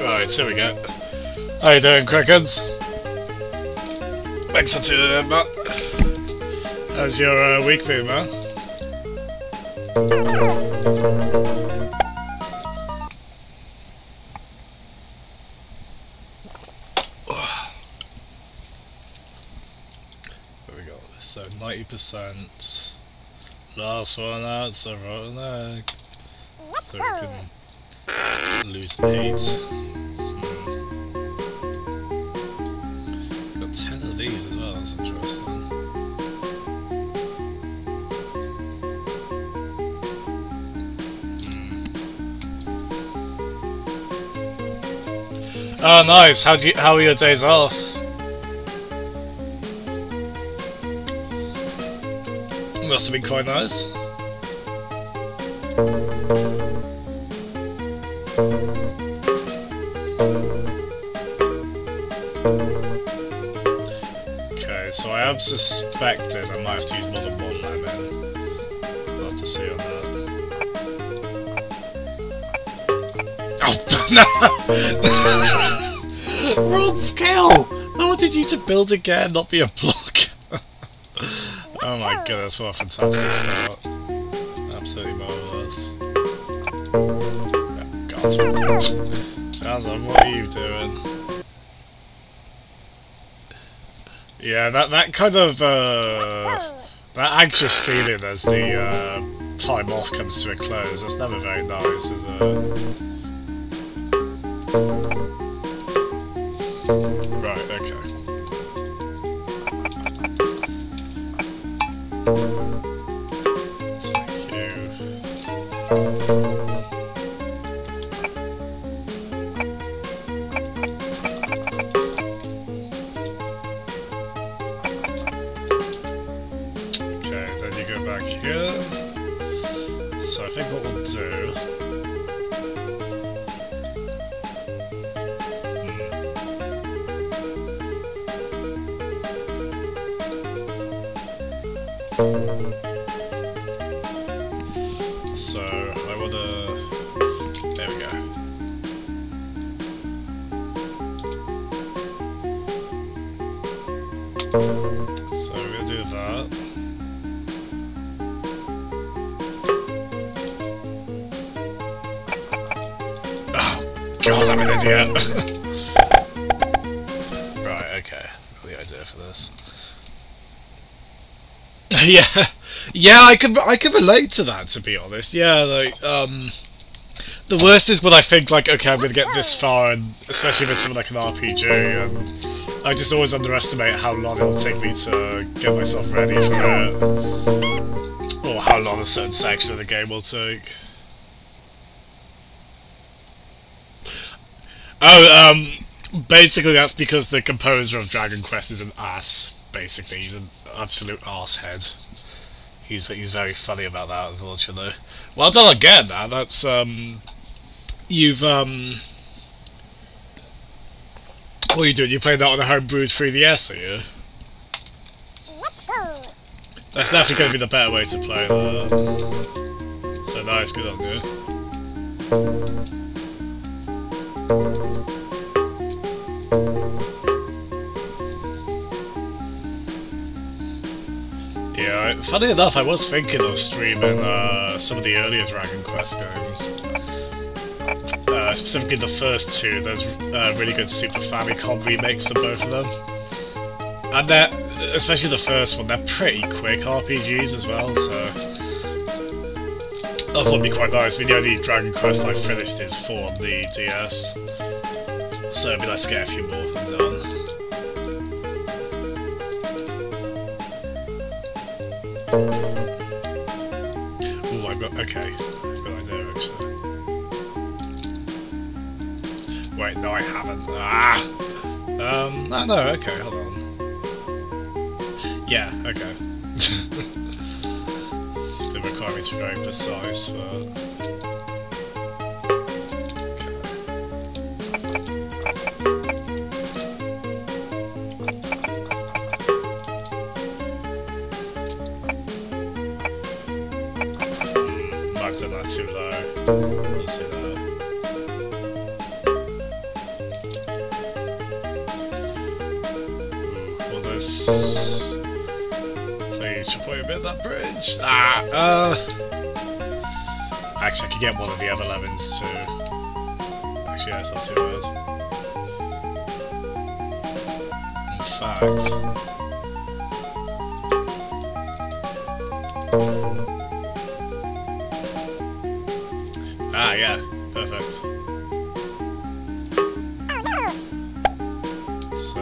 Right, here we go. How you doing, Crickets? Thanks for tuning in, Matt. How's your week been, man? There we go. So 90%. Last one out, so roll an egg. So we can lose 8. Got 10 of these as well, that's interesting. Oh nice, how are your days off? Must have been quite nice. Okay, so I am suspecting I might have to use more than one lemon. I'll have to see on that. Oh, no! Rod scale! I wanted you to build again, not be a block. Oh my goodness, what a fantastic start. Absolutely marvellous. Oh god. Shazam, what are you doing? Yeah, that kind of, that anxious feeling as the, time off comes to a close, that's never very nice, is it? Right, okay. Thank you. Okay, then you go back here. So I think what we'll do... So, I wanna... There we go. So, we're gonna do that. Oh, God, I'm an idiot! Right, okay. Got the idea for this. Yeah, yeah, I can relate to that, to be honest. Yeah, like, the worst is when I think, like, okay, I'm gonna get this far, and especially if it's something like an RPG, and I just always underestimate how long it'll take me to get myself ready for it, or how long a certain section of the game will take. Oh, basically that's because the composer of Dragon Quest is an ass, basically. He's an absolute arsehead. He's very funny about that, unfortunately. Well done again, man. That's, you've, what are you doing? You playing that on a homebrewed 3DS, are you? That's definitely going to be the better way to play that. So nice, good on you. Yeah, funny enough, I was thinking of streaming some of the earlier Dragon Quest games. specifically the first two, there's really good Super Famicom remakes of both of them. And they're, especially the first one, they're pretty quick RPGs as well, so I thought it'd be quite nice. I mean, the only Dragon Quest I finished is 4 on the DS, so it'd be nice to get a few more of them done. Ooh, I've got an idea actually. Wait, no, I haven't. No, okay, hold on. Yeah, okay. Still require me to be very precise, but... Might have done that too low. Let's see that. Please, should put a bit of that bridge. Actually, I could get one of the other lemons too. Actually, that's not too bad. In fact, yeah, perfect. So,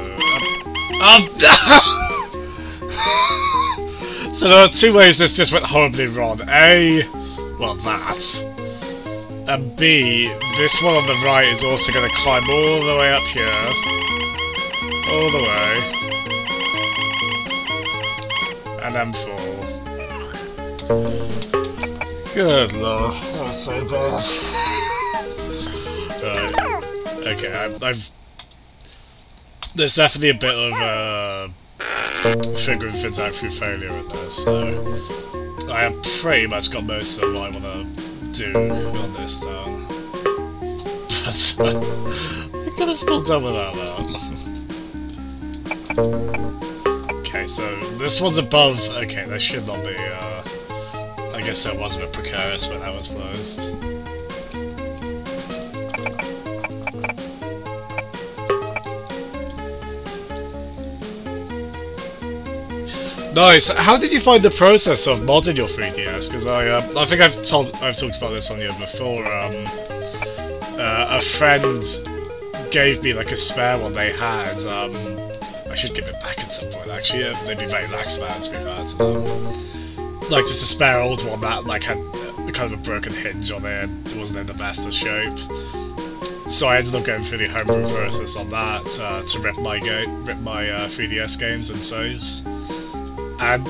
so there are two ways this just went horribly wrong. A, well, that. And B, this one on the right is also going to climb all the way up here. All the way. And then fall. Good lord, that was so bad. Right. Okay, I've... There's definitely a bit of figuring things out through failure in there, so I have pretty much got most of what I want to do on this town. But I could have still done without that. Okay, so this one's above. Okay, there should not be. I guess that was a bit precarious when that was closed. Nice. How did you find the process of modding your 3DS? Because I think I've talked about this on here before. A friend gave me like a spare one they had. I should give it back at some point. Actually, they'd be very lax about it, to be fair to them. Like just a spare old one that like had kind of a broken hinge on it. And it wasn't in the best of shape. So I ended up going through the homebrew process on that to rip my 3DS games and saves. And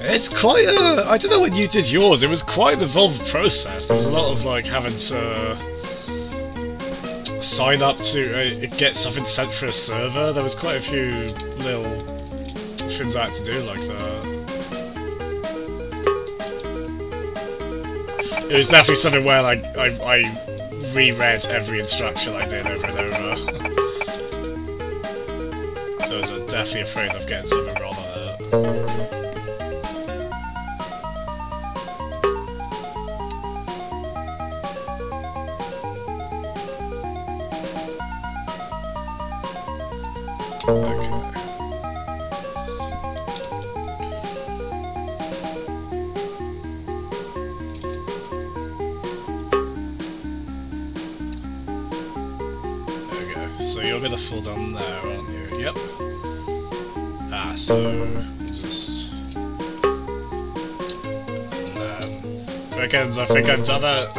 it's quite a... I don't know when you did yours, it was quite an involved process. There was a lot of, like, having to sign up to get something sent for a server. There was quite a few little things I had to do like that. It was definitely something where, like, I reread every instruction I did over and over. So I was definitely afraid of getting something wrong on it. Okay. So you're gonna fall down there, aren't you? Yep. So just... Seconds, I think I've done it.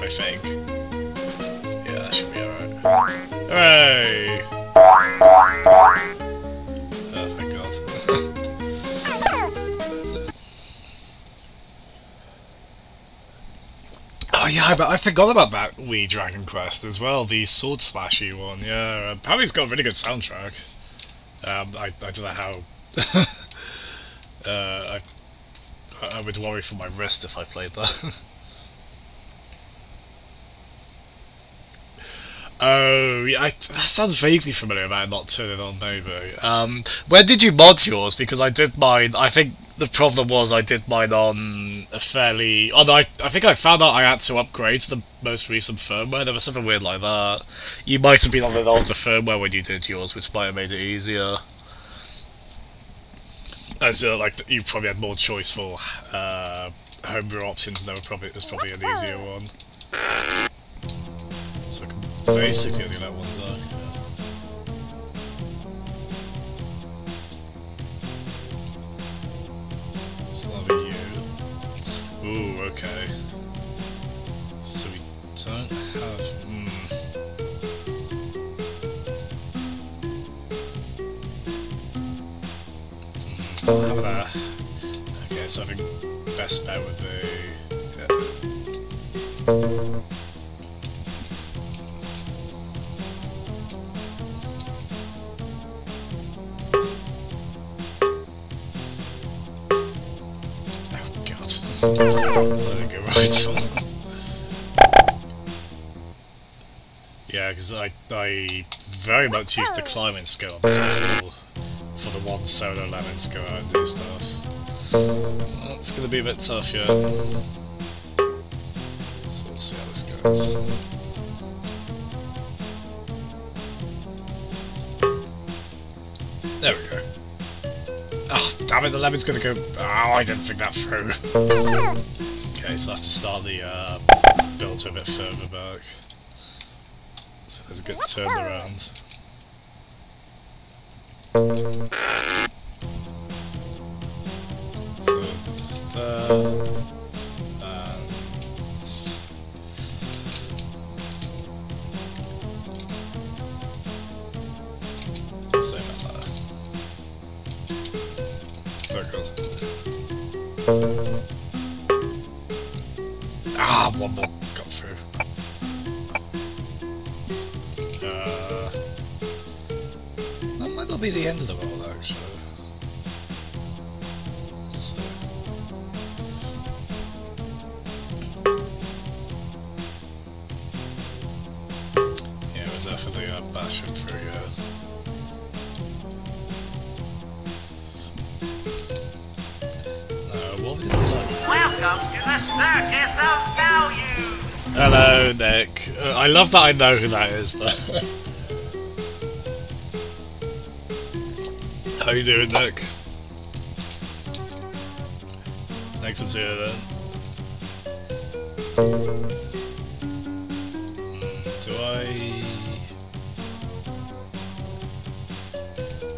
I think. Yeah, that should be alright. Hooray! Oh, thank God. Oh yeah, but I forgot about that Wii Dragon Quest as well, the sword slashy one. Yeah, apparently it's got a really good soundtrack. I don't know how. I would worry for my wrist if I played that. Oh, yeah, that sounds vaguely familiar about not turning on maybe. When did you mod yours? Because I did mine, I think the problem was I did mine on a fairly... Oh, no, I think I found out I had to upgrade to the most recent firmware. There was something weird like that. You might have been on an older firmware when you did yours, which might have made it easier. As like you probably had more choice for homebrew options, and it was probably an easier one. So I can basically only let one die. So that'll be you. Ooh, okay. So we don't have... How about that? Okay, so I think best bet would be... Yeah. Let it go right on. Yeah, because I very much used the climbing skill on this before for the one solo lemon to go out and do stuff. Well, it's going to be a bit tough, yeah. So we'll see how this goes. There we go. Oh, damn it, the lemon's gonna go... Oh, I didn't think that through. Okay, so I have to start the build to a bit further back. So there's a good turnaround. So, there... And... Same at that. There it goes. Ah, one more got through. That might not be the end of the world, actually. So. Yeah, we're definitely bashing through, yeah. Welcome to the Circus of Value! Hello, Nick. I love that I know who that is, though. How you doing, Nick? Thanks for seeing it. Do I...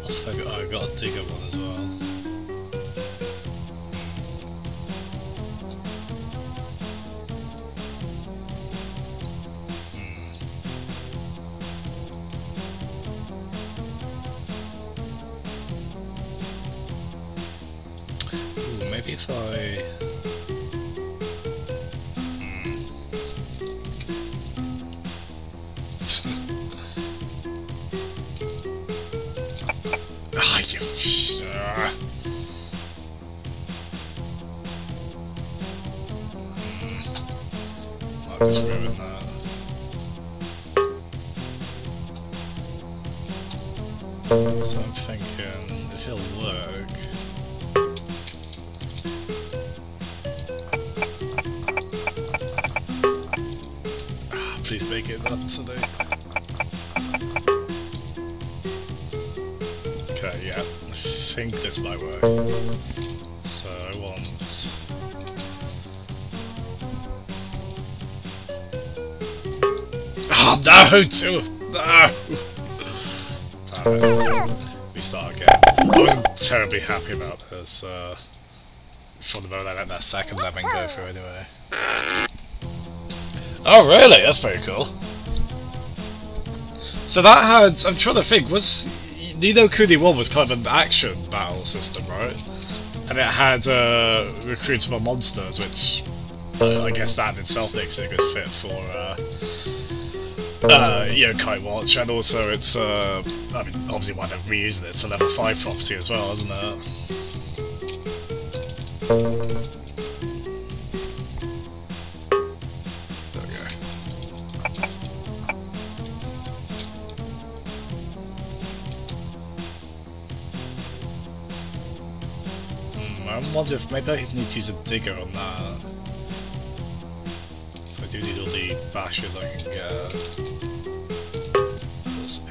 Also, I got a digger one as well. Maybe if I... Ah, you... I'll just ruin that. So I'm thinking, if it'll work... Please make it up today. Okay, yeah, I think this might work. So I want... Oh no! No! Damn it. We start again. I wasn't terribly happy about this, from the moment I let that second lemon go through anyway. Oh really? That's very cool. So that had... I'm trying to think, was... Ni no Kuni 1 was kind of an action battle system, right? And it had recruitable monsters, which... I guess that in itself makes it a good fit for... Yokai Watch, and also it's... I mean, obviously why they're reusing it, it's a level 5 property as well, isn't it? I I wonder if maybe I need to use a digger on that. So I do need all the bashes I can get. We'll see.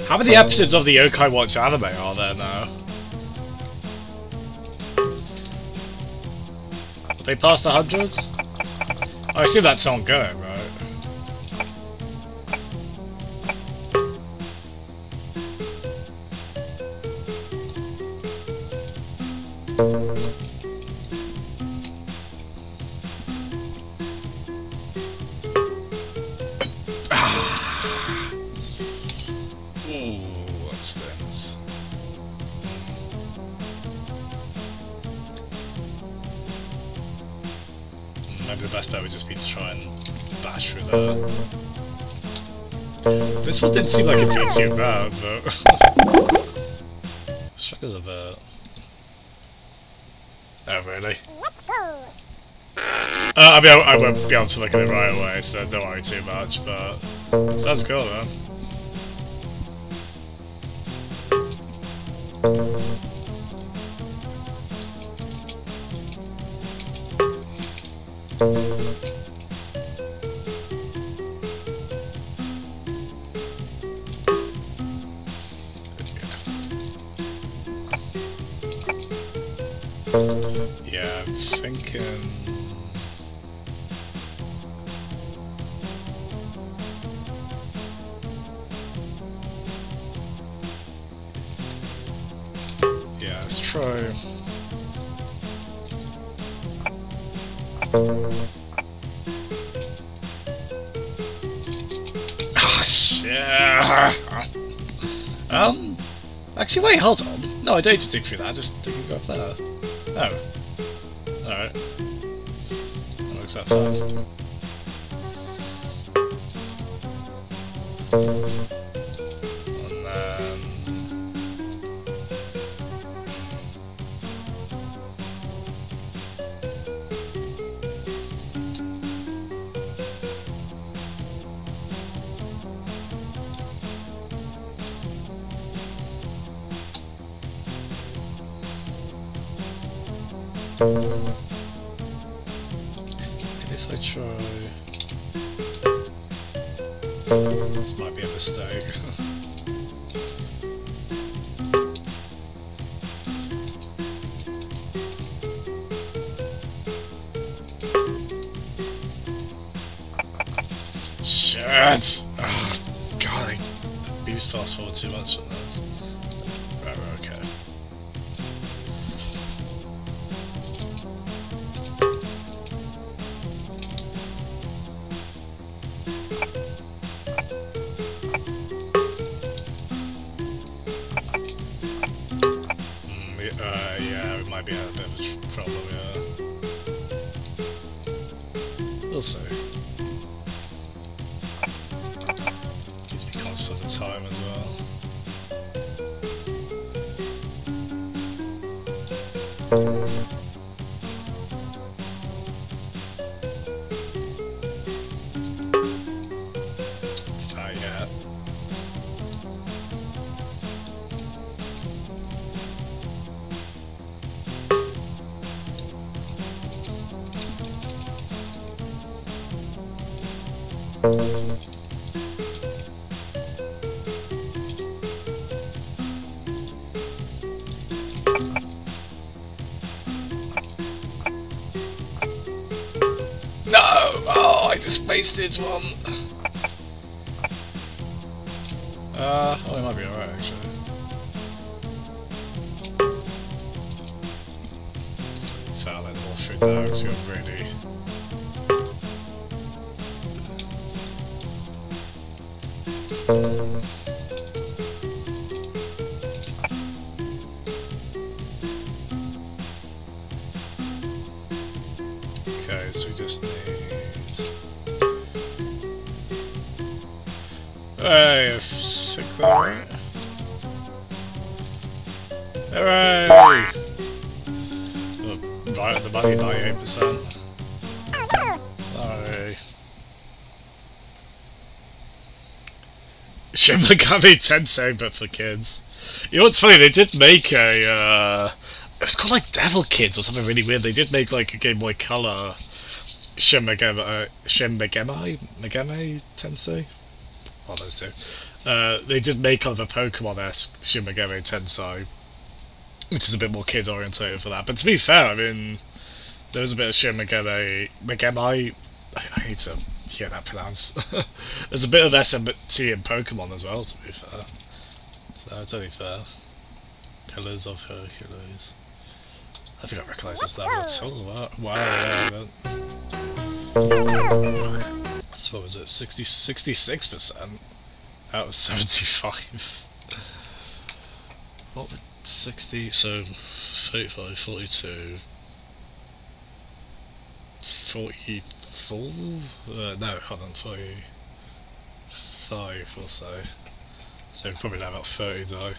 How many episodes of the Yokai Watch anime are there now? Are they past the hundreds? Oh, I see that's ongoing, right? Maybe the best bet would just be to try and bash through that. This one didn't seem like it'd be too bad, but... struggle a bit. Oh, really? I mean, I won't be able to look at it right away, so don't worry too much, but... sounds cool, man. Yeah, I'm thinking... yeah, let's try... ah, shit! Actually, wait, hold on. No, I don't need to dig through that, I just think we go up there. Oh. Alright. That looks that fun. And then... maybe if I try... this might be a mistake. Shit! Oh, God, I abused fast forward too much on that. Right, okay. Yeah, we might be having a bit of a problem, yeah. We'll see. Need to be conscious of the time as well. Yeah. No! Oh, I just wasted one. Oh, it might be alright actually. Foul let more food now because we're ready. Okay, so we just need... Hey, sick right. Hooray! Oh, right at the money, 98%. Sorry. Shin Megami Tensei, but for kids. You know what's funny? They did make a. It was called like Devil Kids or something really weird. They did make like a Game Boy Color Shin Megami Tensei. Oh, those two. They did make kind of a Pokemon-esque Shin Megami Tensei, which is a bit more kid orientated for that. But to be fair, I mean, there was a bit of Shin Megami. I hate to hear that pronounced. There's a bit of SMT in Pokemon as well, to be fair. So it's only fair. Pillars of Hercules. I think I recognise this level at all. Wow, yeah. So what was it? 66% out of 75. What would 60? So 35, 42, 44? No, hold on, 45 or so. So probably now about 30 though.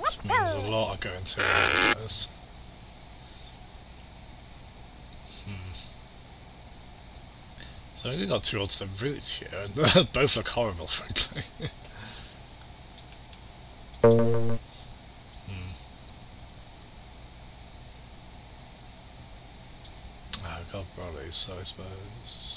This means a lot are going to this. So we've got two alternate routes here, and both look horrible, frankly. I've got Broly, so I suppose.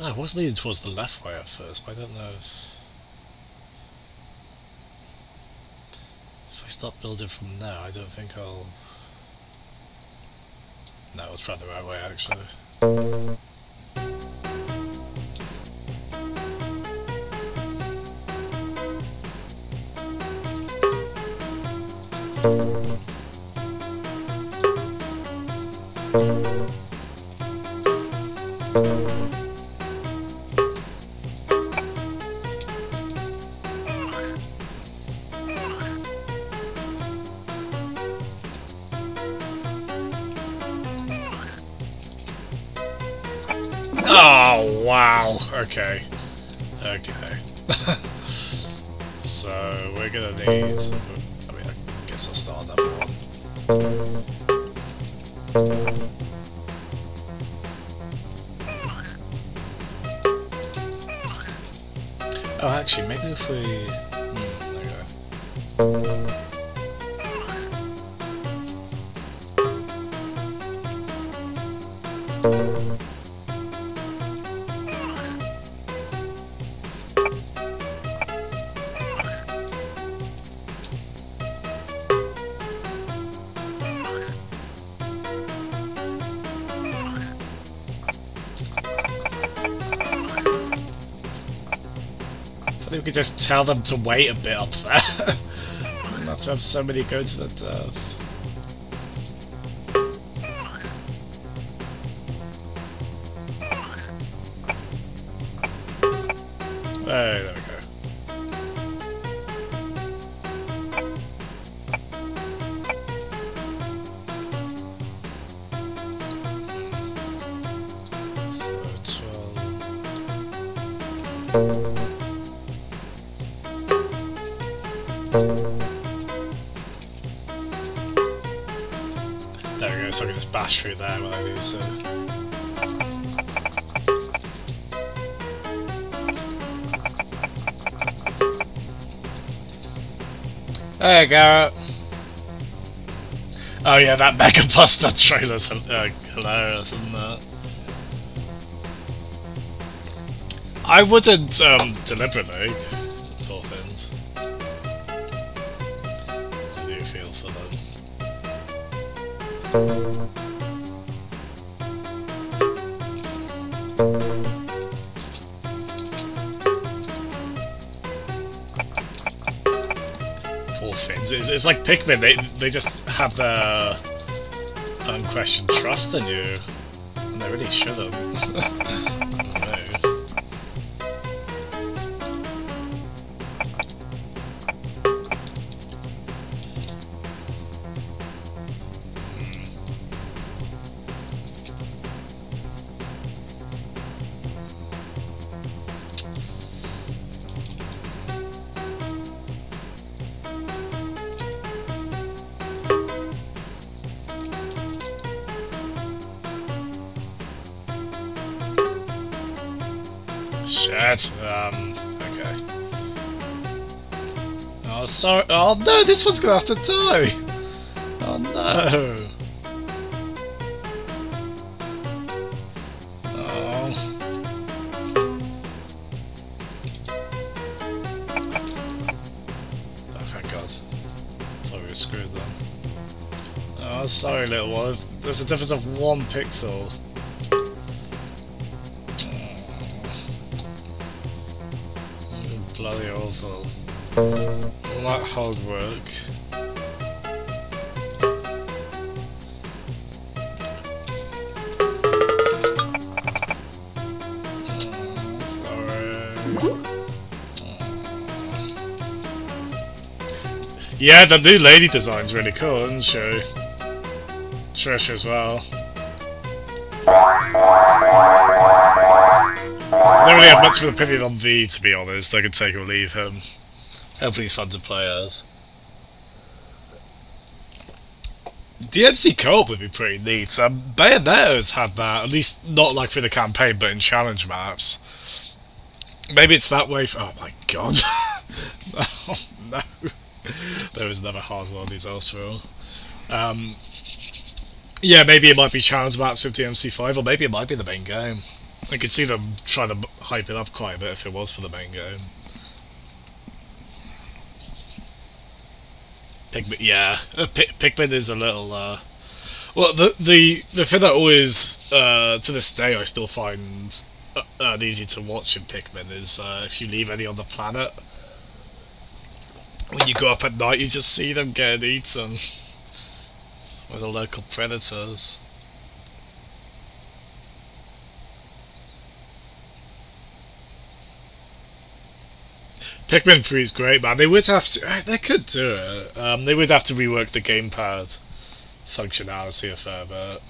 I was leaning towards the left way at first, but I don't know if I start building from there, I don't think I'll... No, I'll try the right way actually. Oh, wow. Okay. Okay. So, we're gonna need... I mean, I guess I'll start on number one. Oh, actually, maybe if we... there we go. I think we could just tell them to wait a bit up there. Not to have somebody go to the death. Hey, there we go. So 12. There we go, so I can just bash through there when I do so. Hey, Garrett. Oh yeah, that Mega Buster trailer's hilarious, isn't it? I wouldn't deliberately. Poor things. I do feel for them. Poor Finns. It's like Pikmin, they just have their unquestioned trust in you. And they really shouldn't. Shit. Okay. Oh, sorry. Oh no, this one's gonna have to die. Oh no. Screwed them. Oh, sorry, little one. There's a difference of 1 pixel. Oh, bloody awful. All that hard work. Yeah, the new lady design's really cool, isn't she? Trish as well. I don't really have much of an opinion on V, to be honest. I could take or leave him. Hopefully he's fun to play as. DMC co-op would be pretty neat. Bayonetta's had that, at least not like for the campaign, but in challenge maps. Maybe it's that way for— oh my god. Oh no. There was another hard one of these also. Yeah, maybe it might be challenge maps with DMC5, or maybe it might be the main game. I could see them trying to hype it up quite a bit if it was for the main game. Pikmin, yeah, Pikmin is a little. Well, the thing that always, to this day, I still find uneasy to watch in Pikmin is if you leave any on the planet. When you go up at night, you just see them getting eaten by the local predators. Pikmin 3 is great, man. They would have to— they could do it. They would have to rework the gamepad functionality a fair bit.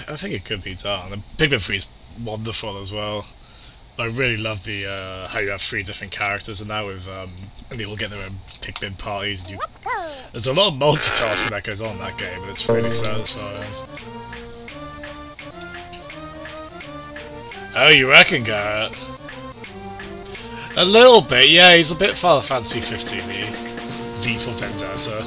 I think it could be done. And Pikmin 3 is wonderful as well. I really love the how you have 3 different characters and now with and they all get their own Pikmin parties. And there's a lot of multitasking that goes on in that game, and it's really satisfying. Oh, you reckon, Garrett? A little bit, yeah. He's a bit Final Fantasy 15-y. V for Vendetta.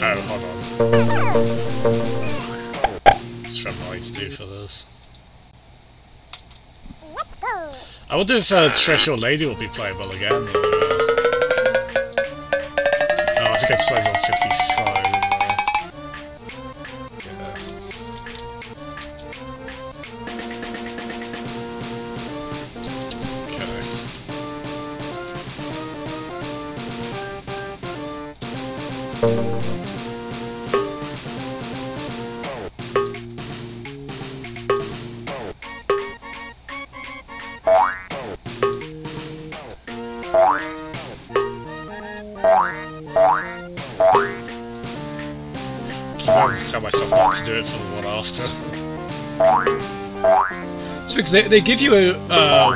Oh, hold on. Let's try what to do for this. I wonder if Trish or Lady will be playable again. Oh, I think it says on 55. Yeah. Okay. Tell myself not to do it for the one after. It's because they give you a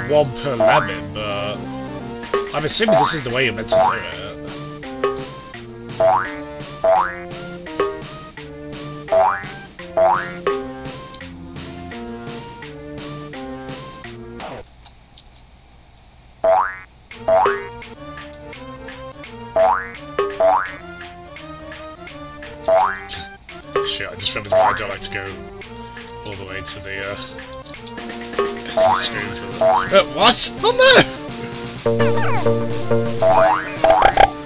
1 per lemon, but I'm assuming this is the way you're meant to do it. Shit, I just remembered why I don't like to go all the way to the screen for that. What? Oh no!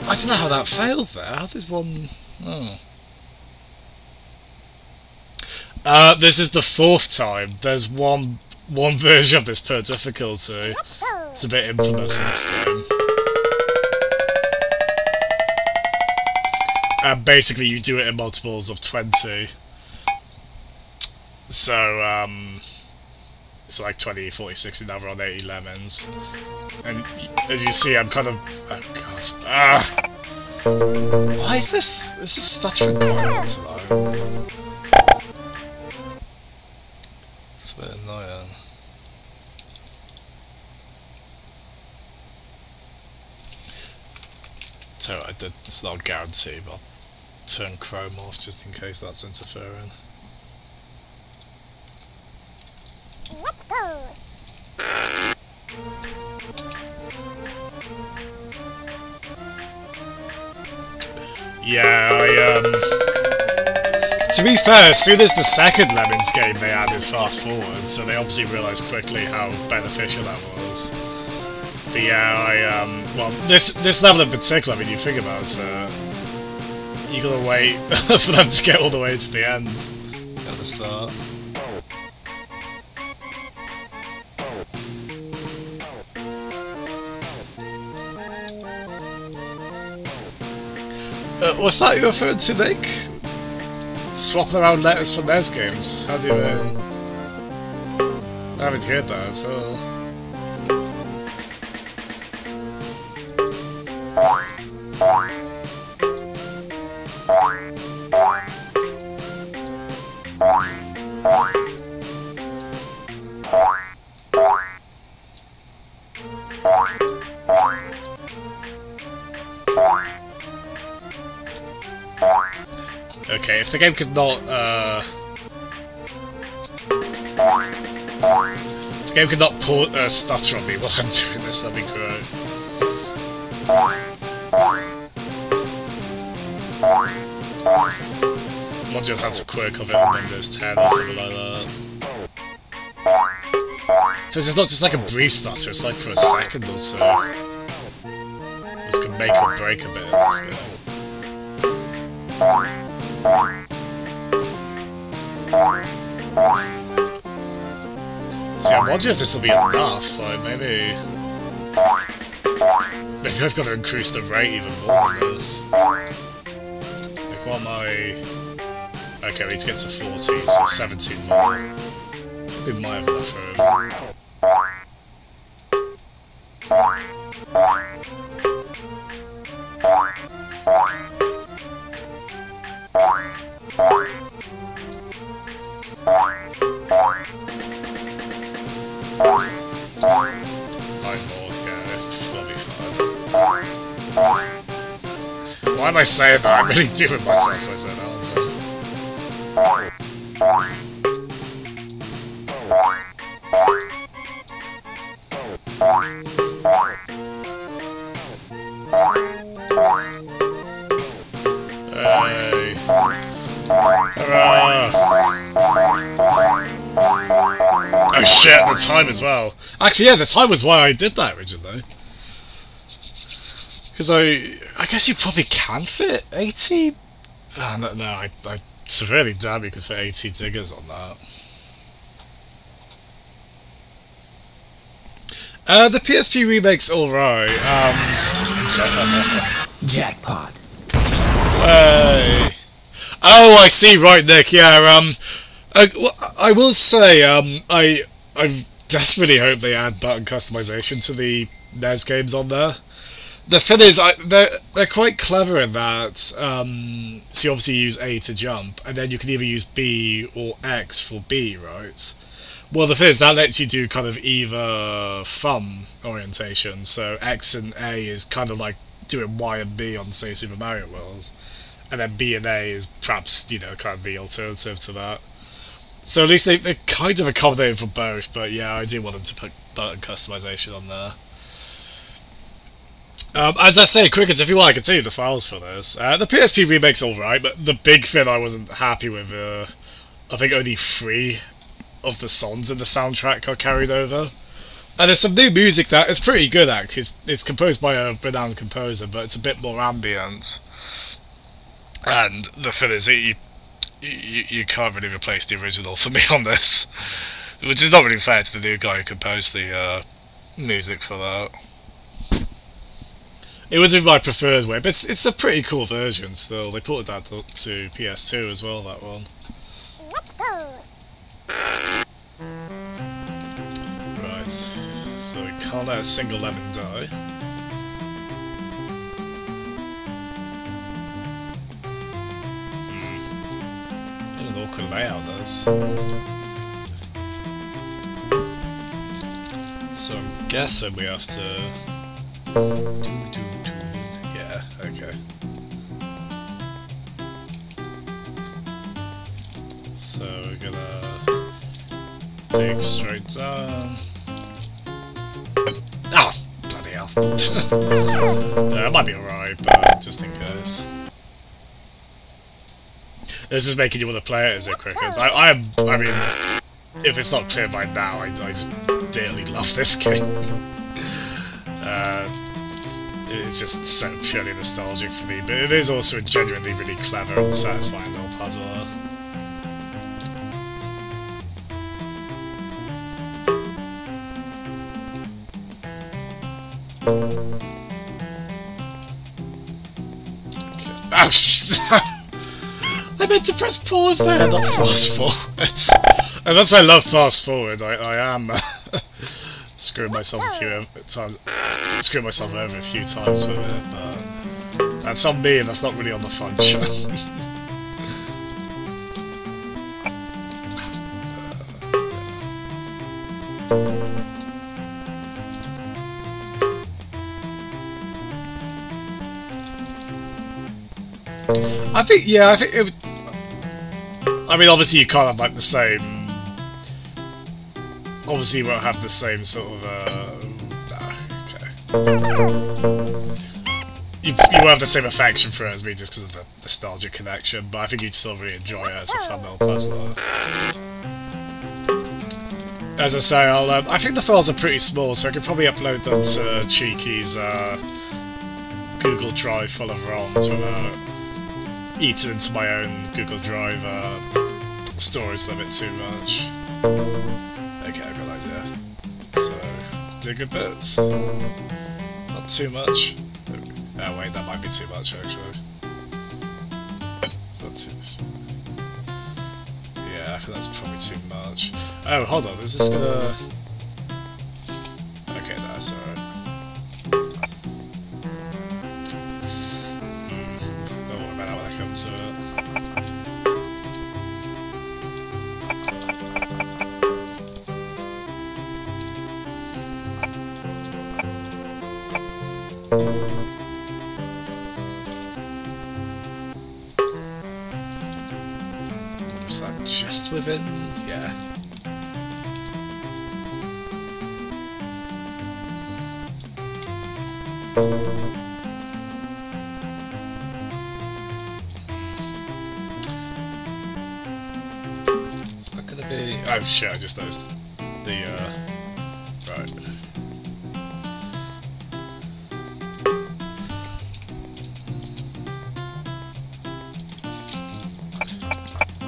I don't know how that failed there. How did one... oh. This is the 4th time. There's one version of this per difficulty. It's a bit infamous in this game. Basically, you do it in multiples of 20. So, it's like 20, 40, 60, now we're on 80 lemons. And as you see, I'm kind of... oh god. Ah! Why is this? This is stuttering quite a lot tonight. It's a bit annoying. So, it's not a guarantee, but turn Chrome off just in case that's interfering. Yeah, to be fair, as soon as the second Lemons game they added fast forward, so they obviously realised quickly how beneficial that was. But yeah, well, this level in particular, I mean, you think about it, you gotta wait for them to get all the way to the end at the start. What's that you referred to, Nick? Swapping around letters from NES games? How do you mean? I haven't heard that, so... Okay, if the game could not, if the game could not put stutter on me while I'm doing this, that'd be great. Module has a quirk of it on Windows 10 or something like that. Because it's not just like a brief stutter, it's like for a second or two. This could make or break a bit in this game. See, I wonder if this will be enough, like maybe I've got to increase the rate even more than this. Like what am I... Okay, we need to get to 40, so 17 more. We might have enough room. Why am I saying that? I'm really doing myself when I say that. Hey. Oh shit, the time as well. Actually, yeah, the time was why I did that originally. Because I guess you probably can fit 80? No, I severely doubt you could fit 80 diggers on that. The PSP remake's alright. Jackpot. Hey. Oh, I see, right, Nick, yeah, well, I will say, I desperately hope they add button customization to the NES games on there. The thing is, they're quite clever in that, so you obviously use A to jump, and then you can either use B or X for B, right? Well, the thing is, that lets you do kind of either thumb orientation, so X and A is kind of like doing Y and B on, say, Super Mario World, and then B and A is perhaps, you know, kind of the alternative to that. So at least they're kind of accommodating for both, but yeah, I do want them to put button customization on there. As I say, Crickets, if you want, I can tell you the files for this. The PSP remake's alright, but the big thing I wasn't happy with, I think only 3 of the songs in the soundtrack got carried over. And there's some new music that is pretty good, actually. It's composed by a renowned composer, but it's a bit more ambient. And the thing is, you can't really replace the original for me on this. Which is not really fair to the new guy who composed the music for that. It wasn't my preferred way, but it's a pretty cool version still. They ported that to PS2 as well, that one. Right, so we can't let a single lemon die. What an awkward layout does. So I'm guessing we have to... Yeah, okay. So we're gonna dig straight down. Oh, bloody hell. It might be alright, but just in case. This is making you want to play it, is it, Cricket? I mean, if it's not clear by now, I just dearly love this game. It's just so purely nostalgic for me, but it is also a genuinely really clever and satisfying little puzzle. Okay. Oh, I meant to press pause there, not fast forward. And that's why I love fast forward. I am screwing myself a few times, screwing myself over a few times with it, but that's on me, and that's not really on the function. I think it would. I mean, obviously, you can't have like the same. Obviously, you won't have the same sort of. Okay. You won't have the same affection for it as me just because of the nostalgia connection, but I think you'd still really enjoy it as a fun little puzzle. As I say, I think the files are pretty small, so I could probably upload them to Cheeky's Google Drive full of ROMs without eating into my own Google Drive storage limit too much. Okay, I've got an idea. So, dig a bit. Not too much. Oh wait, that might be too much actually. It's not too much. Yeah, I think that's probably too much. Oh, hold on, is this gonna... Okay, that's alright. Don't worry about that when I come to it. Was that just within? Yeah. Is that gonna be... Oh shit, I just noticed the, right.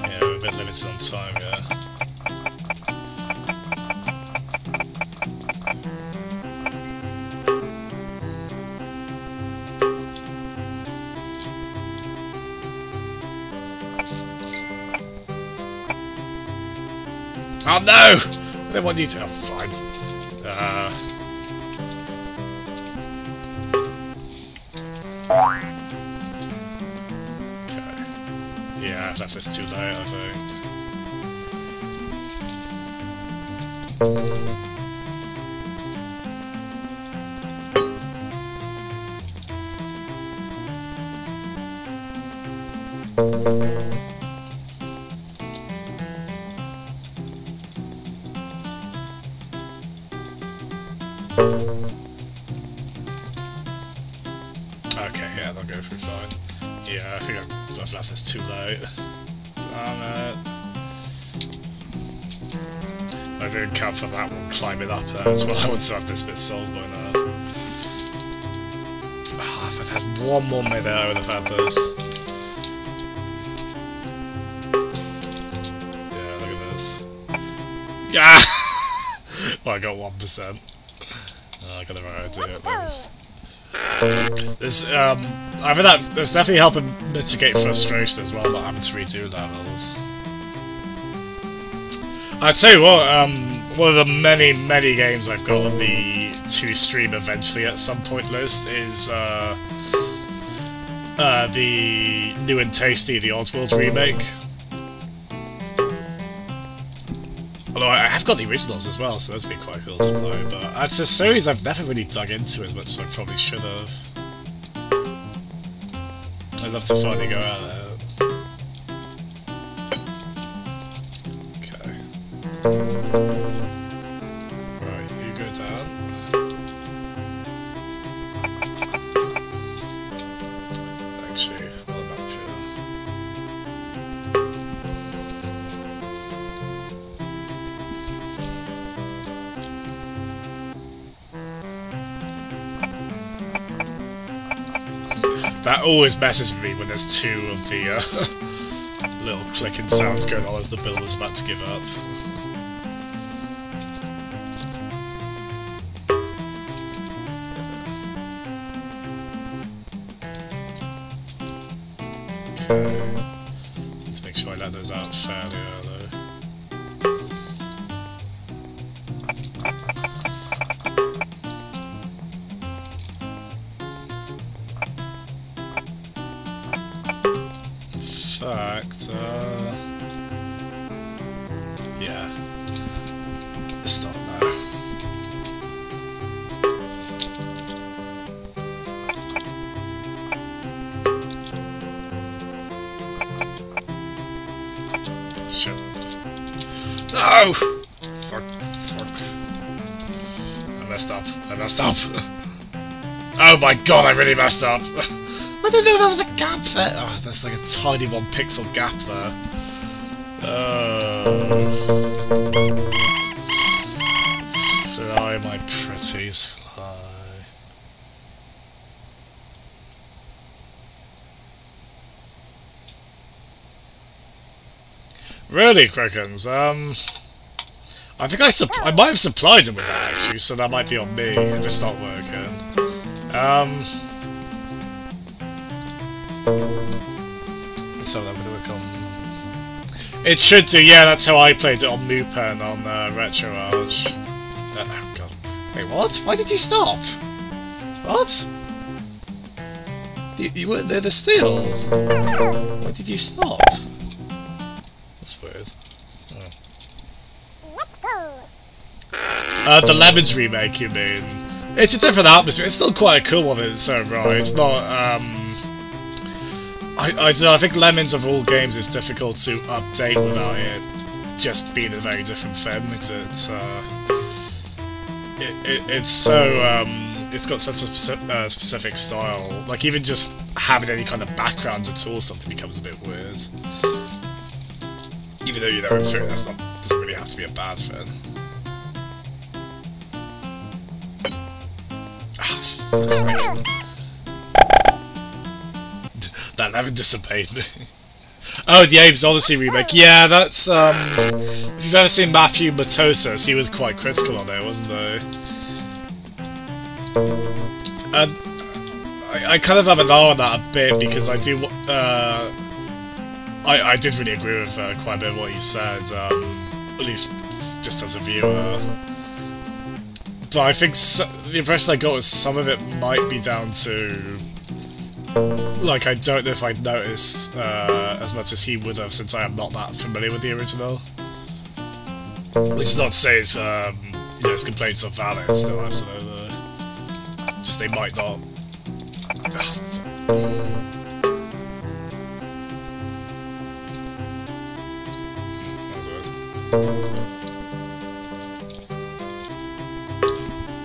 Yeah, we're a bit limited on time, yeah. Oh no! I don't want you to... Oh, fine. Okay. Yeah, I've left this too late, I think. Okay, yeah, they'll go through fine. Yeah, I think I've left this too late. Damn it. I didn't count for that one climbing up there as well. I would have this bit solved by now. Oh, if I'd had one more minute, I would have had this. Yeah, look at this. Yeah! Well, I got 1%. I gotta remember how to do it at least. There's, I mean that's definitely helping mitigate frustration as well, not having to redo levels. I'll tell you what, one of the many games I've got on the to stream eventually at some point list is the new and tasty The Oddworld remake. Although I have got the originals as well, so those would be quite cool to play, but it's a series I've never really dug into as much as I probably should have. I'd love to finally go out there. Right, you go down. Actually, what about here? That always messes with me when there's two of the little clicking sounds going on as the builder's about to give up. Okay. Let's make sure I let those out fairly early. In fact, yeah. Let's start now. Shit. No! Fuck. I messed up. Oh my god, I really messed up! I didn't know there was a gap there! Oh, there's like a tiny 1 pixel gap there. Fly, my pretties, fly. Really, Crickens? I think I might have supplied him with that actually, so that might be on me if it's not working. Let's have that with work on. It should do, yeah. That's how I played it on Mupen on RetroArch. Oh god! Wait, what? Why did you stop? What? You weren't near the steel. Why did you stop? That's weird. Oh. The Lemons remake, you mean? It's a different atmosphere. It's still quite a cool one in its own right. It's not. I don't know, I think Lemons of all games is difficult to update without it just being a very different thing, because it's so it's got such a specific style. Like even just having any kind of background at all, something becomes a bit weird. Even though you know in theory doesn't really have to be a bad thing. Ah, fuck's sake. That never dissipated me. Oh, the Abe's Odyssey remake. Yeah, that's, if you've ever seen Matthew Matosas, he was quite critical on it, wasn't he? And I kind of have an eye on that a bit, because I do, I did really agree with quite a bit of what he said, at least just as a viewer. But I think the impression I got was some of it might be down to... Like, I don't know if I'd noticed as much as he would have, since I am not that familiar with the original. Which is not to say it's, you know, his complaints are valid still, absolutely. Just they might not...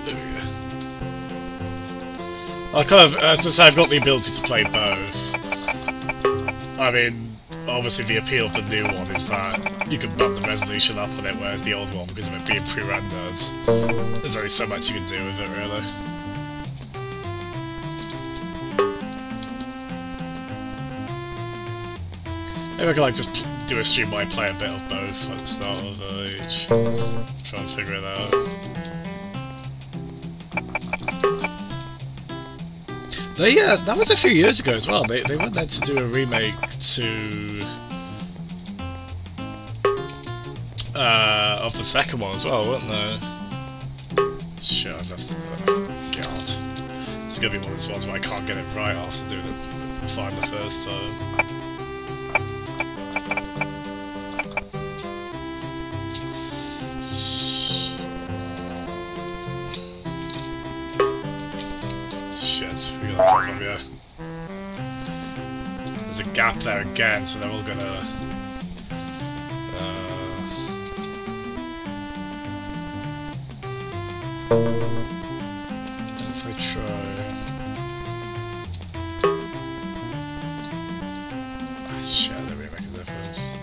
There we go. I kind of, as I say, I've got the ability to play both. I mean, obviously the appeal of the new one is that you can bump the resolution up on it, whereas the old one, because of it being pre-rendered, there's only so much you can do with it, really. Maybe I could like just do a stream where I play a bit of both at the start of each. Try and figure it out. They, that was a few years ago as well. They went there to do a remake to of the second one as well, weren't they? Shit, I've left God. It's gonna be one of those ones where I can't get it right after doing it fine the first time. There's a gap there again, so they're all gonna shit, that really make a difference.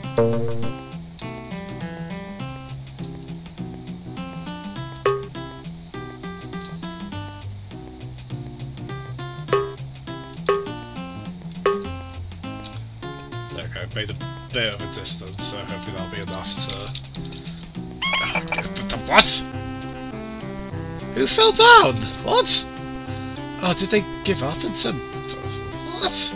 Okay, made a bit of a distance, so hopefully that'll be enough to... What? Who fell down? What? Oh, did they give up into... What?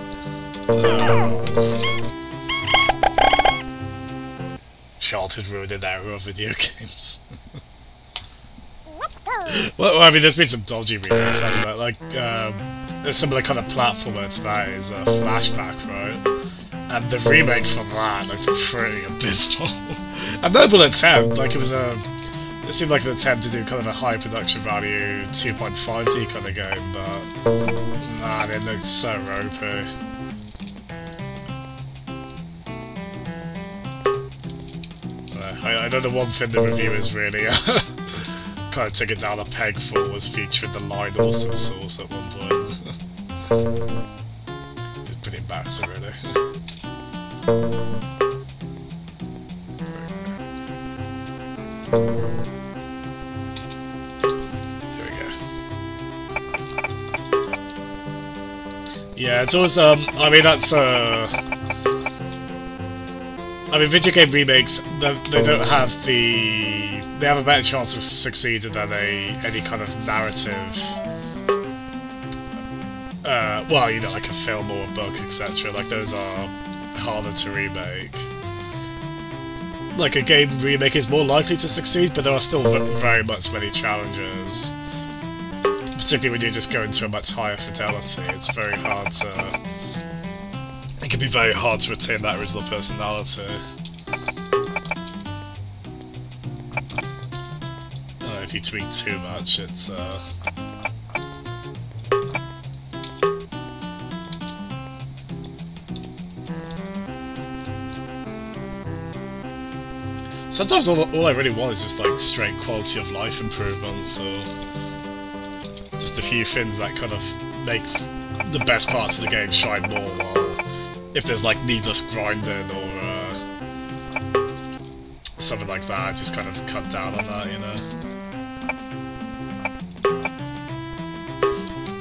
Childhood ruined era of video games. Well, I mean, there's been some dodgy remakes, haven't there? Like, there's similar kind of platformer to that is Flashback, right? And the remake from that looks pretty abysmal. A noble attempt, like it was a... It seemed like an attempt to do kind of a high production value 2.5D kind of game, but... Man, it looked so ropey. I know the one thing the reviewers really kind of took it down a peg for was featuring the line awesome source at one point. Just pretty embarrassing, really. Here we go. Yeah, it's always I mean that's I mean, video game remakes, they don't have the... They have a better chance of succeeding than any kind of narrative... well, you know, like a film or a book, etc. Like, those are harder to remake. Like, a game remake is more likely to succeed, but there are still very much many challenges. Particularly when you just go into a much higher fidelity, it's very hard to... It can be very hard to retain that original personality. If you tweak too much, it's sometimes all I really want is just like straight quality of life improvements, or just a few things that kind of make the best parts of the game shine more, while if there's like needless grinding or something like that, just kind of cut down on that, you know.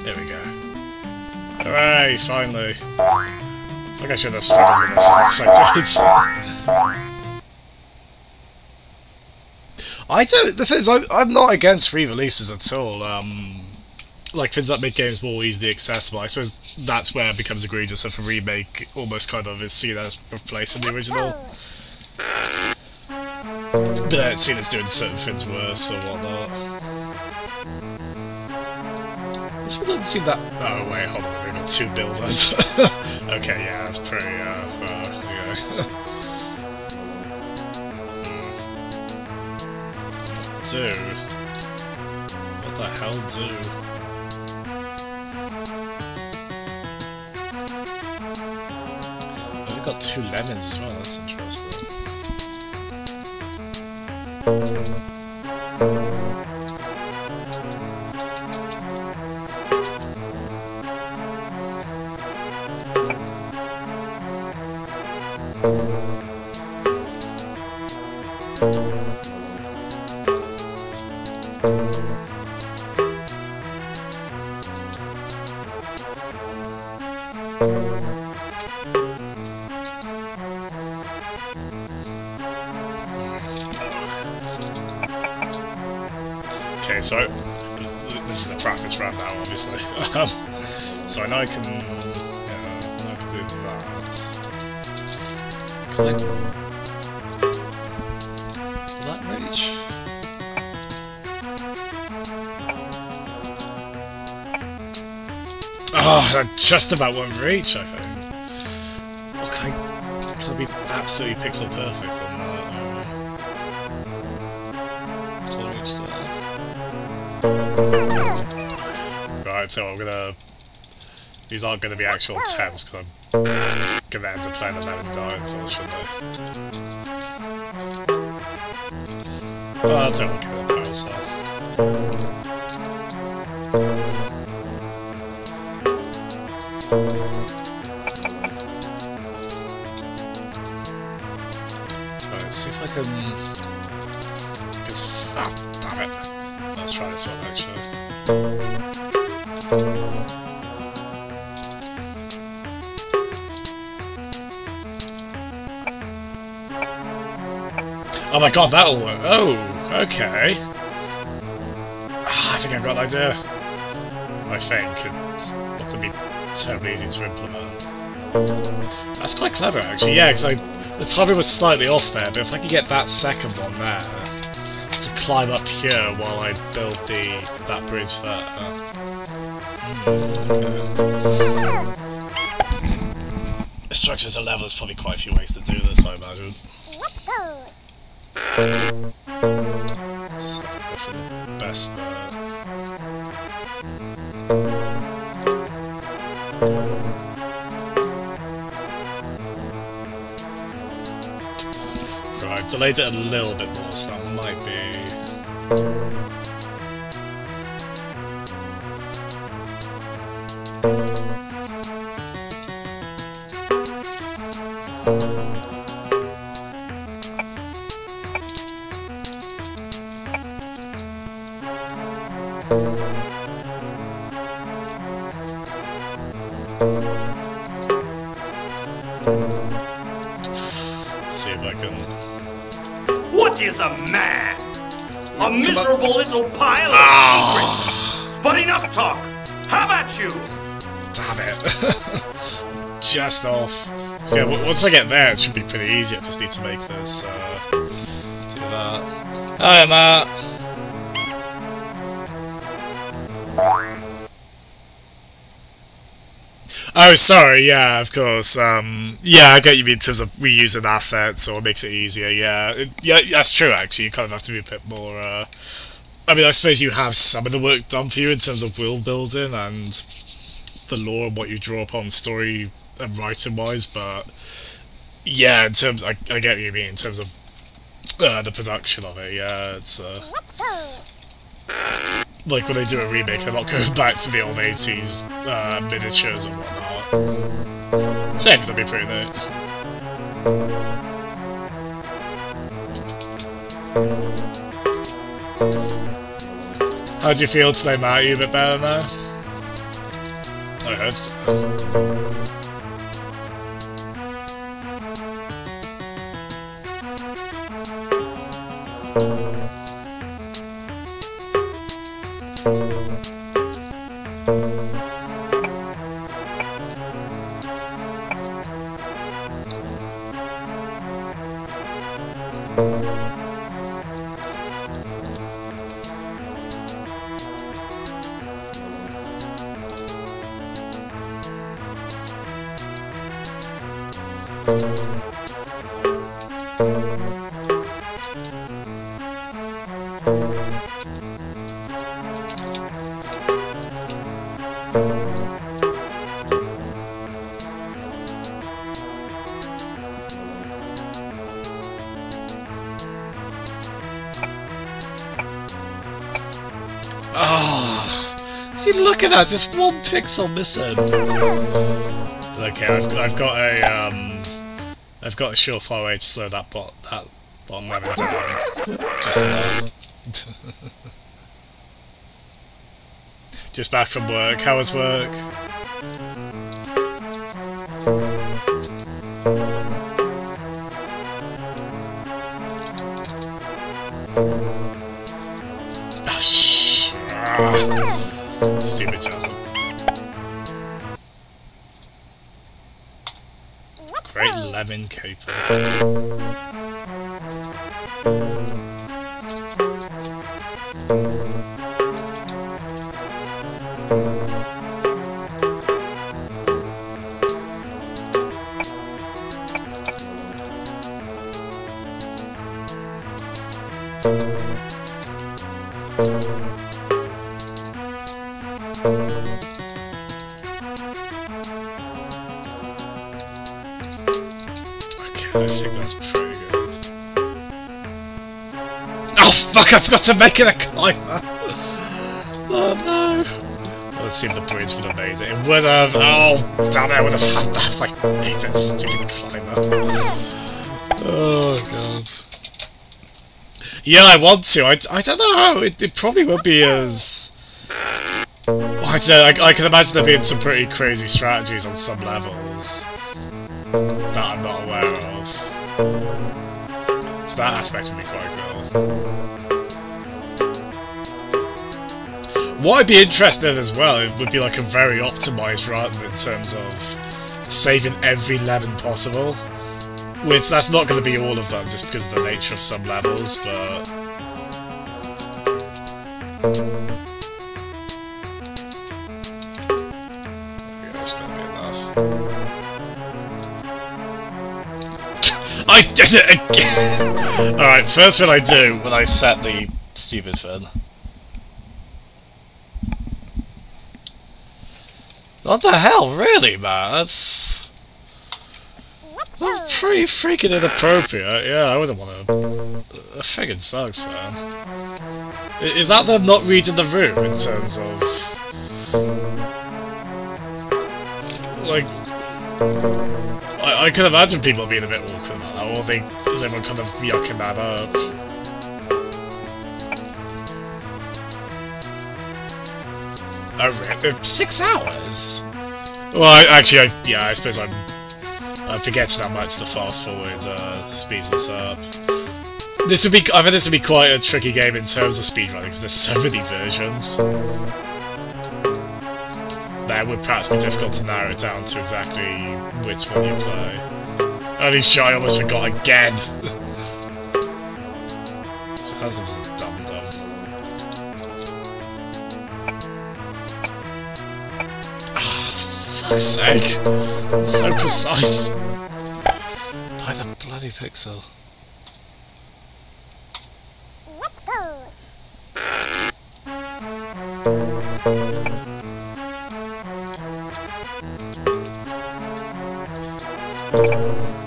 There we go. Hooray, finally. I think I should have struggled with this as much as I did. The thing is, I'm not against free releases at all. Like, things that make games more easily accessible. I suppose that's where it becomes egregious if a remake almost kind of is seen as replacing the original. But then it's seen as doing certain things worse or whatnot. This one doesn't seem that... Oh wait, hold on, we've got two builders. Okay, yeah, that's pretty, yeah. Do? What the hell do? Oh, we've got two lemons as well, that's interesting. Okay, so this is the practice round now, obviously. So I know I can, yeah, I know I can do that. Can will that reach? Oh, that just about won't reach, I think. Oh, can I be absolutely pixel perfect on that? Can I reach that? Right, so I'm gonna... These aren't gonna be actual attempts, because I'm gonna end up playing them out and die, unfortunately. Well, I'll take a look at the power cell. see if I can... Ah, damn it. Let's try this one, actually. Oh my god, that'll work. Oh, okay. Ah, I think I've got an idea. I think. It's not going to be terribly easy to implement. That's quite clever, actually. Yeah, because the timing was slightly off there, but if I could get that second one there to climb up here while I build that bridge there. Okay. The structure's a level, there's probably quite a few ways to do this, I imagine. So, go for the best bit. Right, I've delayed it a little bit more, so that might be... see if I can... What is a man? A miserable little pile of secrets. But enough talk. How about you? Damn it. Just off. Yeah, once I get there, it should be pretty easy. I just need to make this, do that. Hi, Matt. Oh, sorry, yeah, of course. Yeah, I get you mean in terms of reusing assets or makes it easier, yeah. Yeah, that's true, actually. You kind of have to be a bit more, I mean, I suppose you have some of the work done for you in terms of world building and the lore and what you draw upon story and writing-wise, but yeah, in terms, I get what you mean in terms of the production of it, yeah, it's, like when they do a remake, they're not going back to the old 80s miniatures and whatnot. Shame, because that'd be pretty neat. How do you feel today, Matt? Are you a bit better now? I hope so. Oh, see, look at that! Just one pixel missing. Okay, I've got a surefire way to slow that bottom level down. Just enough. Just back from work. How was work? Oh, stupid Jasmine. Great lemon caper. I think that's pretty good. Oh fuck, I forgot to make it a climber! Oh no! Let's see if the bridge would have made it. It would have! Oh damn it, I would have had that if I made that stupid climber. Oh god. Yeah, I want to. I don't know how. It probably would be as... Well, I don't know, I can imagine there being some pretty crazy strategies on some levels that I'm not aware of. So that aspect would be quite cool. What I'd be interested in as well, it would be like a very optimised run in terms of saving every lemon possible. Which, that's not going to be all of them, just because of the nature of some levels, but... Yeah, that's going to be enough. I did it again! Alright, first thing I do when I set the stupid thing. What the hell, really, man? That's pretty freaking inappropriate. Yeah, I wouldn't want to. That friggin' sucks, man. Is that them not reading the room in terms of... Like... I can imagine people being a bit awkward about that, or is everyone kind of yucking that up? Oh, really? 6 hours? Well, I suppose I'm forgetting how much the fast forward speeds this up. I think this would be quite a tricky game in terms of speedrunning because there's so many versions. That it would perhaps be difficult to narrow it down to exactly which one you play. Holy shit, I almost forgot again. Haslam's a dum-dum. Ah, fuck's sake. So precise. By the bloody pixel.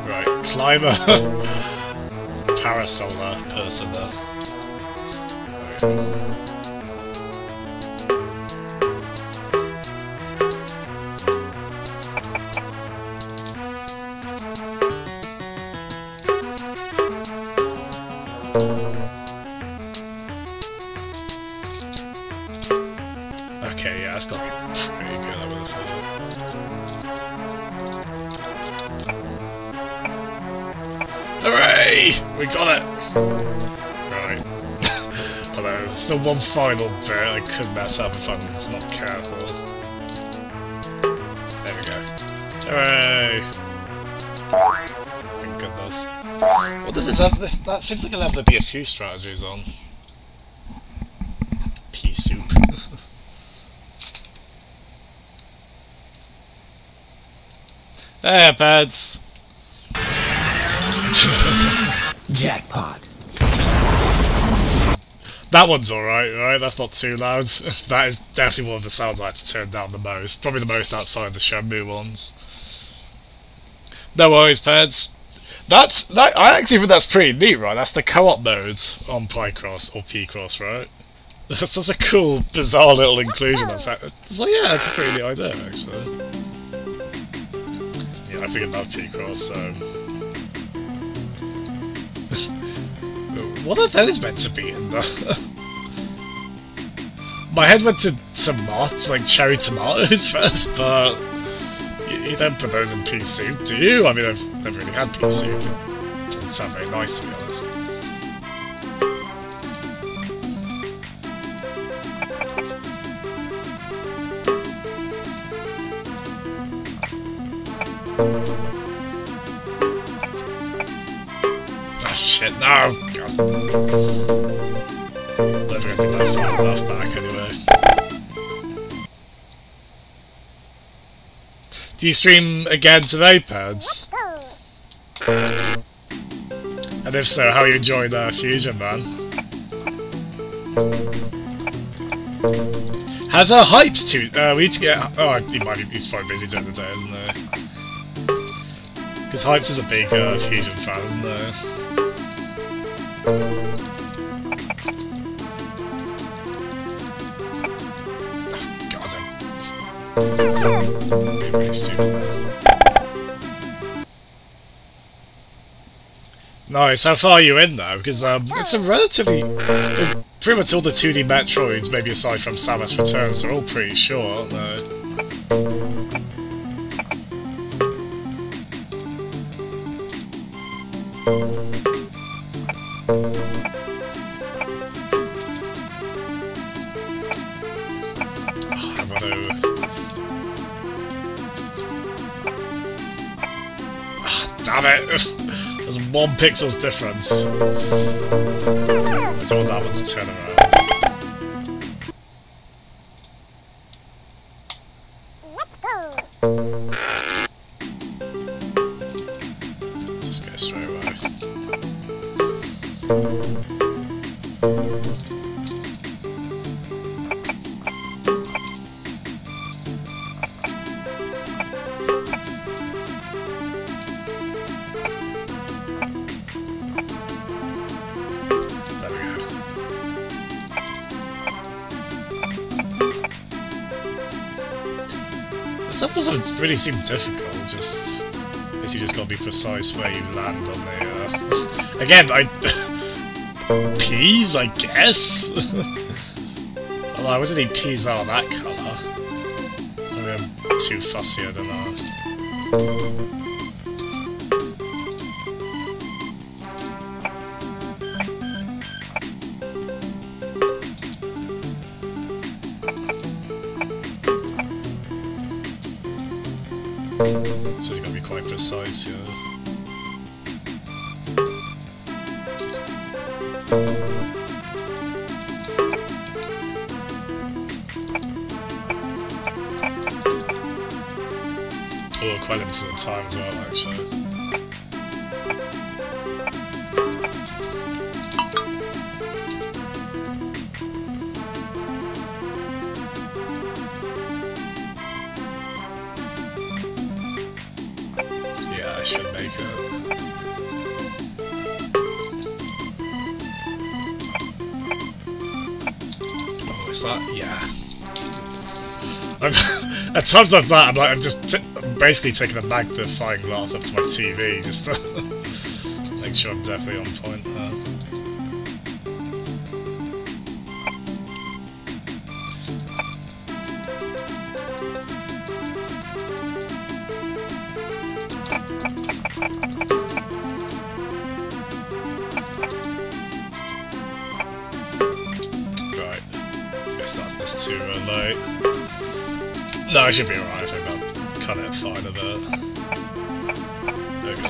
Right, climber. Parasolar person there. Right. Okay, yeah, that's got to be pretty good, I would have thought. Hooray! We got it! Right. Although, there's still one final bit I could mess up if I'm not careful. There we go. Hooray! Thank goodness. What did that seems like a level there'd be a few strategies on. Pea soup. There, pads. Jackpot. That one's alright, right? That's not too loud. That is definitely one of the sounds I had to turn down the most. Probably the most outside the Shenmue ones. No worries, pads. I actually think that's pretty neat, right? That's the co-op mode on Picross, or P-Cross, right? That's such a cool, bizarre little inclusion. It's like, yeah, it's a pretty neat idea, actually. Yeah, I figured about P-Cross, so... What are those meant to be in there? My head went to tomatoes, like cherry tomatoes first, but... You don't put those in pea soup, do you? I mean, I've never really had pea soup. It doesn't sound very nice, to be honest. Oh shit, no! God. Never gonna do that far enough back anyway. Do you stream again today, pads? And if so, how are you enjoying Fusion, man? Has Hypes too? We need to get. Oh, he's probably busy during the day, isn't he? Because Hypes is a big Fusion fan, isn't he? Really stupid. Nice. How far are you in though? Because it's a relatively pretty much all the 2D Metroids, maybe aside from Samus Returns, are all pretty short, aren't they? Damn it! There's 1 pixel's difference. I don't want that one to turn around. Just go straight away. Stuff doesn't really seem difficult, I guess you just gotta be precise where you land on the, again, peas, I guess? Although I wasn't eating peas that are that colour. Maybe I'm too fussy, I don't know. So you gotta be quite precise here. Oh, quite limited on time as well, actually. I should make it. Oh, is that? Yeah. At times like that, I'm just basically taking a magnifying glass up to my TV just to make sure I'm definitely on point there. That's too late. No, I should be alright. I think I'll cut it fine a bit. There we go.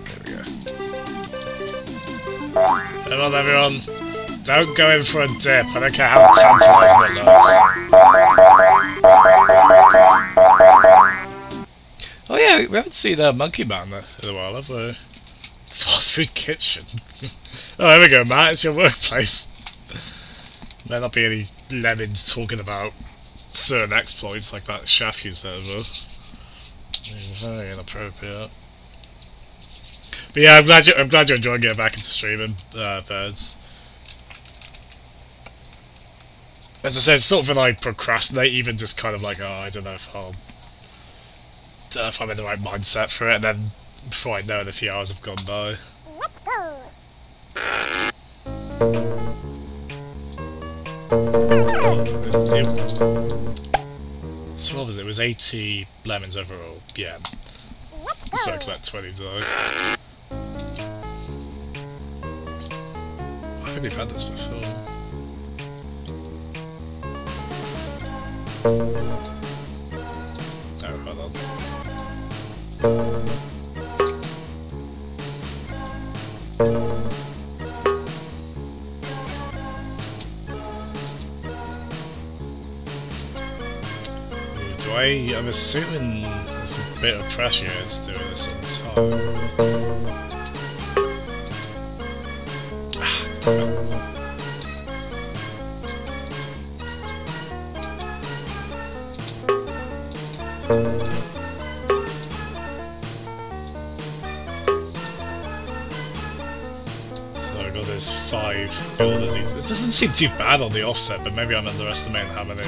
There we go. Come on, everyone. Don't go in for a dip. I don't care how tantalising it looks. Oh yeah, we haven't seen Monkey Man in a while, have we? Fast food kitchen. Oh, there we go, Matt. It's your workplace. There not be any lemons talking about certain exploits like that chef you said, but very inappropriate. But yeah, I'm glad you're enjoying getting back into streaming, Birds. As I said, it's sort of like procrastinate, even just kind of like, oh, I don't know if I'm in the right mindset for it, and then before I know it, a few hours have gone by. So what was it? It was 80 lemons overall. Yeah. So I collect 20 though. I think we've had this before. Oh, hold on. I'm assuming there's a bit of pressure it's doing this on time. Ah, damn it. So I got those 5 builders. This doesn't seem too bad on the offset, but maybe I'm underestimating how many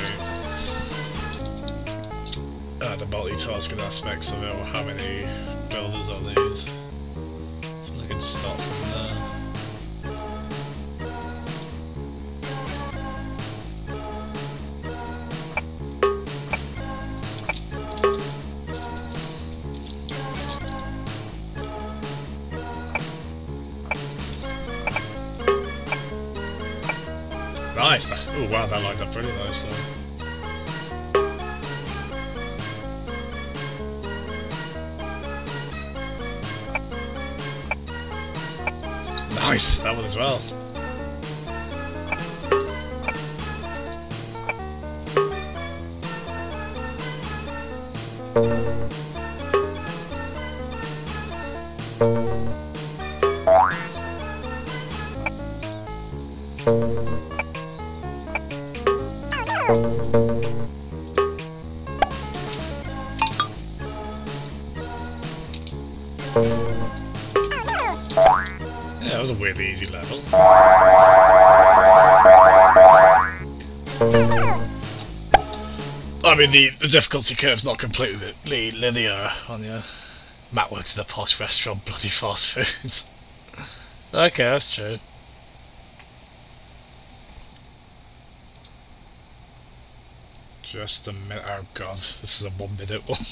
the multitasking aspects of it, or how many builders I'll use. So I can just start from there. Nice! Oh wow, that lined up pretty nicely. Nice! That one as well. Yeah, that was a weirdly easy level. I mean, the difficulty curve's not completely linear on your Matt works in a posh restaurant, bloody fast food. Okay, that's true. Just a minute. Oh god, this is a 1 minute one.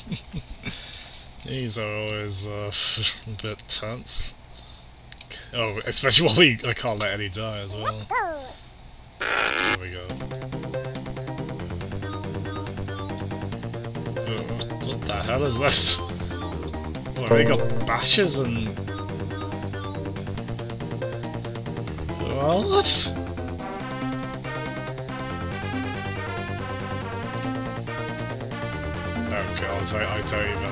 These are always a bit tense. Oh, especially when I can't let any die as well. There we go. Oh, what the hell is this? Oh, they got bashes and... What? Oh god, I don't even...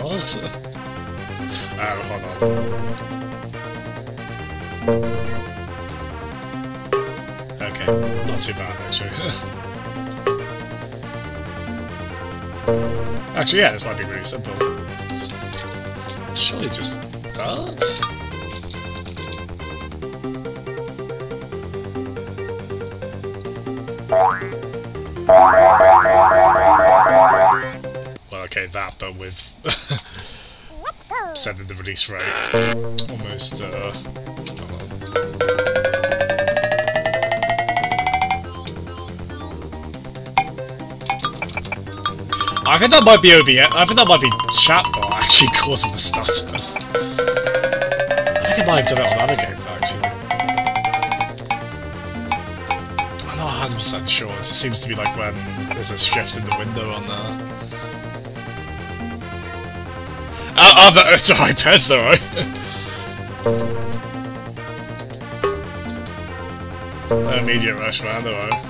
What? Oh, hold on. Okay, not too bad actually. Actually, yeah, this might be really simple. Just, surely just that? Well, okay, that, but with setting the release rate almost. I think that might be OBS. I think that might be chatbot actually causing the stutters. I think I might have done it on other games actually. I'm not 100% sure. It just seems to be like when there's a shift in the window on there. It's alright, Ped's alright. Immediate rush, man, alright.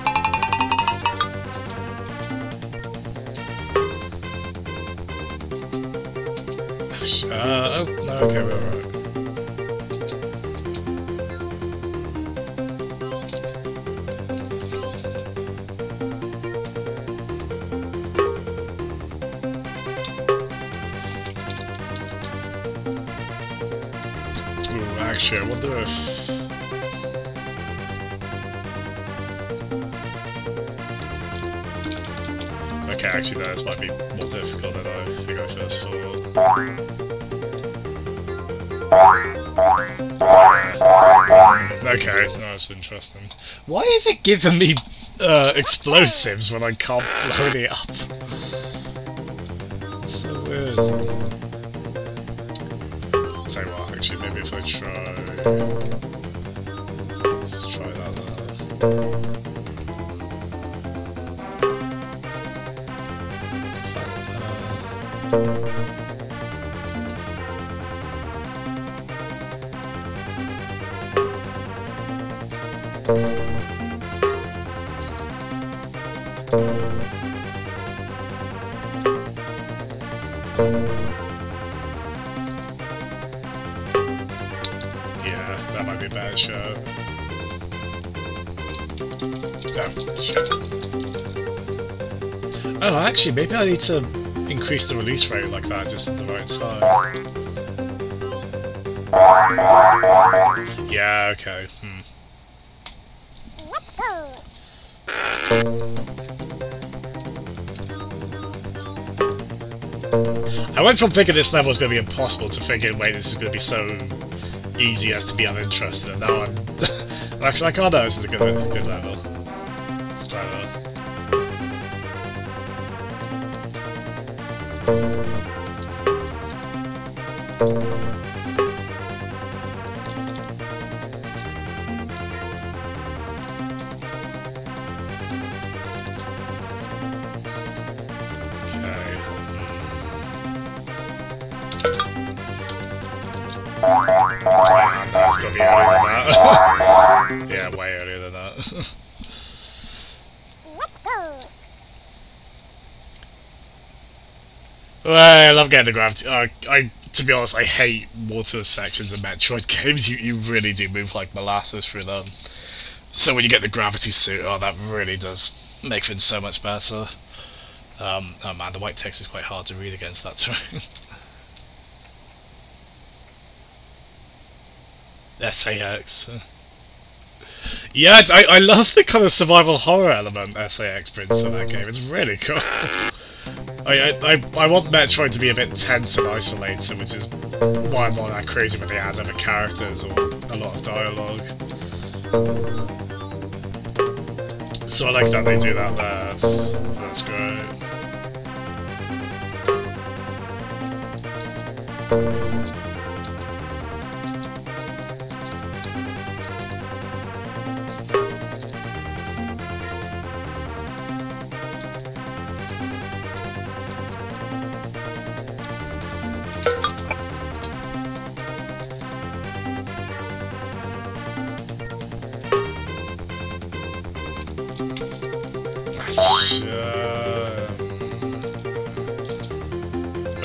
Oh, no, okay, we're alright. Ooh, actually, I wonder if... Okay, actually, no, this might be more difficult than I think I first thought. Okay, that's interesting. Why is it giving me explosives when I can't blow it up? It's so weird. I'll tell you what, actually, maybe if I try... Let's try that there. What's that? Yeah, that might be a bad shot. Oh, shit. Oh, actually, maybe I need to increase the release rate like that just at the right time. Yeah, okay. I went from thinking this level was going to be impossible to thinking, wait, this is going to be so easy as to be uninterested, and now I'm actually like, oh no, this is a good level. Let's try that. It's gonna be earlier than that. Yeah, way earlier than that. Well, I love getting the gravity. To be honest, I hate water sections in Metroid games. You really do move like molasses through them. So when you get the gravity suit, oh, that really does make things so much better. Oh man, the white text is quite hard to read against that terrain. SAX. Yeah, I love the kind of survival horror element SAX brings to that game. It's really cool. I want Metroid to be a bit tense and isolated, which is why I'm not that crazy when they add other characters or a lot of dialogue. So I like that they do that there. That's great.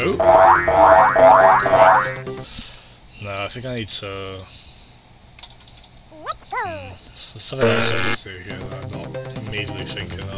Oh? No, I think I need to... There's something else I need to do here that I'm not immediately thinking of.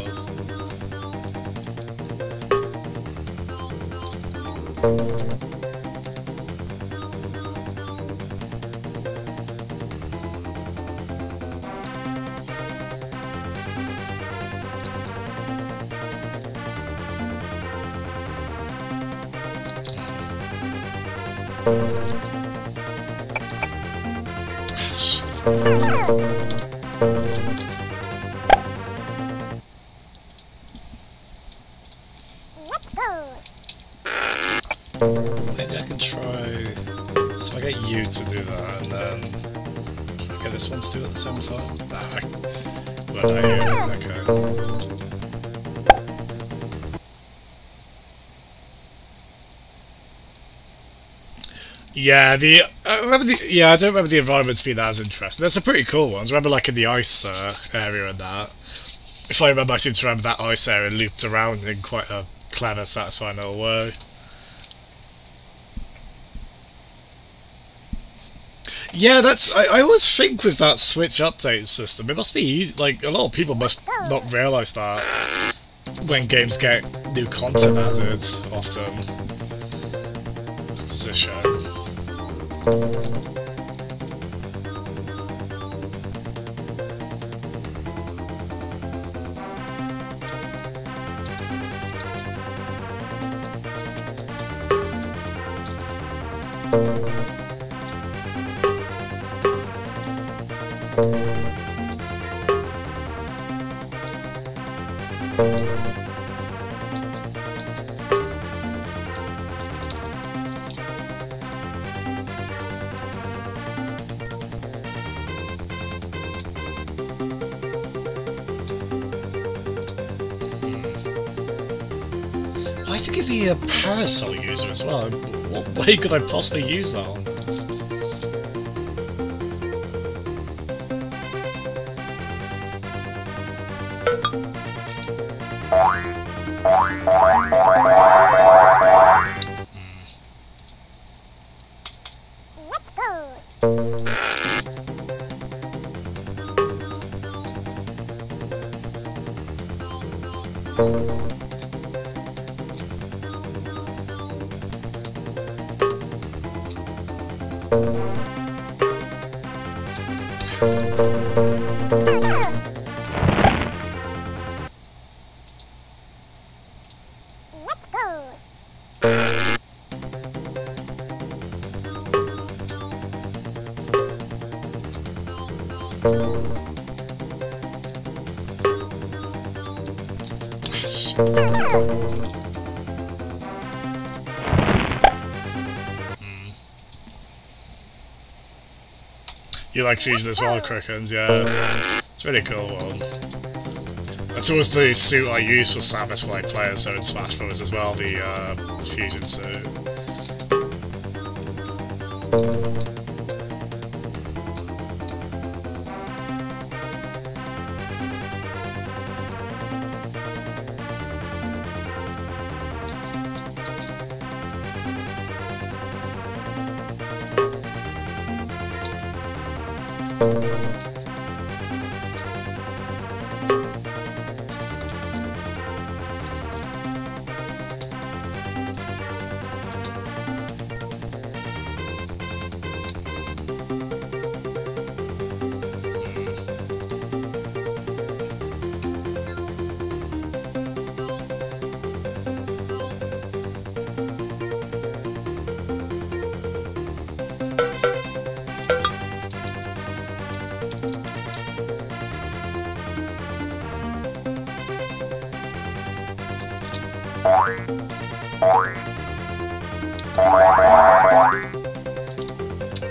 Maybe I can try... So I get you to do that, and then... Should I get this one to do it at the same time? Nah, well, no, you. Okay. Yeah, I don't remember the environments being as interesting. There's some pretty cool ones. I remember, like, in the ice area and that. If I remember, I seem to remember that ice area looped around in quite a clever, satisfying little way. Yeah, I always think with that Switch update system, it must be easy. Like, a lot of people must not realise that when games get new content added, often. It's a shame. Why is it giving me a parasol user as well? What way could I possibly use that on? You like Fusion as well, Crickens? Yeah. It's a really cool one. That's always the suit I use for Samus when I play as in Smash Bros. As well, the Fusion suit.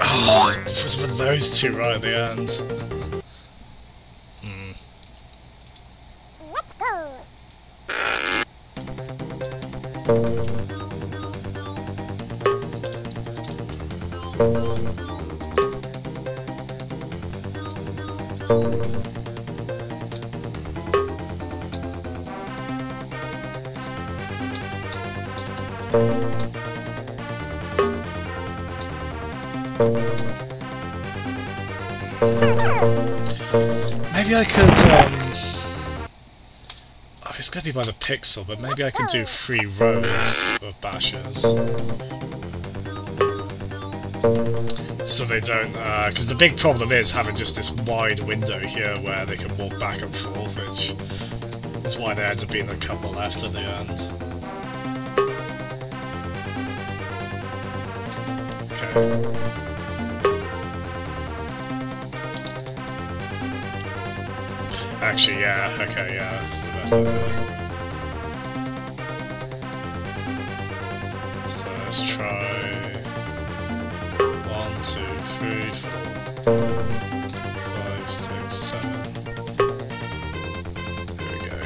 Oh, it was for those two right at the end. Maybe I could, oh, it's gonna be by the pixel, but maybe I could do 3 rows of bashes. So they don't, because the big problem is having just this wide window here where they can walk back and forth, which is why there ends up being a couple left at the end. Okay. Actually, yeah, okay, yeah, that's the best idea. So let's try 1, 2, 3, 4, 5, 6, 7. There we go,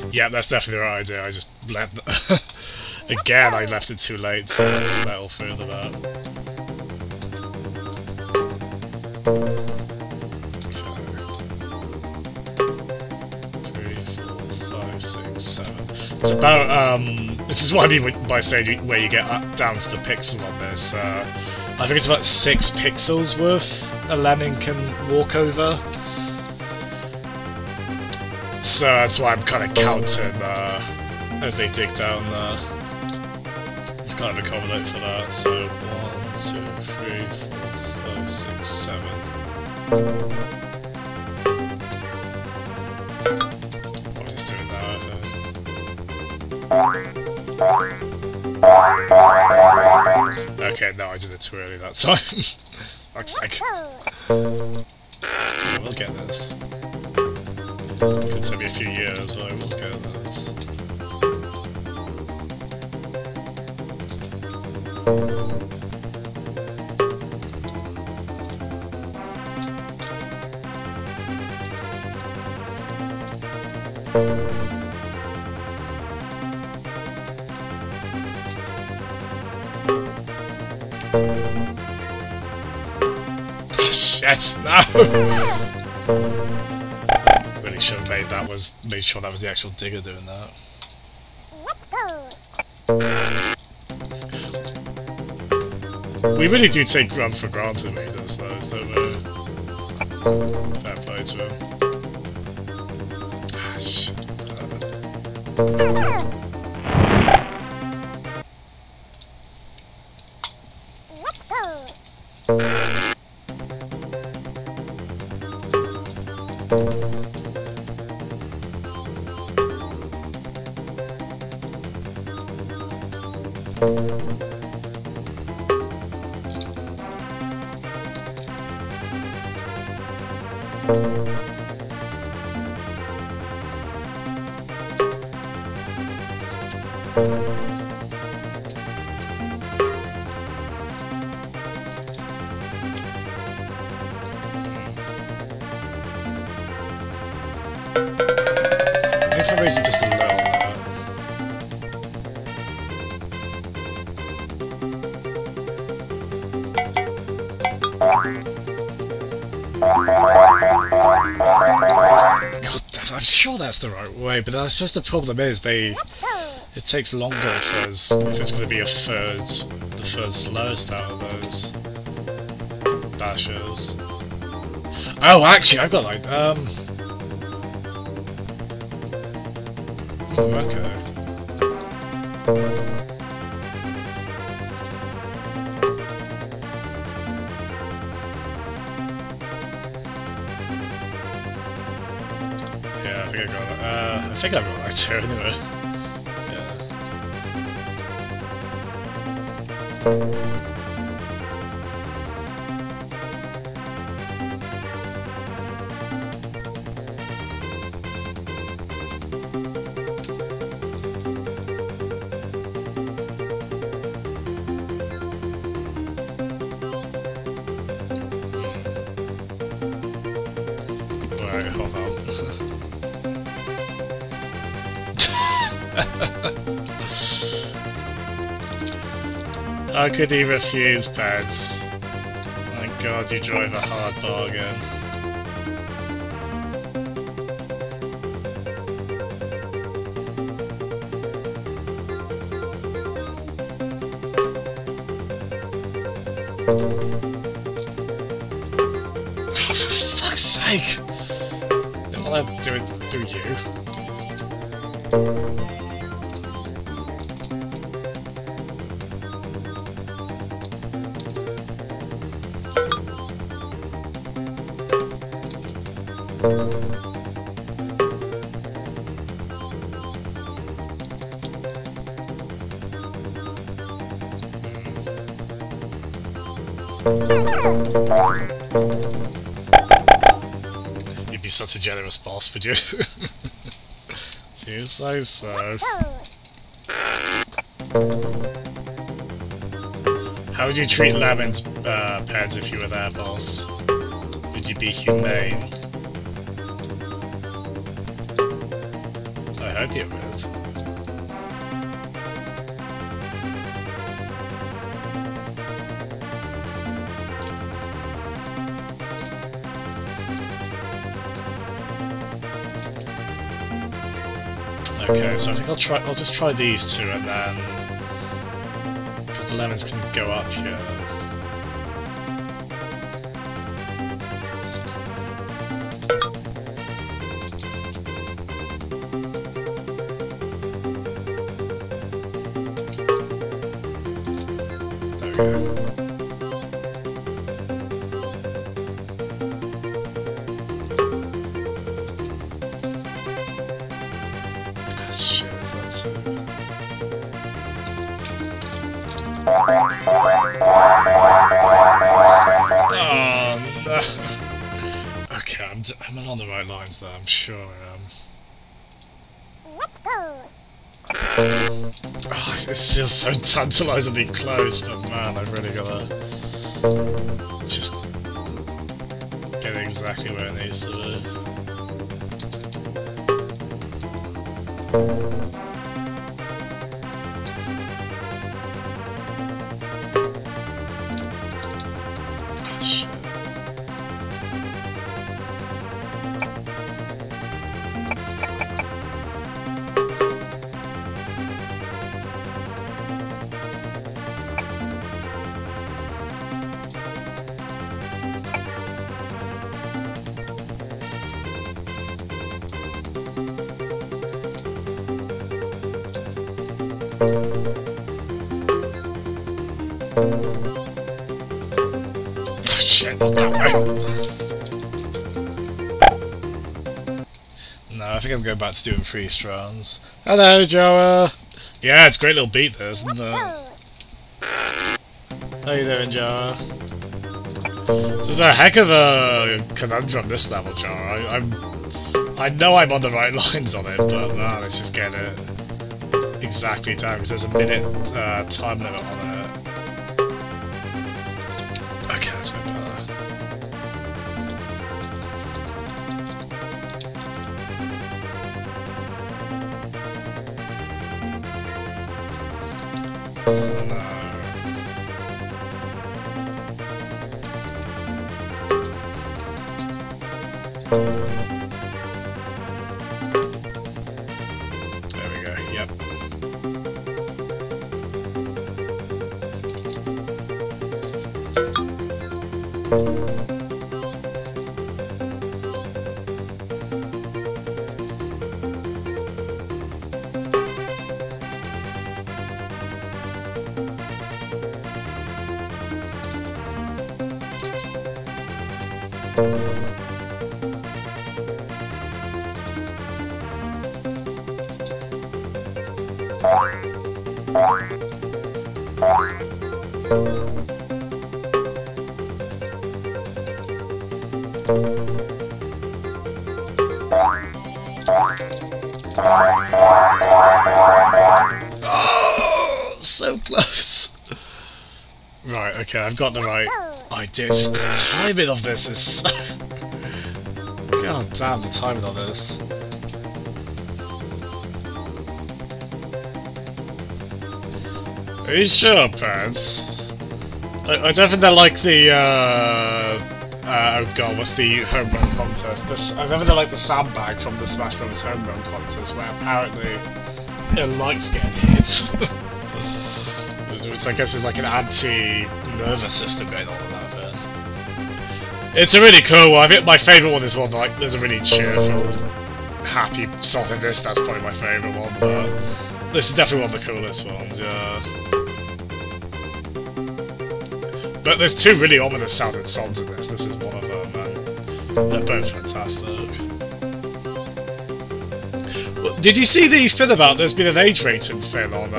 yeah. Yeah, that's definitely the right idea. I just left. Again, I left it too late to metal through the that. Okay. 3, 4, 5, 6, 7. It's about, this is what I mean by saying where you get down to the pixel on this. I think it's about 6 pixels worth a lemming can walk over. So that's why I'm kind of counting as they dig down there. It's kind of accommodate for that. So 1, 2, 3, 4, 5, 6, 7. Probably just doing that. Okay, no, I did it too early that time. Fuck's sake. Yeah, we'll get this. Could take me a few years, but I will get this. Shit, no! Really should have made sure that was the actual digger doing that. We really do take Grunt for granted when he does those, don't we? Fair play to him. Ah, shit. Maybe if I raise it just a little bit. God damn, I'm sure that's the right way, but I suppose the problem is it takes longer if it's going to be the third slowest out of those dashes. Oh, actually, I've got like okay. Yeah, I think I got it. I think I've got that too, anyway. Right, hold on. How could he refuse, Pads? My god, you drive a hard bargain. Oh, for fuck's sake! Didn't let him do you. You'd be such a generous boss, would you? You say so. How would you treat Lavin's pets if you were their boss? Would you be humane? I hope you would. Okay, so I think I'll just try these two and then because the lemons can go up here. There we go. Shit, is that so? Oh no! Okay, I'm on the right lines there, I'm sure I am. Oh, it feels so tantalisingly close, but man, I've really gotta just get it exactly where it needs to be. Oh, shit. Shit, not that way. No, I think I'm going back to doing 3 strands. Hello, Joa! Yeah, it's a great little beat there, isn't it? How you doing, Joa? There's a heck of a conundrum this level, Jar. I know I'm on the right lines on it, but let's just get it exactly down because there's a minute time limit on it. Okay, that's a bit better. So now... There we go, yep. Oh, so close. Right, okay, I've got the right idea. It's just the timing of this is so... God damn, the timing of this. Are you sure, Pants? I don't think they're like the, oh god, what's the home run contest? I don't think they're like the sandbag from the Smash Bros. Home run contest, where apparently it likes getting hit. Which I guess is like an anti-nervous system going on with that thing. It's a really cool one. I think my favourite one is one like, there's a really cheerful, happy song in this, that's probably my favourite one, but this is definitely one of the coolest ones, yeah. But there's two really ominous sounding songs in this. This is one of them, and they're both fantastic. Well, did you see the thing about there's been an age rating thing on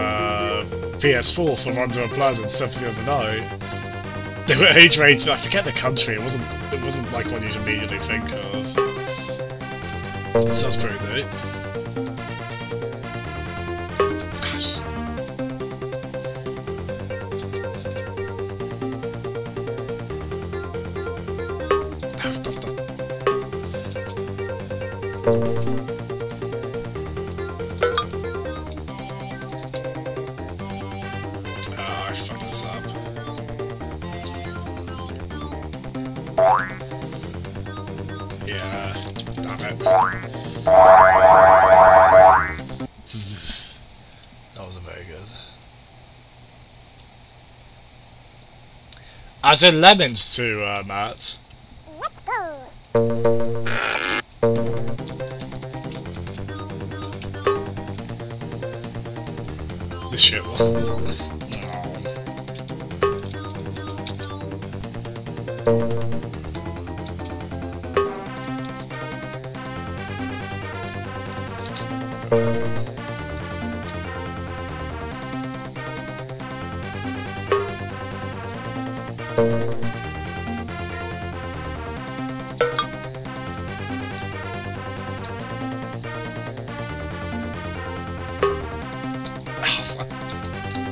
PS4 for Rondo and Plaza and Symphony of the Night? They were age rated. I forget the country. It wasn't like one you'd immediately think of. Sounds pretty neat. Gosh. I fucked this up. Yeah, damn it. That wasn't very good. As in lemons too, Matt. This shit will.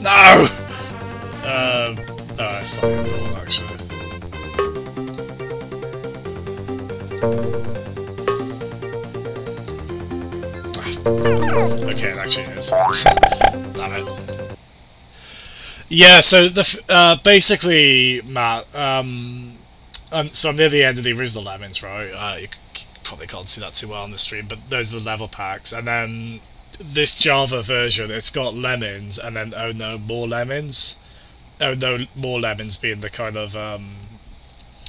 No! No, it's not at all, actually. Okay, it actually is. Damn it. Yeah, so the basically, Matt, so I'm near the end of the original Lemons, right? You probably can't see that too well on the stream, but those are the level packs, and then this Java version, it's got lemons, and then oh no, more lemons. Oh no, more lemons being the kind of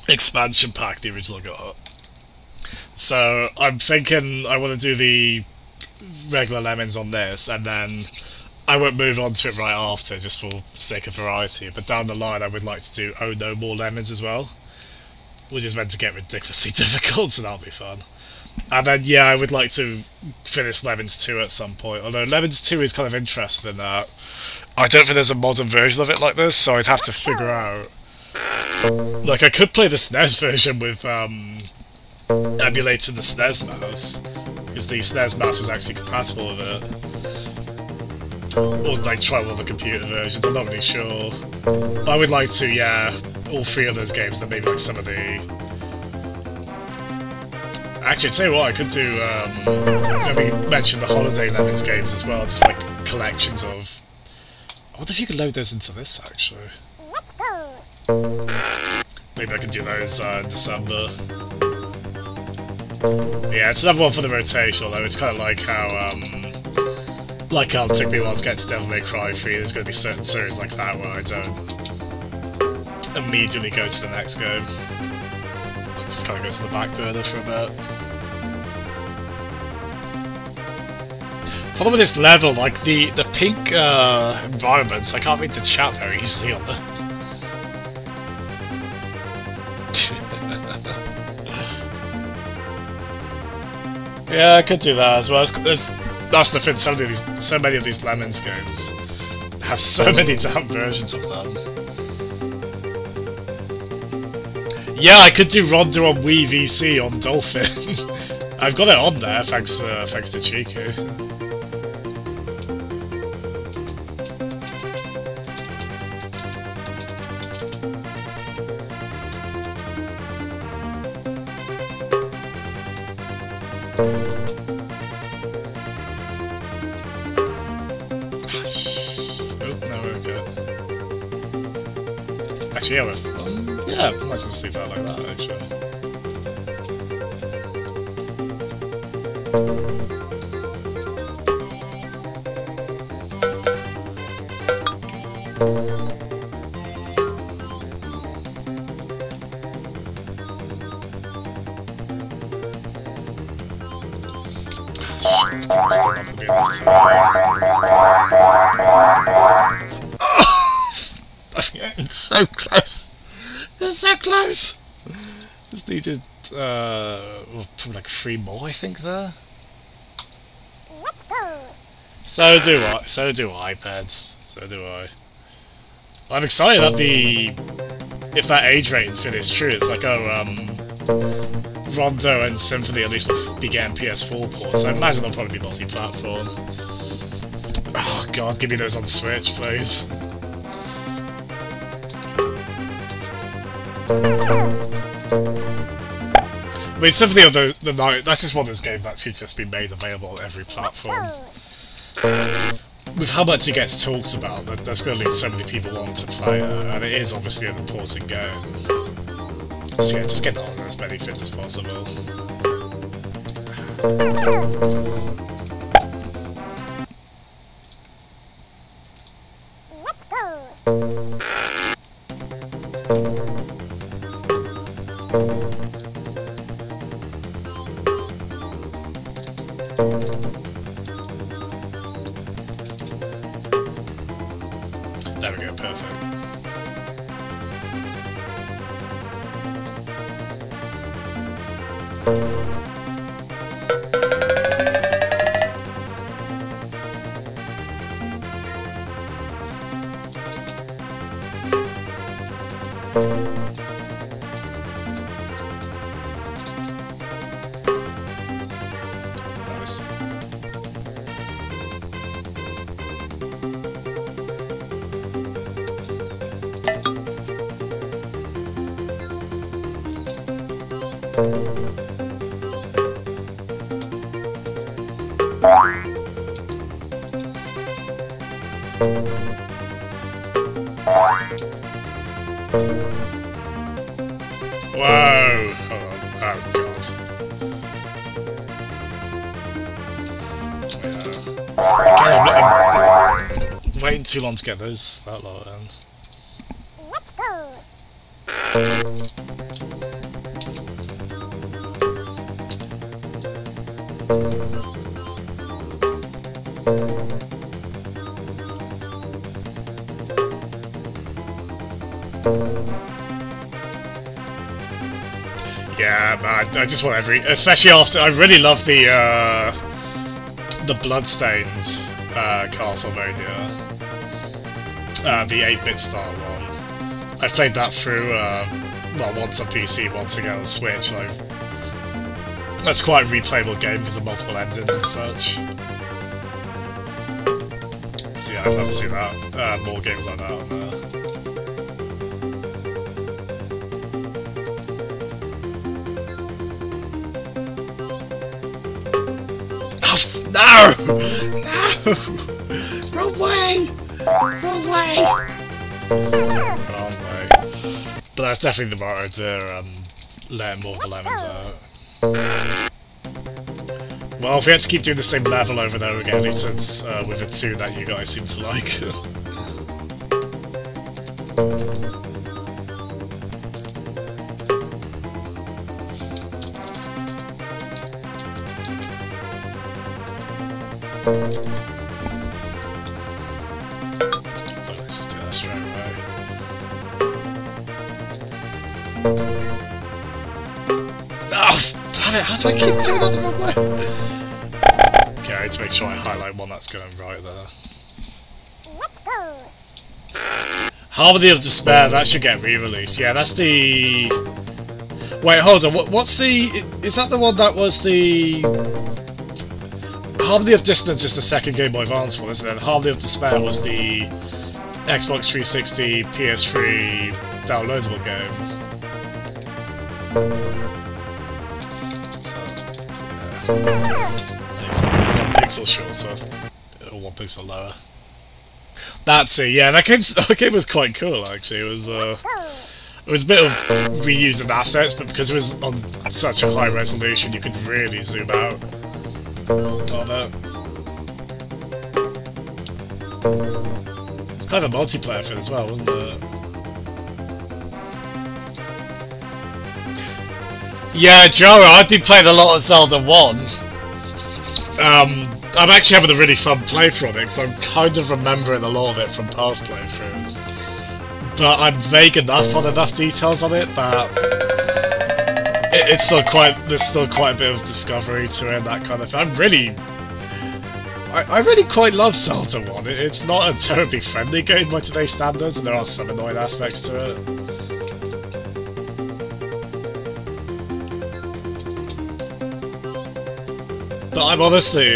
expansion pack the original got. So I'm thinking I want to do the regular lemons on this, and then I won't move on to it right after, just for sake of variety. But down the line, I would like to do oh no, more lemons as well, which is meant to get ridiculously difficult, so that'll be fun. And then, yeah, I would like to finish Lemons 2 at some point. Although Lemons 2 is kind of interesting in that I don't think there's a modern version of it like this, so I'd have to figure out Like, I could play the SNES version with, emulating the SNES mouse, because the SNES mouse was actually compatible with it. Or, like, try one of the computer versions, I'm not really sure. But I would like to, yeah, all three of those games, then maybe, like, some of the... Actually, I'll tell you what, I could do, we mentioned the Holiday Lemmings games as well, just, like, collections of... I wonder if you could load those into this, actually. Maybe I can do those in December. Yeah, it's another one for the rotation, although it's kind of like how it took me a while to get to Devil May Cry 3, there's going to be certain series like that where I don't immediately go to the next game. It just kind of goes to the back burner for a bit. Problem with this level, like the pink environments, I can't read the chat very easily on it. Yeah, I could do that as well. That's the thing. So many of these Lemons games have so many damn versions of them. Yeah, I could do Rondo on Wii VC on Dolphin. I've got it on there, thanks to Chiku. Actually, yeah, yeah, I might as well just leave that like that, actually. It's so close. It's so close. Just needed well, probably like 3 more, I think, there. So do I. So do I, Peds. So do I. I'm excited that if that age rating thing is true, it's like, oh, Rondo and Symphony at least will be getting PS4 ports. I imagine they'll probably be multi-platform. Oh god, give me those on Switch, please. I mean, Symphony of the Night, that's just one of those games that should just be made available on every platform. With how much it gets talked about, that's going to lead so many people on to play it, and it is obviously an important game. So yeah, just get on as many things as possible. There we go, perfect. Nice. Whoa! Hold on. Oh god. I'm waiting too long to get those that lot in. Yeah, man, I just want especially after, I really love the Bloodstained Castlevania, the 8-bit style one. I've played that through, well, once on PC, once again on Switch. Like, that's quite a replayable game because of multiple endings and such. So yeah, I'd love to see that. More games like that on there. Oh, no! No! Wrong way! Wrong way! Wrong way. But that's definitely the motto to let more of the lemons out. Well, if we had to keep doing the same level over and over again, at least it's with the two that you guys seem to like. Let's just do that straight away. Oh, damn it! How do I keep doing that the wrong way? Okay, I need to make sure I highlight one that's going right there. Harmony of Despair, that should get re-released. Yeah, that's the... Wait, hold on, what's the... Is that the one that was the... Harmony of Dissonance is the second Game Boy Advance one, isn't it? And Harmony of Despair was the Xbox 360, PS3 downloadable game. So, yeah. 1 pixel shorter, or 1 pixel lower. That's it. Yeah, that game was quite cool actually. It was a bit of reusing assets, but because it was on such a high resolution, you could really zoom out on it. It's kind of a multiplayer thing as well, wasn't it? Yeah, Joe, I've been playing a lot of Zelda 1. I'm actually having a really fun playthrough of it, because I'm kind of remembering a lot of it from past playthroughs. But I'm vague enough on enough details on it that it's still there's still quite a bit of discovery to it, that kind of thing. I really quite love Zelda 1. It's not a terribly friendly game by today's standards, and there are some annoying aspects to it. But I'm honestly,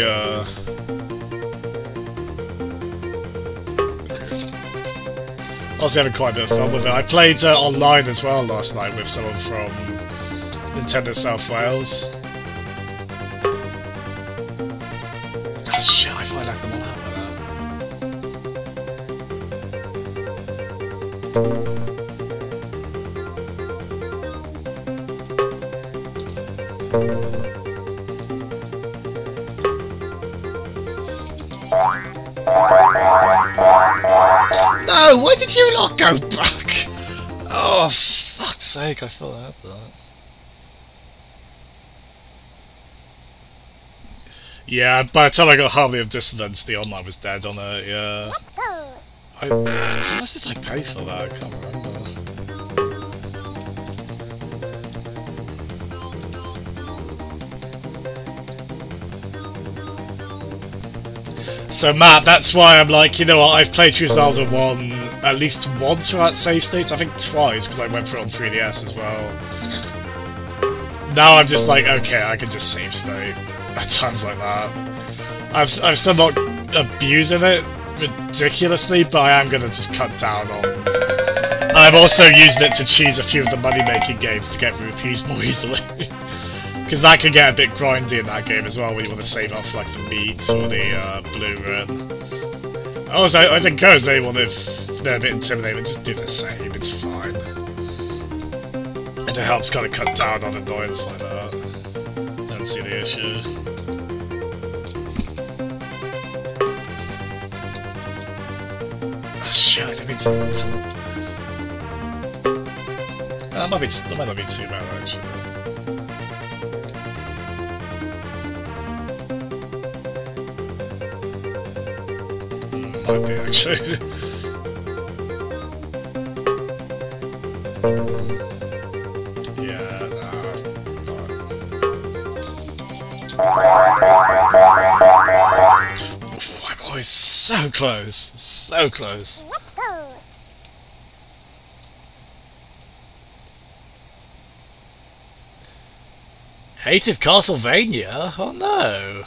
having quite a bit of fun with it. I played online as well last night with someone from Nintendo South Wales. Oh shit, I finally left them all out No, why did you not go back? Oh, fuck's sake, I thought I had that. Yeah, by the time I got Harmony of Dissonance, the online was dead on it, yeah. How much did I pay for that? I can't remember. So Matt, that's why I'm like, you know what, I've played through Zelda 1 at least once without save states, I think twice, because I went through it on 3DS as well. Now I'm just like, okay, I can just save state at times like that. I'm still not abusing it ridiculously, but I am going to just cut down on... I'm also using it to choose a few of the money-making games to get rupees more easily. Because that can get a bit grindy in that game as well, when you want to save off like the meat or the blue run. Also, I think goes anyone if they're a bit intimidated, just do the same, it's fine. And it helps kind of cut down on annoyance like that. I don't see the issue. Oh shit, I didn't mean to... That might not be too bad actually. Might be, actually. Yeah, no. I'm always so close. So close. Hated Castlevania? Oh no.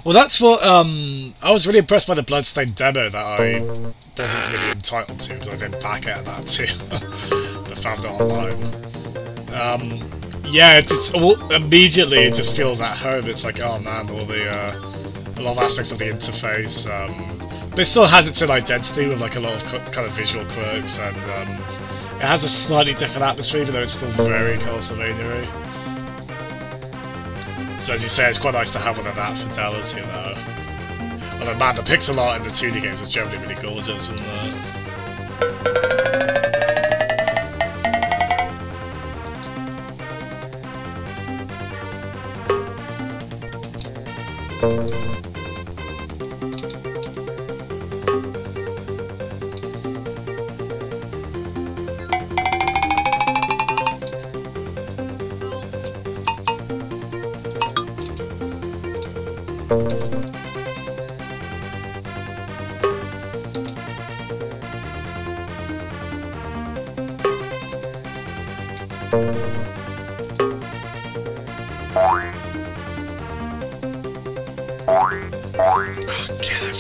Well, that's what, I was really impressed by the Bloodstained demo that I wasn't really entitled to, because I didn't back out of that too, but found it online. Yeah, immediately it just feels at home. It's like, oh man, a lot of aspects of the interface, but it still has its own identity with like a lot of kind of visual quirks, and it has a slightly different atmosphere, even though it's still very Castlevania-y. So as you say, it's quite nice to have one of that fidelity though. Although man, the pixel art in the 2D games is generally really gorgeous, isn't it?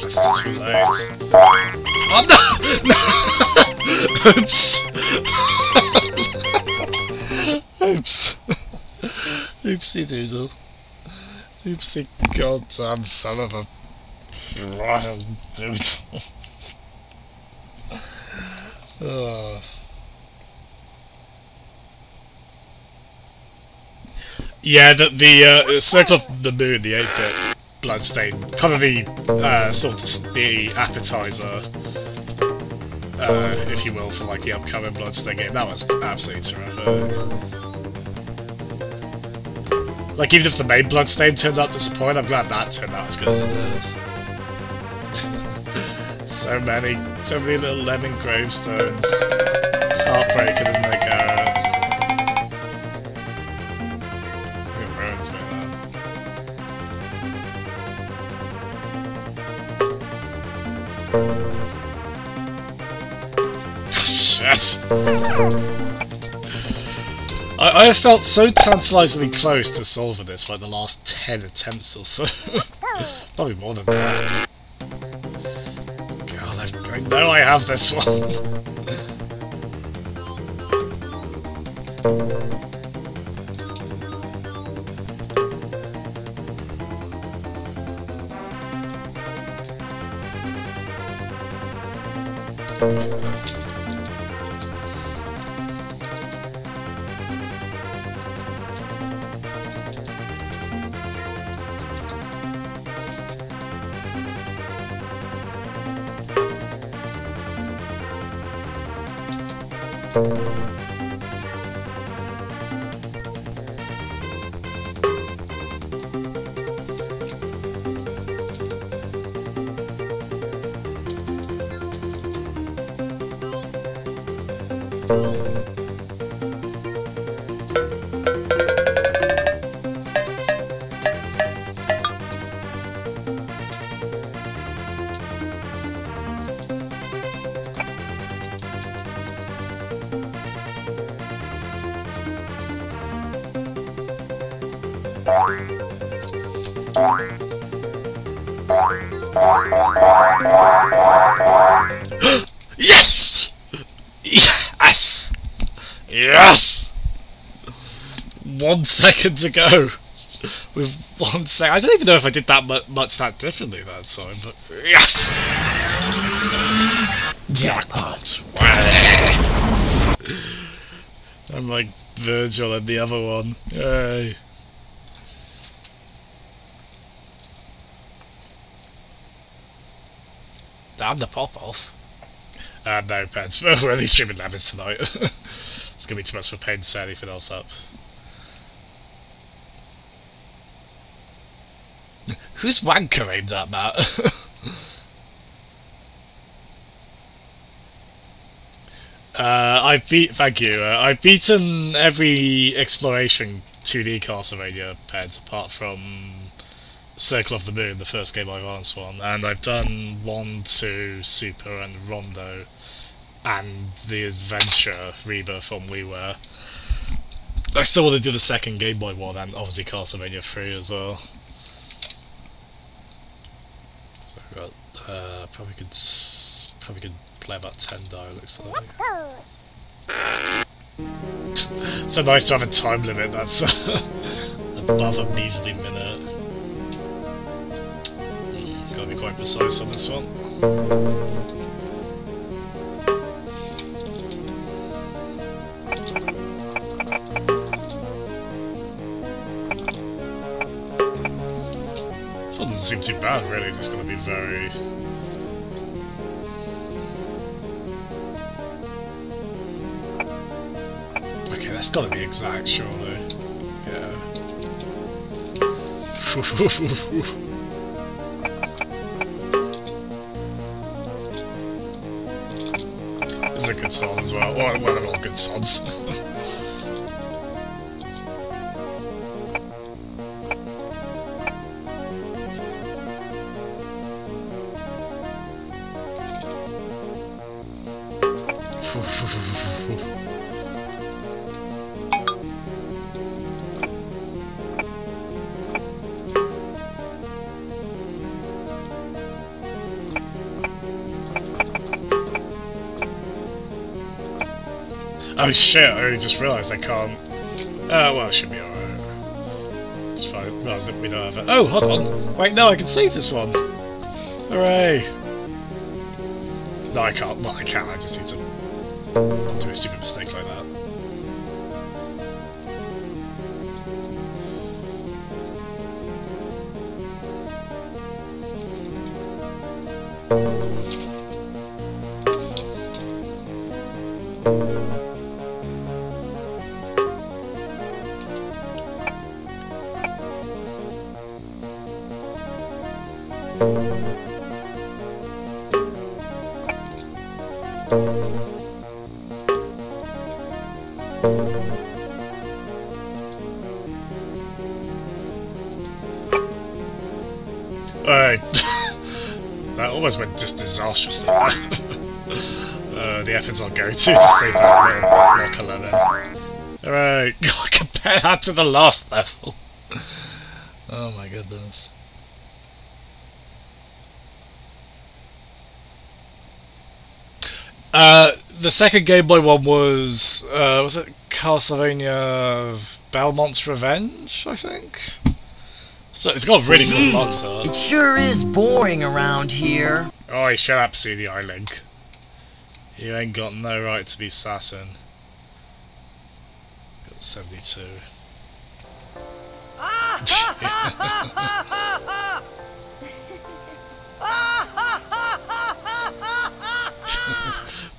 It's too late. Oh no! No! Oops! Oops! Oopsie doodle. Oopsie goddamn son of a rotten doodle. Oh. Yeah, the Circle of the Moon, the 8-bit Bloodstained, kind of the sort of the appetizer, if you will, for like the upcoming Bloodstained game. That was absolutely terrific. Like, even if the main Bloodstained turned out disappointing, I'm glad that turned out as good as it is. so many little lemon gravestones. It's heartbreaking, isn't it, Garrett? It ruins me, man. Shit! I have felt so tantalisingly close to solving this for like the last 10 attempts or so. Probably more than that. God, I know I have this one. Yes! Yes! Yes! 1 second to go. With 1 second. I don't even know if I did that much that differently that time, but yes! Jackpot. I'm like Virgil and the other one. Yay. Damn the pop-off. No, Pets. We're only streaming Levins tonight. It's gonna be too much for pain to set anything else up. Who's wanker aimed at, Matt? Thank you. I've beaten every exploration 2D Castlevania, Pets, apart from Circle of the Moon, the first game I've answered on, and I've done 1, 2, Super, and Rondo and the Adventure Rebirth on WiiWare. I still want to do the second Game Boy one, and obviously Castlevania 3 as well. So we got probably could play about 10 die, looks like. So nice to have a time limit that's above a measly minute. Gotta be quite precise on this one. This one doesn't seem too bad, really. Just gonna be very. Okay, that's gotta be exact, surely. Yeah. This is a good song as well. Well, they're all good songs. Oh shit, I only just realised I can't... well, it should be alright. It's fine, I realised that we don't have it. Oh, hold on! Wait, no, I can save this one! Hooray! No, I can't. Well, I can, I just need to do a stupid mistake like that. That almost went just disastrously. The efforts I'll go to save that lock 11. Alright, compare that to the last level. Oh my goodness. The second Game Boy one was it Castlevania Belmont's Revenge, I think? So it's got a really cool box art. It sure is boring around here. Oh, shut up, CD iLink. You ain't got no right to be sassing. Got 72.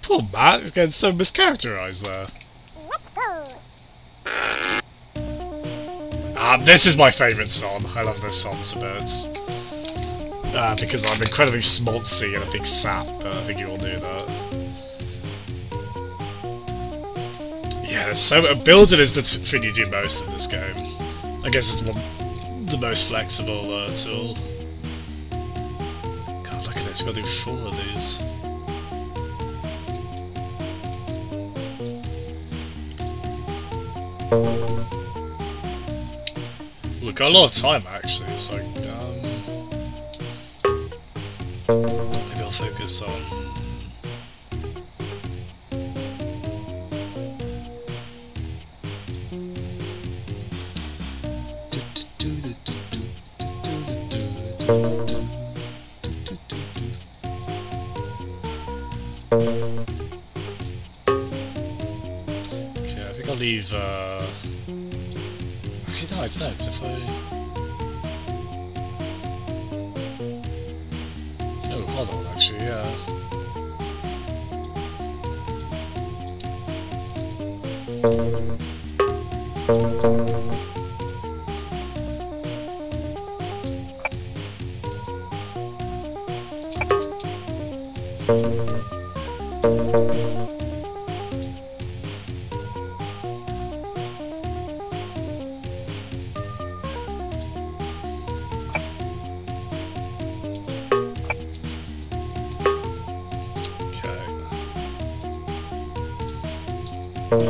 Poor Matt, he's getting so mischaracterized there. This is my favourite song. I love this song to bits. Because I'm incredibly schmaltzy and a big sap, but I think you all knew that. Yeah, there's so building is the thing you do most in this game. I guess it's the most flexible tool. God, look at this, we've got to do 4 of these. We've got a lot of time actually, it's like, maybe I'll focus on... Okay, I think I'll leave, actually no, I don't know, because if I... Oh, hold on, actually, yeah. Right,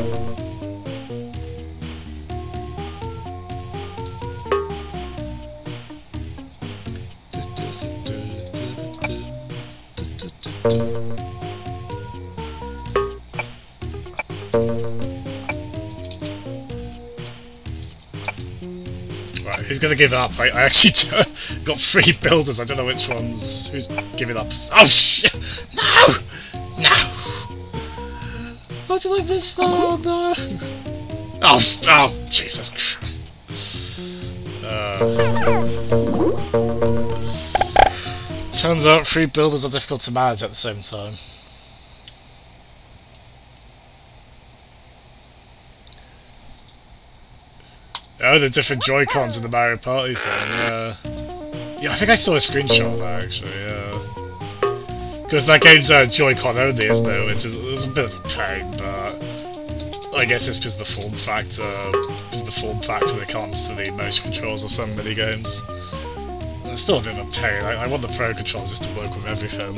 who's gonna give up? I actually got 3 builders. I don't know which ones. Who's giving up? Oh shit! No! No! How did I miss that? Oh no! Oh Jesus Christ! Turns out 3 builders are difficult to manage at the same time. Oh, the different Joy-Cons in the Mario Party thing, yeah. Yeah, I think I saw a screenshot of that, actually, yeah. Because that game's Joy-Con only, isn't it? Which is a bit of a pain, but... I guess it's because the form factor... when it comes to the motion controls of some minigames. It's still a bit of a pain. I want the Pro Controller just to work with everything.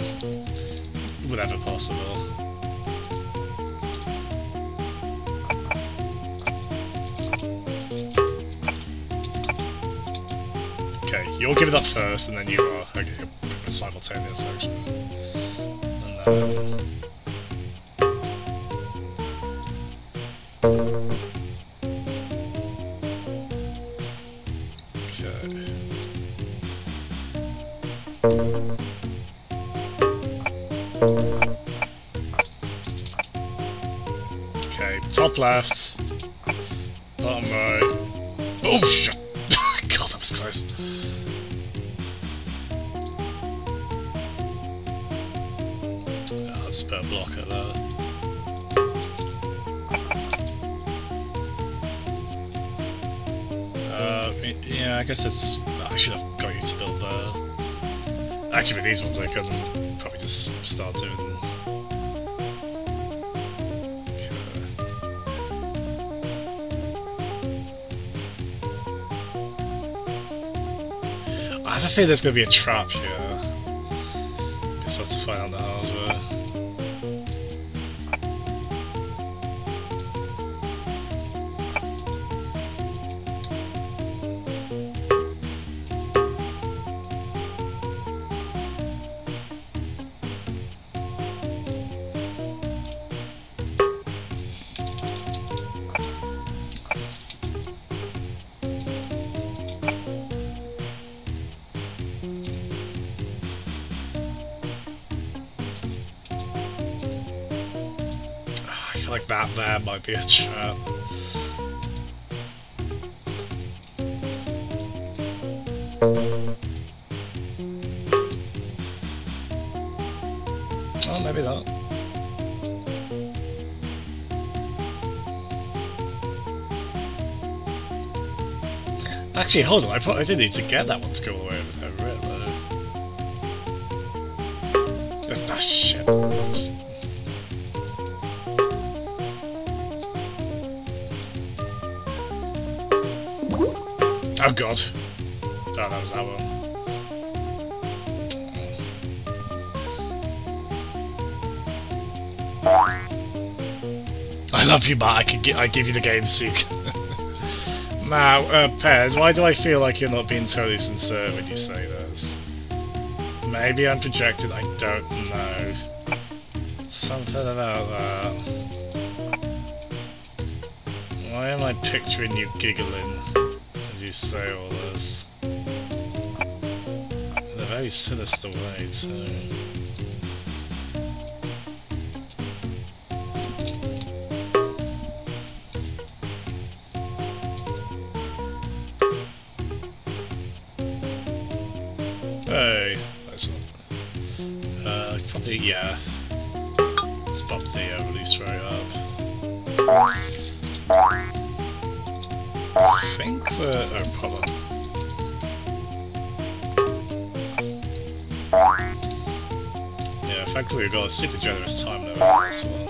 Whenever possible. Okay, you'll give it up first, and then you are. Okay, you're simultaneous, actually. And then... Okay, top left, bottom right. Oh shit! God, that was close. I'll just put a blocker there. Yeah, I guess it's... I should have got you to build there. Actually, with these ones I could probably just start doing them. I have a feeling there's going to be a trap here. Guess we'll have to find out the hardware. I feel like that there might be a trap. Oh, maybe that. Actually, hold on, I did need to get that one to go all the way over there, really. Ah, shit. Oh god. Oh, that was that one. I love you, Matt. I give you the game suit. Now, Pez, why do I feel like you're not being totally sincere when you say this? Maybe I'm projected, I don't know. Something about that. Why am I picturing you giggling as you say all this? In a very sinister way, too. Hey, nice one. Probably, yeah. Let's pop the release rate up. I think we're... oh, hold on. Yeah, in fact we've got a super generous time limit on this one.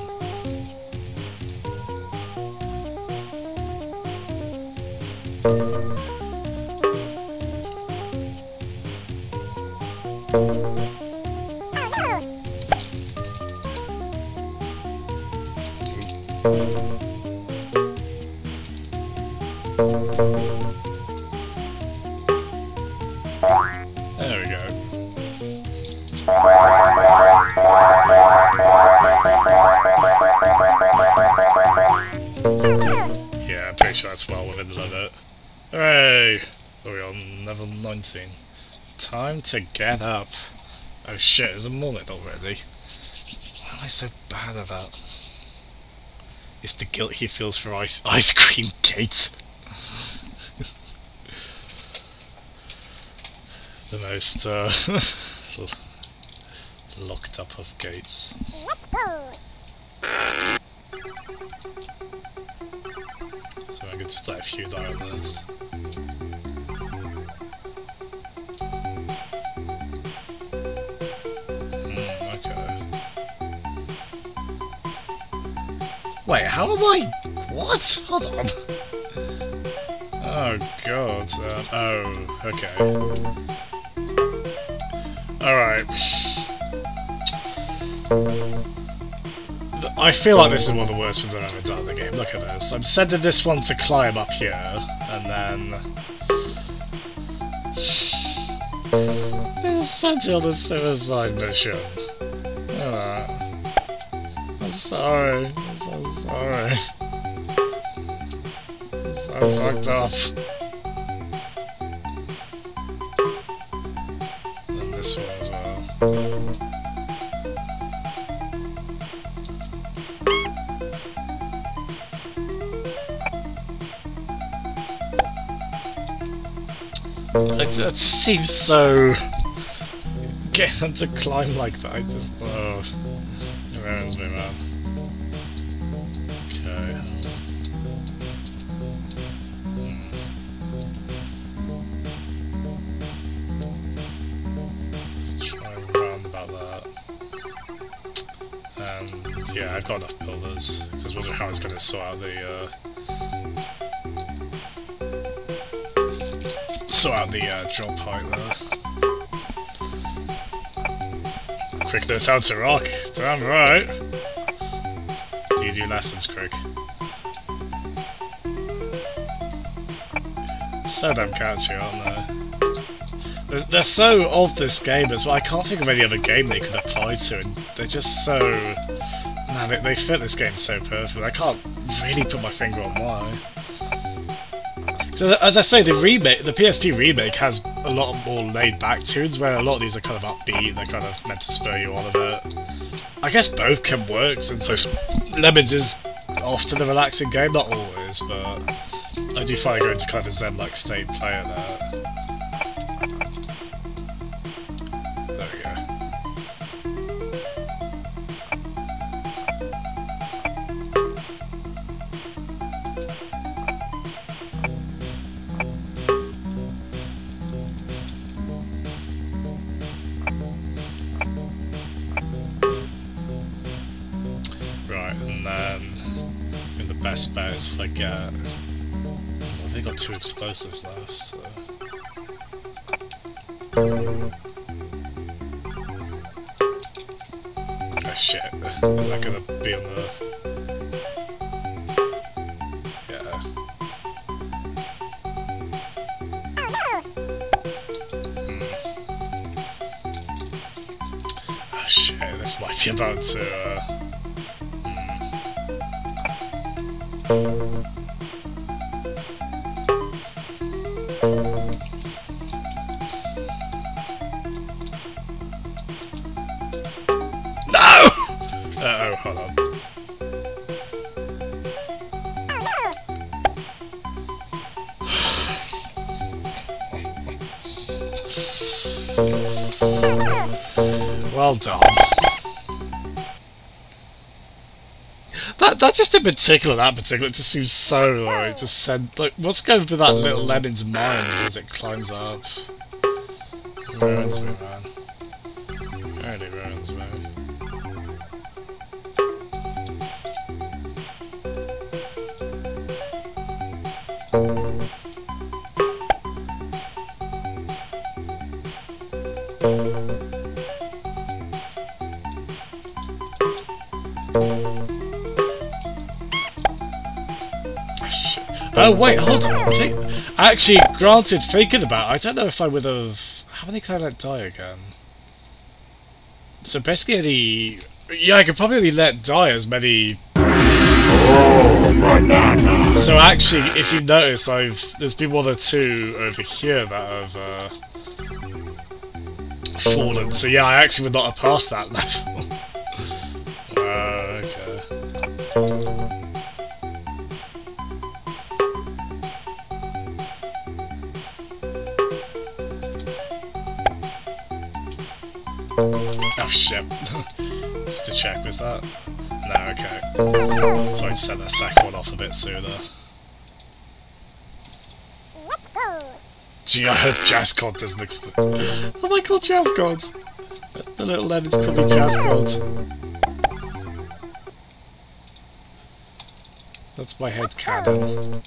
sure that's well within the limit. Hooray! We're on level 19. Time to get up. Oh shit, it's a morning already. Why am I so bad at that? It's the guilt he feels for ice cream gates. The most locked up of gates. So I could just let a few die on this. Okay. Wait, how am I? What? Hold on. Oh god. Oh, okay. Alright. I feel like this is one of the worst things I've ever done in the game. Look at this. I'm sending this one to climb up here, and then... it's sent on a suicide mission. I'm sorry. I'm so sorry. I'm so fucked up. And this one as well. It just seems so... getting them to climb like that, I just... oh... it ruins me, man. Okay... let's try and round about that. And yeah, I've got enough pillars, because I was wondering how I was going to sort out the... drop height there. Crick knows how to rock. Damn right. Do you do lessons, Crick? So damn catchy, aren't they? They're so old, this game as well. I can't think of any other game they could apply to, and they're just so... man, they fit this game so perfectly. I can't really put my finger on why. So as I say, the PSP remake has a lot more laid-back tunes, where a lot of these are kind of upbeat, they're kind of meant to spur you on a bit. I guess both can work, since Lemons is often a relaxing game, not always, but I do find I go into kind of a zen-like state playing there. There we go. Best bet is if I get... well, they got 2 explosives left, so... oh shit, is that gonna be on the... yeah. Oh shit, this might be about to... no! Uh-oh, hold on. Well done. That just in particular, that just seems so like just send like what's going through that little Lemon's mind as it climbs up. It ruins me, man. It really ruins me. Oh wait, hold on. Actually, granted, thinking about it, I don't know if I would have... how many can I let die again? So basically yeah, I could probably let die as many... So actually, if you notice, there's been one or two over here that have fallen. So yeah, I actually would not have passed that level. Okay. Oh shit. Just to check, was that? No, okay. So I'd set that second one off a bit sooner. Gee, I heard Jazz God doesn't explain. Oh my god, Jazz God! The little lemons call me Jazz God. That's my head canon.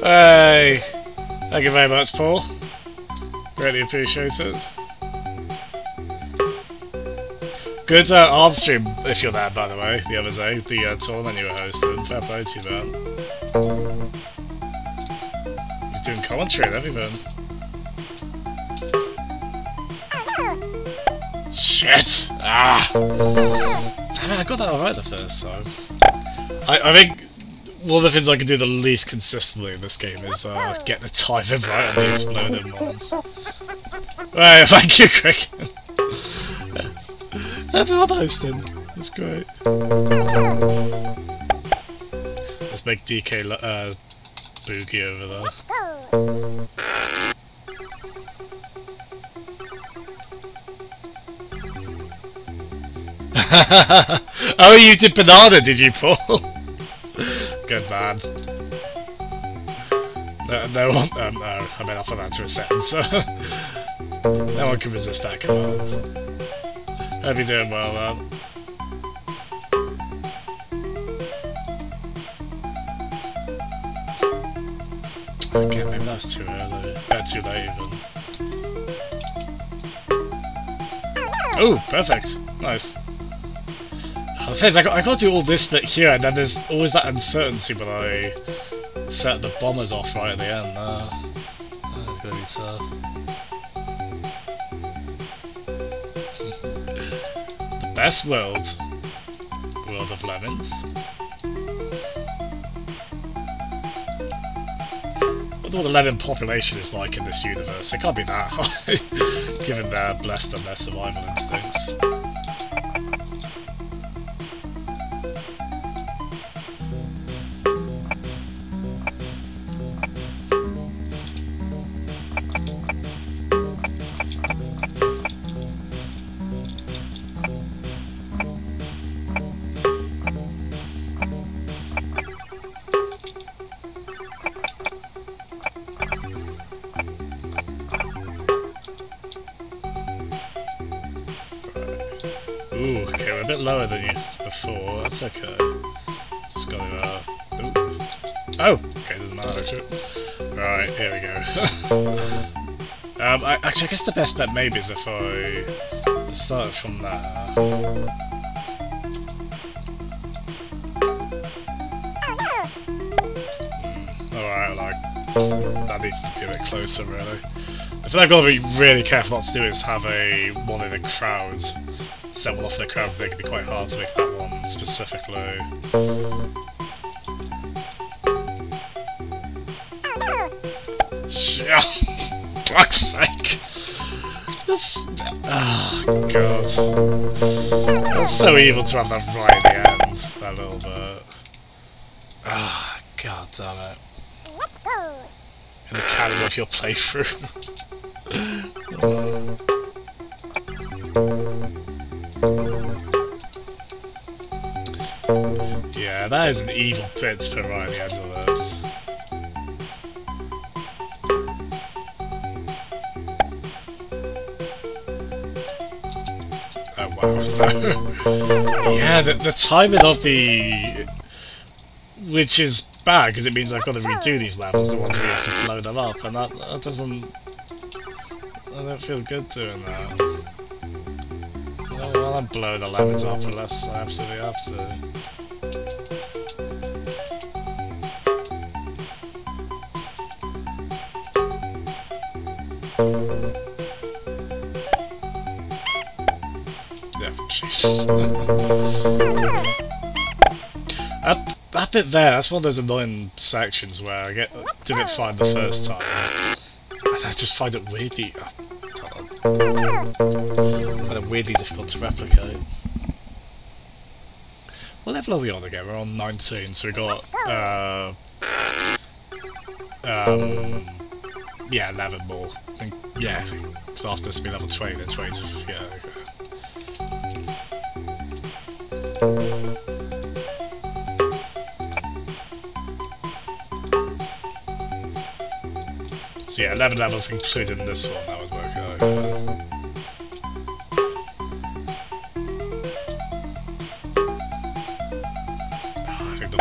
Hey! Thank you very much, Paul. Greatly appreciate it. Good arm stream, if you're there, by the way, the other day, the tournament you were hosting. Fair play to you, man. He's doing commentary and everything. Shit! Ah! Damn it, I got that alright the first time. I think one of the things I can do the least consistently in this game is get the timing right on the exploding ones. Right, thank you, Cricket. Everyone hosting. That's great. Let's make DK Boogie over there. Oh, you did banana, did you, Paul? Good man. No one. No, I meant off of that to a sentence. No one can resist that command. Hope you're doing well, man. Okay, maybe that's too early. Too late, even. Oh, perfect. Nice. The thing is, I got to do all this bit here, and then there's always that uncertainty when I set the bombers off right at the end. That's gonna be tough. The best world. World of Lemons. I wonder what the lemon population is like in this universe. It can't be that high, given they're blessed and their survival instincts. Ooh, okay, we're a bit lower than you before, that's okay. Just gotta, ooh. Oh! Okay, doesn't matter, actually. Right, here we go. Actually, I guess the best bet maybe is if I start from there. Alright, like, that needs to be a bit closer, really. The thing I've got to be really careful not to do is have one in the crowd. Set one off in the crowd, they can be quite hard to make that one specifically. Fuck's sake! That's... Oh, God. That's so evil to have that right at the end, that little bit. Ah, oh, God damn it. In the canon of your playthrough. Yeah, that is an evil pit to put right at the end of this. Oh wow, no. Yeah, the timing of the... Which is bad, because it means I've got to redo these levels, the ones where you have to blow them up, and that doesn't... I don't feel good doing that. I don't want to blow the lemons up unless I absolutely have to. Yeah, jeez. That bit there, that's one of those annoying sections where I didn't find the first time, and I just find it weirdly... find it weirdly difficult to replicate. What level are we on again? We're on 19, so we got, yeah, 11 more. Yeah, because after this will be level 20, then 20, yeah, okay. So yeah, 11 levels including this one, that would work out. Oh, I think the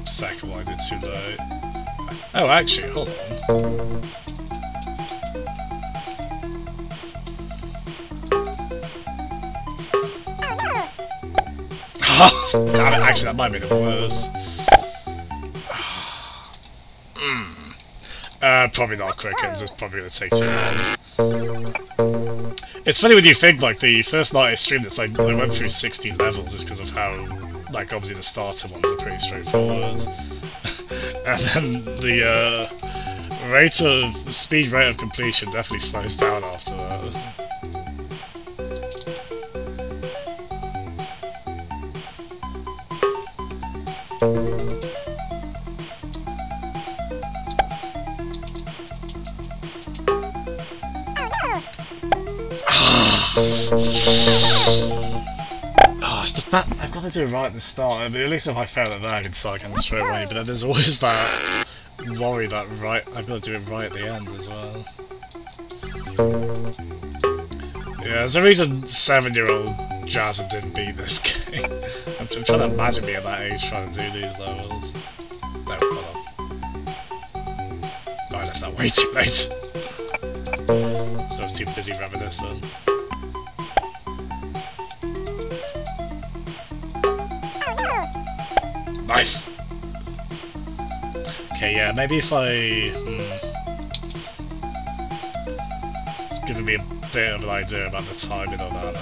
second one I did too low. Oh, actually, hold on. Damn it, actually that might be the worst. Probably not Quickens, it's probably going to take too long. It's funny when you think, like, the first night I streamed this, I went through 60 levels just because of how, like, obviously the starter ones are pretty straightforward. And then the speed rate of completion definitely slows down after that. Oh, it's the fact I've got to do it right at the start. I mean, at least if I fail at that, I can start again straight away. But then there's always that worry that I've got to do it right at the end as well. Yeah, there's a reason 7-year-old Jasm didn't beat this game. I'm trying to imagine me at that age trying to do these levels. No, hold on. Oh, I left that way too late. So I was too busy reminiscing. Nice! Okay, yeah, maybe if I... It's giving me a bit of an idea about the timing of that now.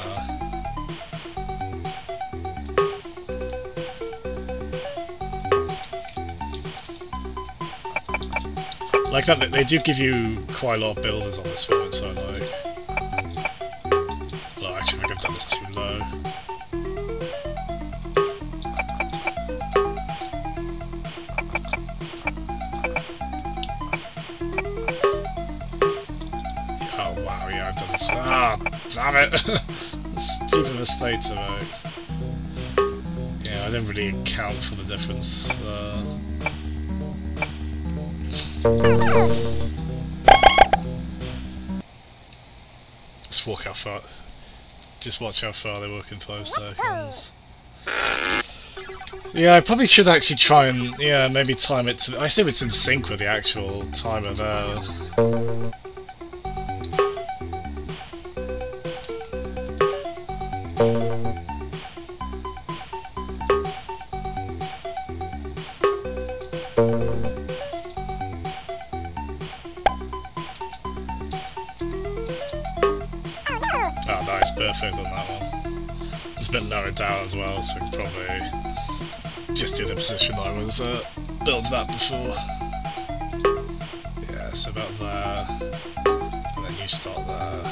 Like that, they do give you quite a lot of builders on this one, so like... Well, actually, I think I've done this too low. Ah, damn it! Stupid mistake to make. Yeah, I didn't really account for the difference there. Let's walk how far. Just watch how far they work in 5 seconds. Yeah, I probably should actually try and, yeah, maybe time it to... I assume it's in sync with the actual timer there. Oh, nice, perfect on that one. It's a bit lower down as well, so we can probably just do the position I was built that before. Yeah, so about there, and then you start there.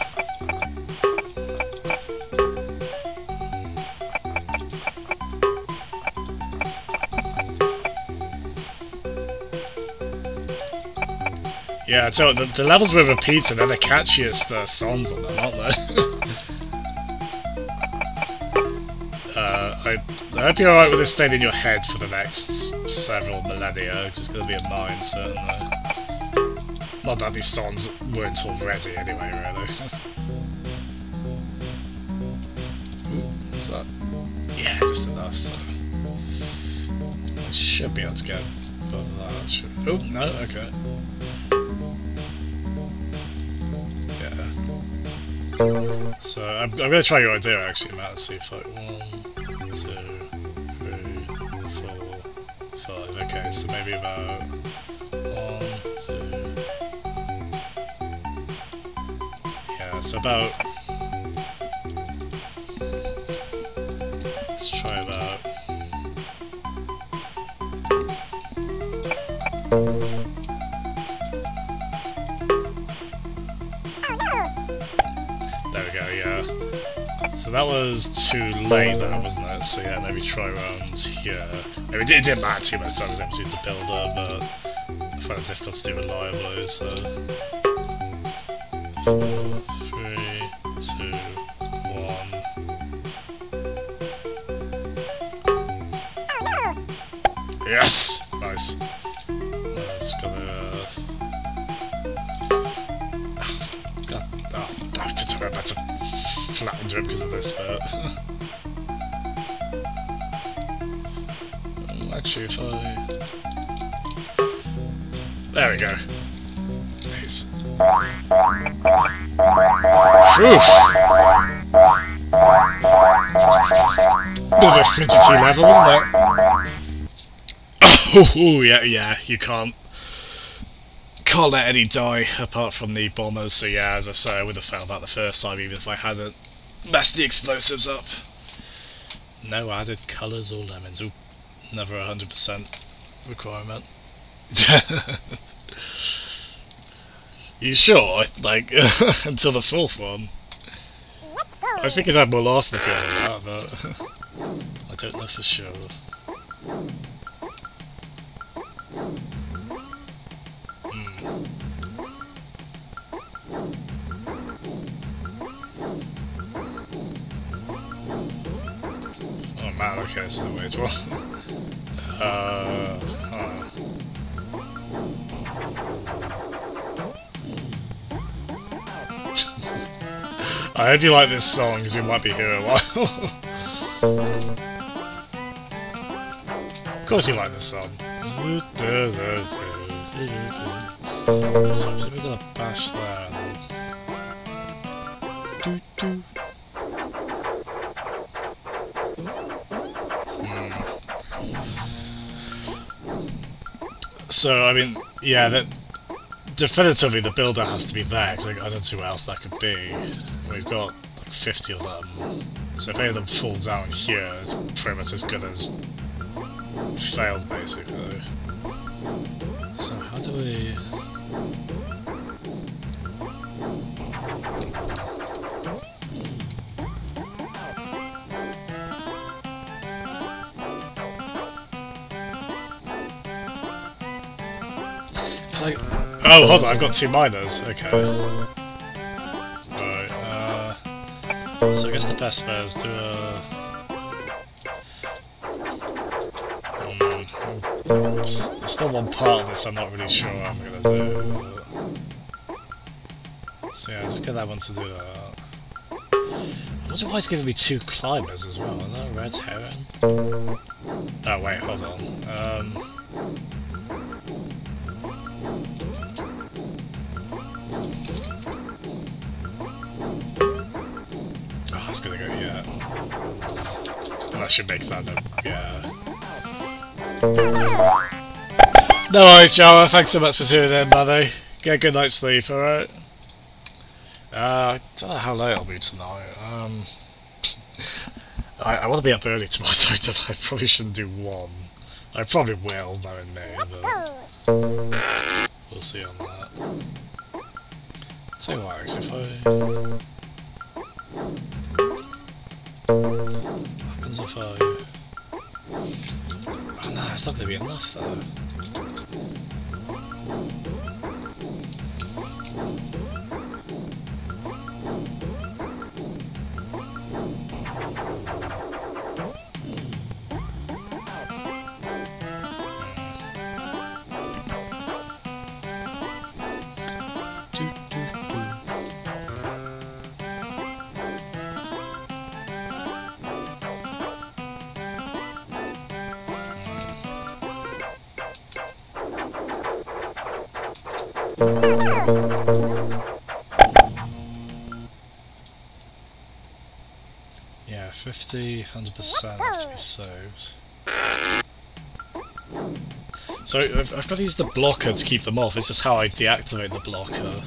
Yeah, so the levels were repeated, they're the catchiest songs on them, aren't they? I hope you're alright with this staying in your head for the next several millennia, because it's going to be a mine, certainly. Not that these songs weren't already, anyway, really. Ooh, what's that? Yeah, just enough, so... I should be able to get above that, should... Oh, no, okay. So I'm going to try your idea actually, Matt, and see if like 1, 2, 3, 4, 5. Okay, so maybe about 1, 2. so about... Let's try about... There we go, yeah. So that was too late there, wasn't it? So yeah, maybe try around here. I mean, it didn't matter too much, I was able to use the builder, but I find it difficult to do reliably, so... 3, 2, 1... Yes! Nice. Just gonna... God, oh, I did talk about to flatten it because of this, but... Actually, if I... There we go. Nice. Oof! Bit of a frigidity level, wasn't it? Oh, yeah, you can't let any die apart from the bombers, so yeah, as I say, I would have failed that the first time even if I hadn't messed the explosives up. No added colours or lemons. Ooh, never 100% requirement. You sure? Like, until the fourth one? I think it had more last appeal than that, but I don't know for sure. Oh man, okay, so wait, what? I hope you like this song, because we might be here a while. Of course you like this song. So I'm simply gonna bash there and then... So, I mean, yeah, that definitively the builder has to be there, because I don't see what else that could be. We've got like 50 of them, so if any of them fall down here, it's pretty much as good as failed, basically. So how do we... Like, oh, hold on, I've got 2 miners. Okay. Right, so I guess the best bet is to, there's still one part of this I'm not really sure what I'm gonna do. So yeah, just get that one to do that. I wonder why it's giving me 2 climbers as well. Is that a red herring? Oh wait, hold on. It's gonna go, yeah. And that should make that, yeah. No worries, Java. Thanks so much for tuning in, buddy. Get a good night's sleep, alright? I don't know how late I'll be tonight. I want to be up early tomorrow, so I probably shouldn't do 1. I probably will, knowing me, but... We'll see on that. Tell you what, actually, if I... What happens if I... Oh no, it's not going to be enough though. Yeah, 50, 100% have to be saved. So I've got to use the blocker to keep them off, it's just how I deactivate the blocker.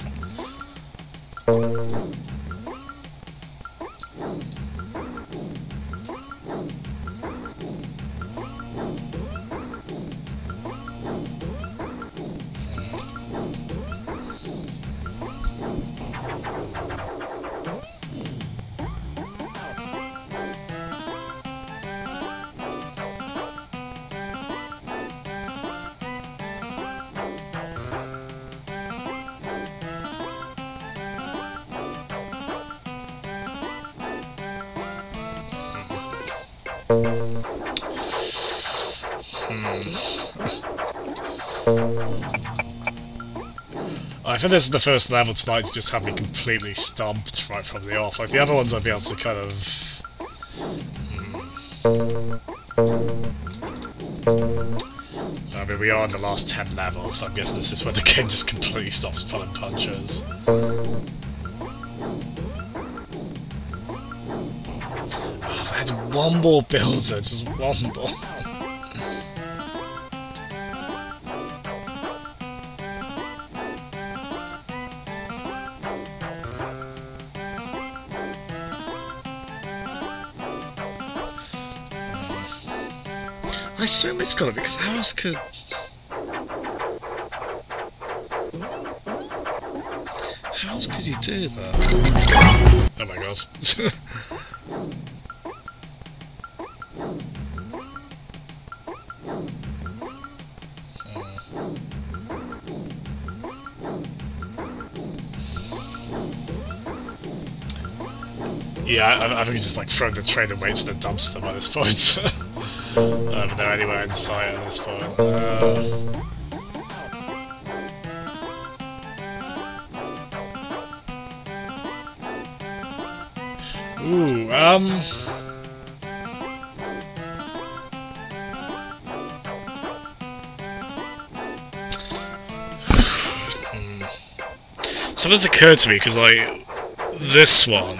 I think this is the first level tonight to just have me completely stumped right from the off. Like the other ones I'd be able to kind of... I mean, we are in the last 10 levels, so I'm guessing this is where the game just completely stops pulling punches. Oh, if I had one more builder, just one more. I assume it's gotta be, because how else could... How else could you do that? Oh my god. Yeah, I think it's just like throwing the train away to the dumpster by this point. But they're anywhere in sight at this point. Ooh, Something's occurred to me, because, like, this one,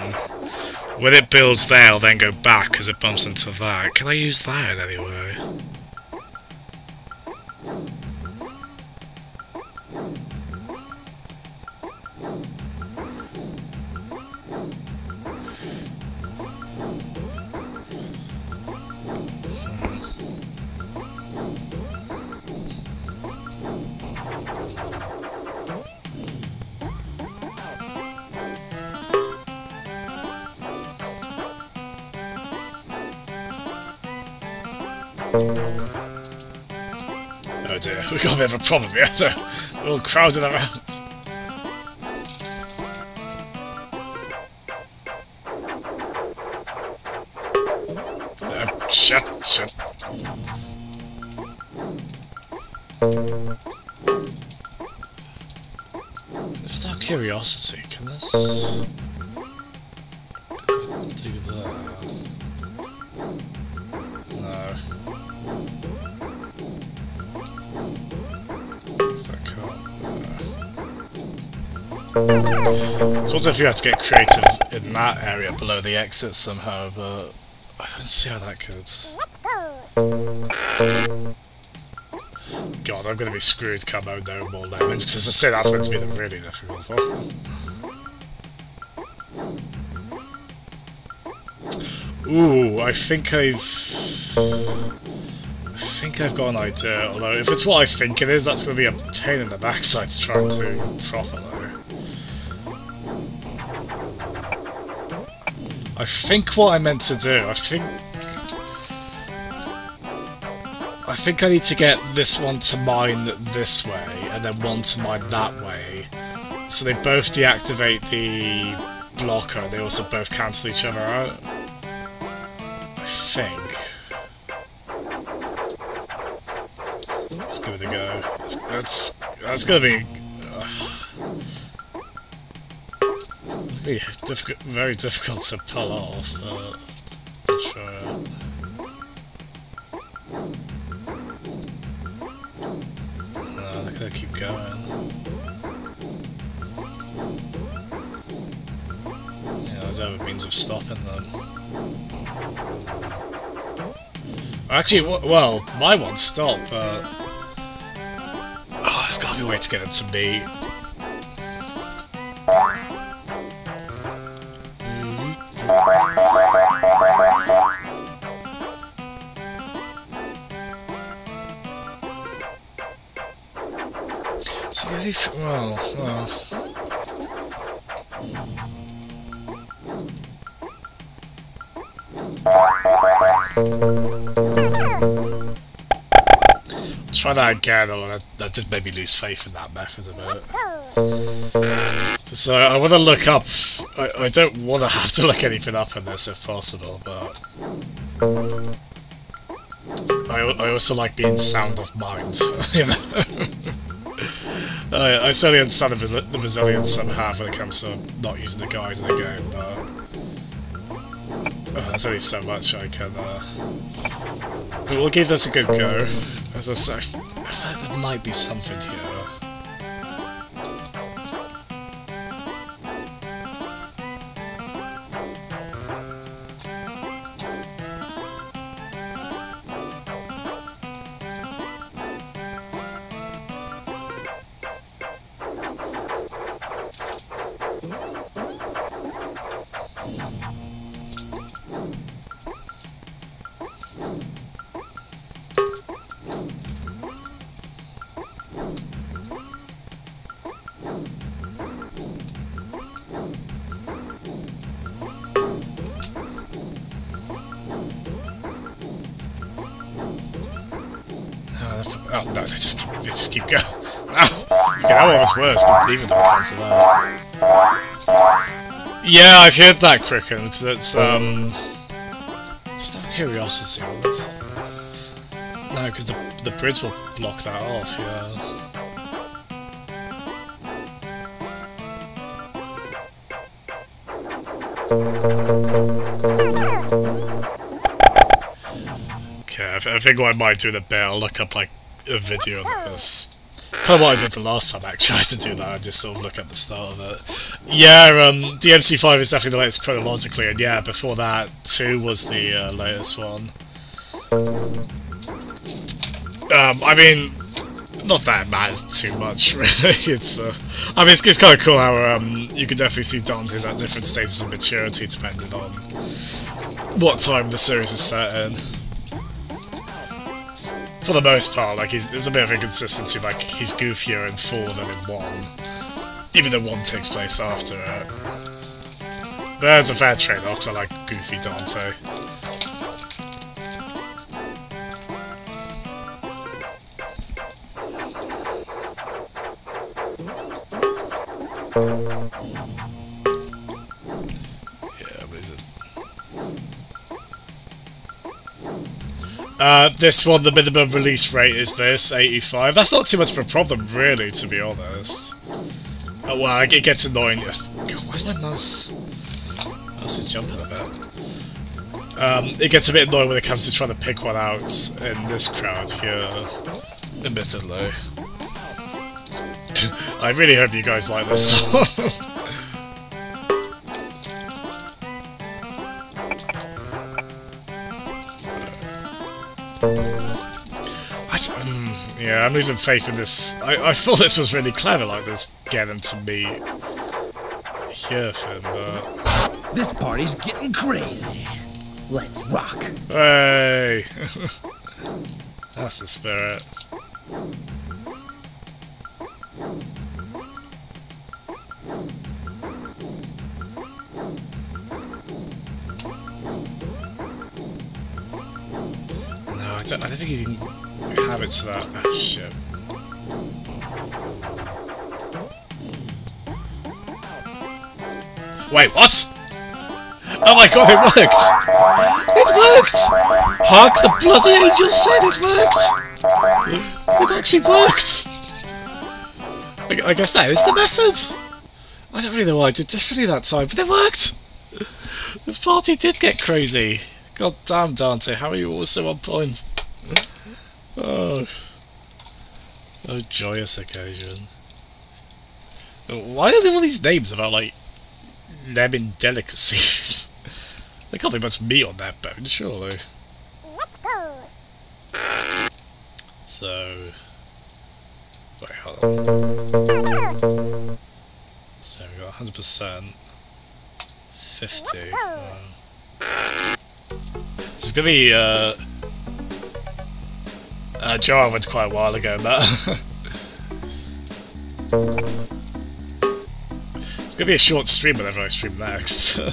when it builds there, I'll then go back because it bumps into that. Can I use that in any way? Oh dear, we've got a bit of a problem here. They're all crowded around. Shut. Just out of curiosity, can this do that? No. So what if you had to get creative in that area below the exit somehow, but I don't see how that could. God, I'm gonna be screwed come out no more lemons, because as I say, that's meant to be the really difficult one. Ooh, I think I've got an idea, although if it's what I think it is, that's gonna be a pain in the backside to try and do properly. I think what I meant to do, I think I need to get this one to mine this way, and then one to mine that way, so they both deactivate the blocker, and they also both cancel each other out. I think. Let's give it a go. That's gonna be... it's gonna be very difficult to pull off, but I'll try it. No, they're gonna keep going. Yeah, there's no means of stopping them. Actually, well, my one stopped, but... oh, there's gotta be a way to get it to me. See, the only well... try that again, or that just made me lose faith in that method a bit. So I want to look up... I don't want to have to look anything up in this if possible, but... I also like being sound of mind, you know? I certainly understand the resilience some have when it comes to not using the guide in the game, but there's only so much I can... But we'll give this a good go. As I say, I feel like there might be something here. Oh no, they just keep going. Oh, okay, that one was worse, even though it comes to that. Yeah, I've heard that, Cricket. That's just out of curiosity. No, because the bridge will block that off. Yeah. Okay, I think what I might do in a bit, I'll look up like a video of this. Kind of what I did the last time, actually. I had to do that. I just sort of look at the start of it. Yeah, DMC5 is definitely the latest chronologically, and yeah, before that, 2 was the latest one. I mean, not that it matters too much, really. It's, I mean, it's kind of cool how you can definitely see Dante's at different stages of maturity depending on what time the series is set in. For the most part, like, there's a bit of inconsistency, like, he's goofier in 4 than in 1. Even though 1 takes place after it. But it's a fair trade-off, because I like goofy Dante. Yeah, what is it? This one, the minimum release rate is this, 85. That's not too much of a problem, really, to be honest. Oh, well, it gets annoying. God, why's my mouse? Mouse is jumping a bit. It gets a bit annoying when it comes to trying to pick one out in this crowd here. Admittedly. I really hope you guys like this song. Yeah, I'm losing faith in this. I thought this was really clever, like this getting to me here thing, but... This party's getting crazy. Let's rock. Hey! That's the spirit. No, I don't think you can have it to that. Ah, shit. Wait, what? Oh my god, it worked! It worked! Hark, the bloody angel said it worked! It actually worked! I guess that is the method? I don't really know what I did differently that time, but it worked! This party did get crazy! God damn, Dante, how are you always so on point? Oh. Oh, joyous occasion. Why are there all these names about, like, lemon delicacies? There can't be much meat on that bone, surely. So... Wait, hold on. So we got 100%. 50. This is gonna be, Joe I went quite a while ago, but... It's gonna be a short stream whenever I stream next. Wait,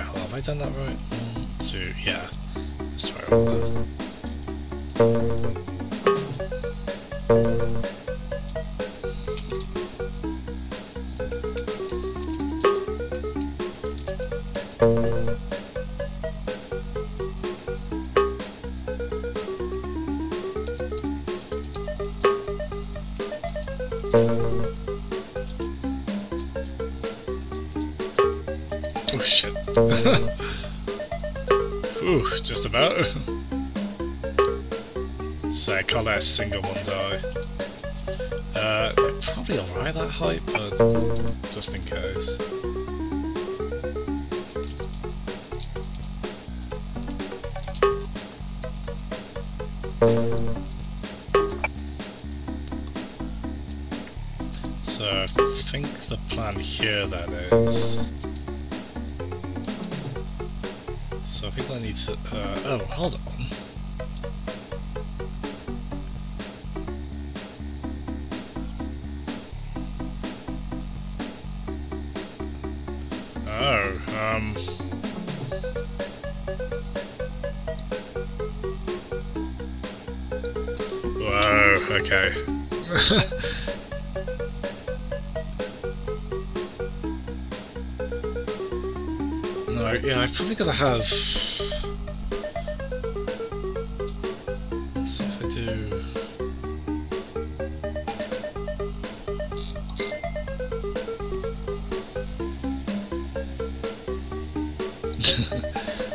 hold on, have I done that right? 1, 2, yeah. That's right on there. Oh shit. Ooh, just about. So I can't let a single one die. They're probably alright that height, but just in case. So I think the plan here then is... So I think I need to... oh, hold on. Oh, whoa, okay. No, yeah, I've probably got to have... Let's see if I do...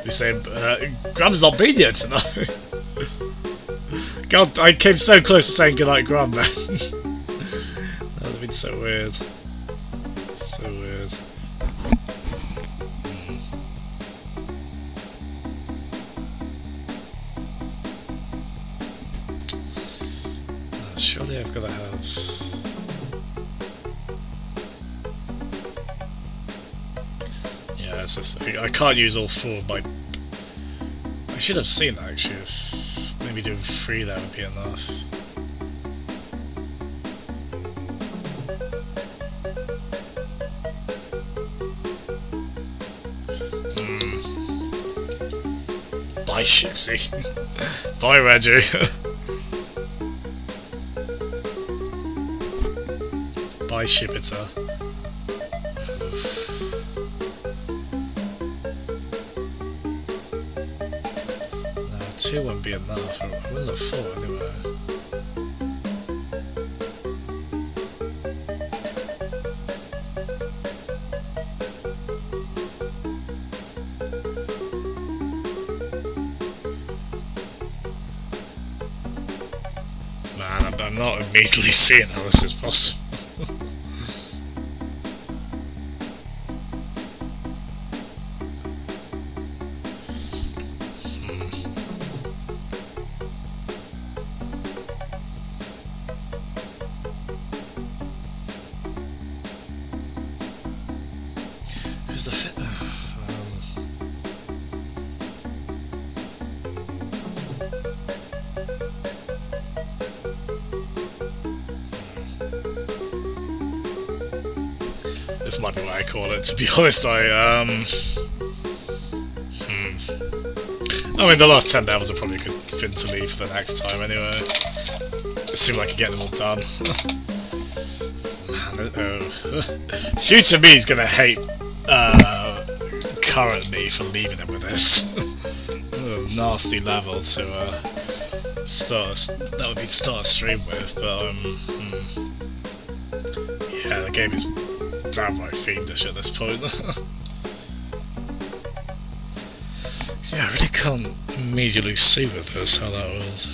We say, Grum's not been yet tonight. God, I came so close to saying goodnight, Grum, man. That would have been so weird. So weird. Surely I've got to have... Yeah, that's just the thing. I can't use all four of my... I should have seen that actually. If maybe doing 3 there would be enough. Bye, Shixie. Bye, Reggie. Bye, Shibita. No, 2 won't be enough. I will have 4 anyway. Man, I'm not immediately seeing how this is possible. Because the fit. This might be what I call it, to be honest. I mean, the last 10 levels are probably a good thing to leave for the next time anyway. It seemed like I get them all done. Man, future me is gonna hate current me for leaving it with this. Nasty level to start. That would be to start a stream with, but yeah, the game is downright fiendish at this point. So yeah, I really can't immediately see with this how that was.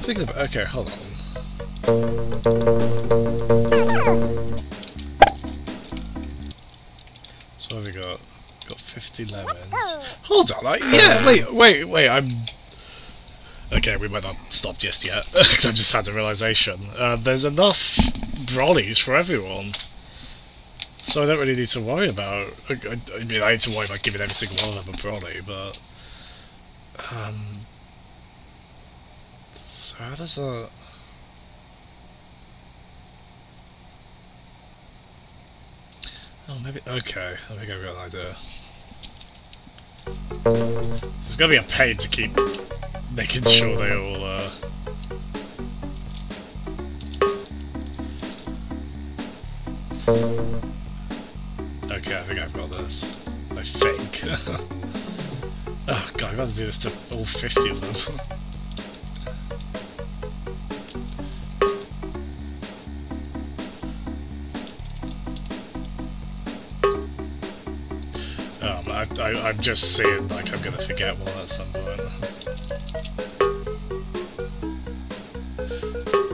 Thinking about, okay, hold on. So what have we got? Got 50 lemons. Hold on, yeah, wait, I'm... Okay, we might not stop just yet, because I've just had a realisation. There's enough brollies for everyone. So I don't really need to worry about... I mean, I need to worry about giving every single one of them a brolly, but... So how does that... Oh, maybe. Okay, I think I've got an idea. So it's gonna be a pain to keep making sure they all. Okay, I think I've got this. I think. Oh god, I've got to do this to all 50 of them. I'm just seeing like I'm gonna forget one at some point. I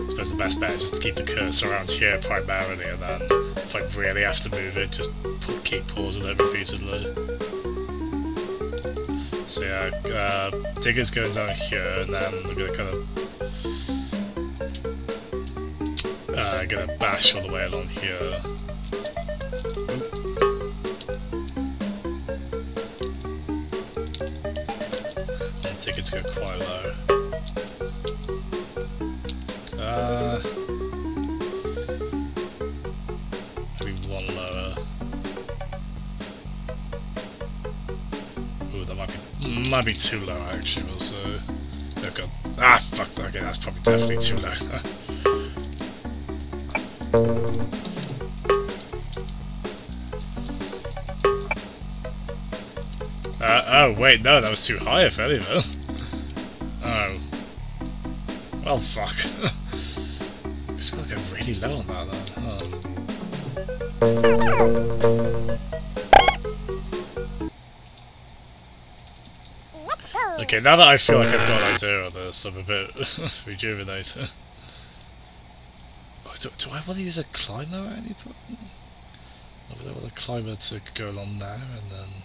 suppose the best bet is just to keep the cursor around here primarily, and then if I really have to move it, just keep pausing it repeatedly. So yeah, Digger's going down here, and then I'm gonna kind of gonna bash all the way along here. Tickets go quite low. Maybe one lower. Ooh, that might be too low actually. Also, oh god, fuck. Okay, that's probably definitely too low. Oh wait, no, that was too high if anything. Oh. Well, fuck. Just gotta go really low on that then, huh? Okay, now that I feel like I've got an idea of this, I'm a bit rejuvenated. Oh, do I want to use a climber at any point? Or would I want a climber to go along there and then...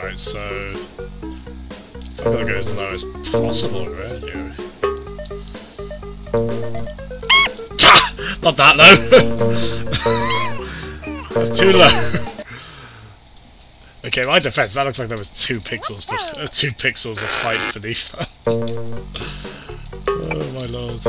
Right, so I'm gonna go as low as possible, really. Not that low! That's too low! Okay, my defense, that looked like there was 2 pixels, but 2 pixels of height beneath that. Oh my lord.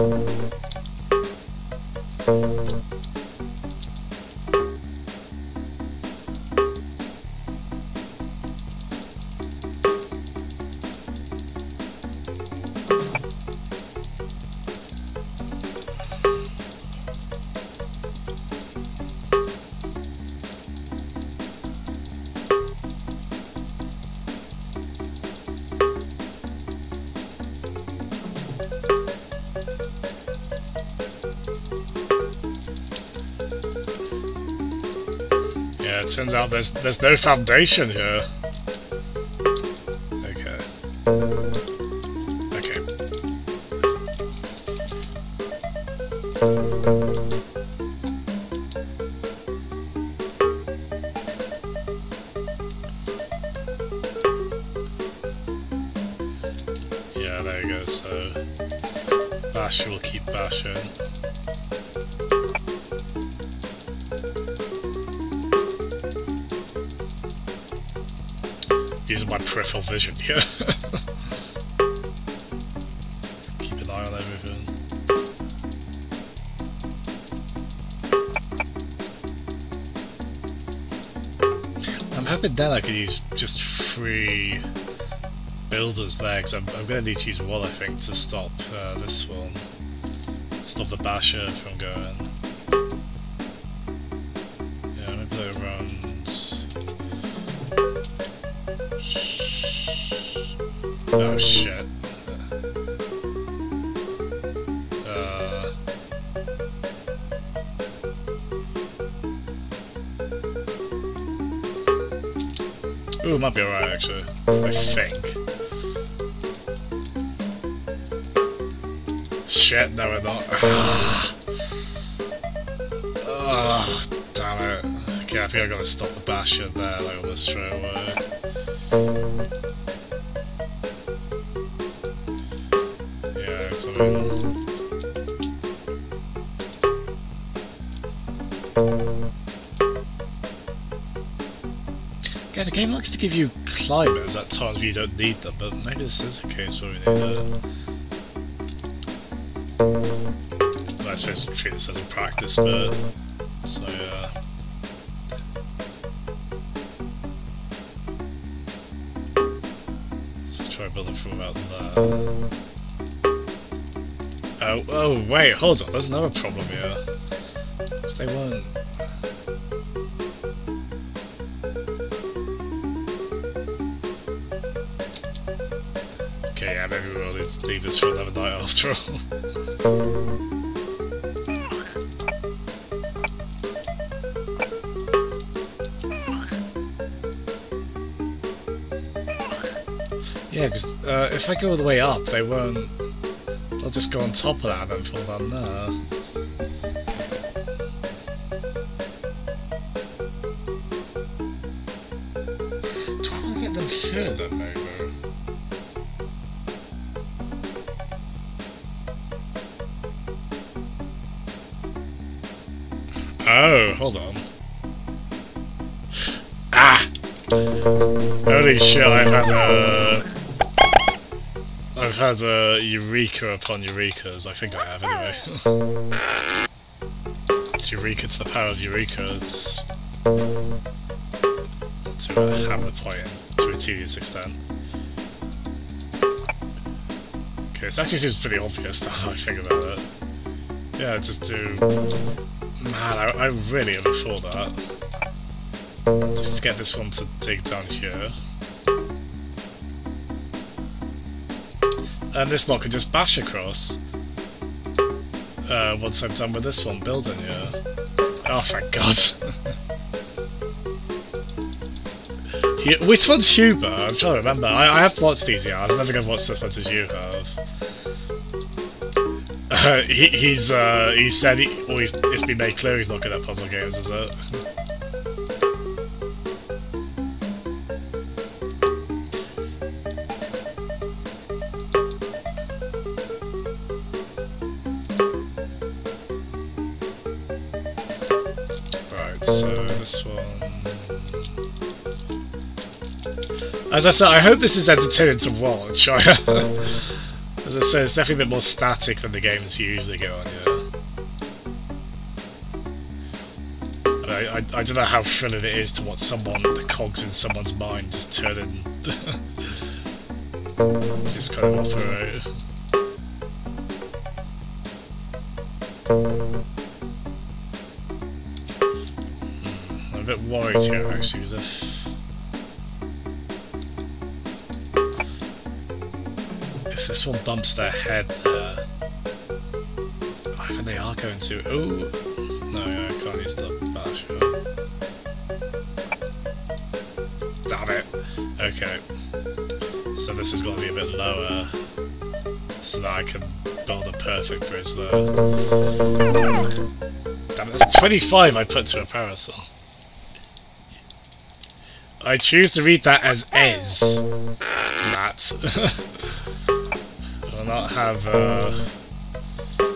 Yeah, it turns out there's no foundation here. Okay. Okay. Yeah, there you go, so Bash will keep bashing. Using my peripheral vision here. Keep an eye on everything. I'm hoping then I could use just 3 builders there, because I'm going to need to use one, I think, to stop this one. Stop the basher from going. Yeah, maybe that runs... Oh shit. Ooh, it might be alright actually. I think. Shit, no we're not. Oh, damn it. Okay, I think I gotta stop the basher there, like almost straight away. Yeah, so yeah, the game likes to give you climbers at times where you don't need them, but maybe this is a case where we need it. Well, I suppose we treat this as a practice bit, so yeah. Let's try building from about there. Oh, wait, hold on, there's another problem here. Because they weren't... Okay, yeah, maybe we'll leave this for another night after all. Yeah, because if I go all the way up, they won't... I'll just go on top of that and then fall down there. Do I want to get them here then, maybe? Oh, hold on. Ah! Holy shit, I've had a Eureka upon Eurekas. I think I have anyway. It's Eureka to the power of Eureka. It's not to a hammer point to a tedious extent. Okay, this actually seems pretty obvious now that I think about it. Yeah, just do... Man, I really overthought that. Just to get this one to dig down here. And this lot can just bash across. Once I'm done with this one building, yeah. Oh, thank God. Which one's Huber? I'm trying to remember. I have watched these yards. I don't think I've watched as much as you have. He said it's been made clear he's not good at puzzle games, is it? Right, so this one... As I said, I hope this is entertaining to watch. As I say, it's definitely a bit more static than the games you usually get on, yeah. I don't know how thrilling it is to watch the cogs in someone's mind just turn and just kind of operate. I'm a bit worried here actually, because if this one bumps their head there, I think they are going to. Oh, no, I can't use the basher. Damn it. Okay. So this is going to be a bit lower, so that I can build a perfect bridge there. Damn it, that's 25 I put to a parasol. I choose to read that as Ez, Matt. I will not have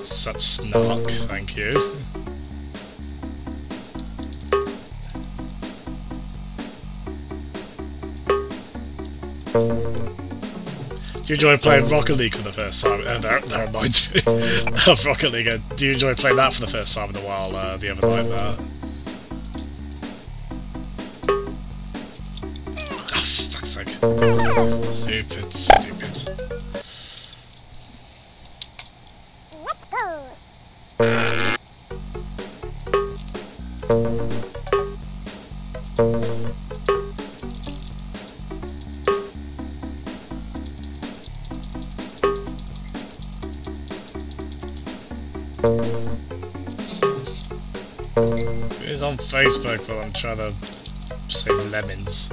such snark, thank you. Do you enjoy playing Rocket League for the first time? That reminds me of Rocket League. Do you enjoy playing that for the first time in a while the other night there? Oh, fuck's sake. Stupid, stupid. It is on Facebook, but I'm trying to save lemons.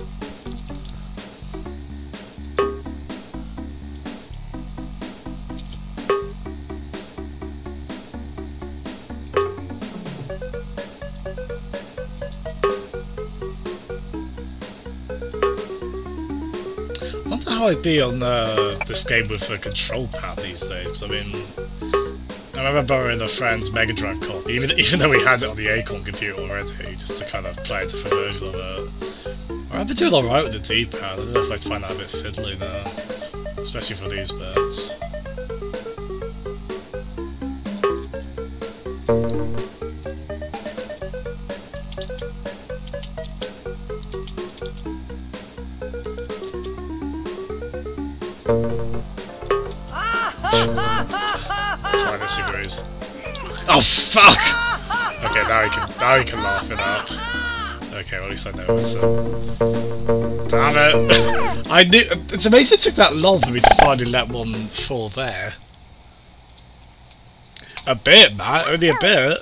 I wonder how I'd be on this game with a control pad these days. 'Cause I mean, I remember borrowing a friend's Mega Drive copy, even though we had it on the Acorn computer already, just to kind of play a different version of it. I've been doing alright with the D-pad. I don't know if I'd find that a bit fiddly now, especially for these bits. Try disagrees. Oh fuck! Okay, now he can laugh it up. Okay, well, at least I know it's damn it! I knew. It's amazing it took that long for me to finally let one fall there. A bit, Matt. Only a bit.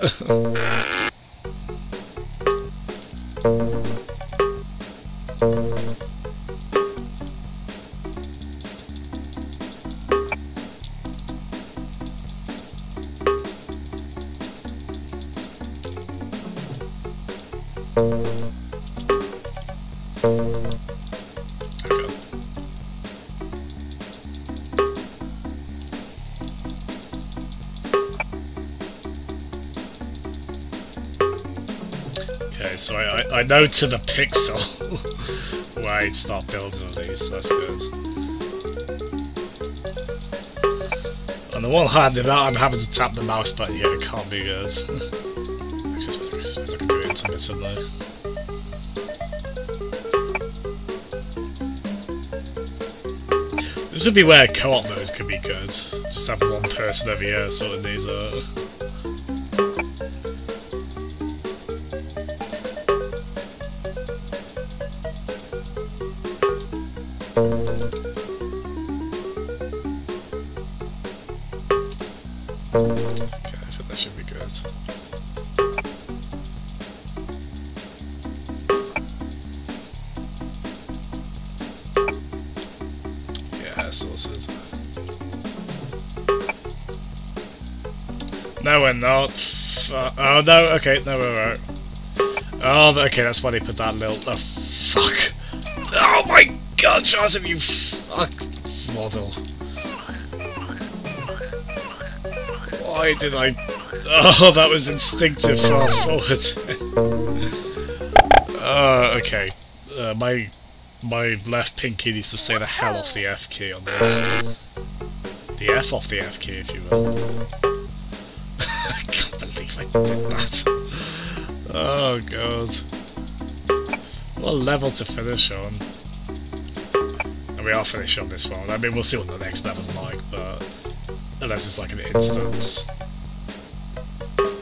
Okay, so I know to the pixel where I'd start building these, so that's good. On the one hand, if I'm having to tap the mouse button, yeah, it can't be good. I suppose I can do it intermittently. This would be where co-op mode could be good. Just have one person over here sorting these out. Okay, I think that should be good. Yeah, sources. No, we're not. Oh no, okay, no, we're right. Oh, okay, that's why they put that little. Oh, fuck! Oh my god, Joseph, you fuck model. Why did I... Oh, that was instinctive fast forward. Okay. My left pinky needs to stay the hell off the F key on this. The F off the F key, if you will. I can't believe I did that. Oh god. What a level to finish on. And we are finished on this one. I mean, we'll see what the next level's like, but... Unless it's like an instance.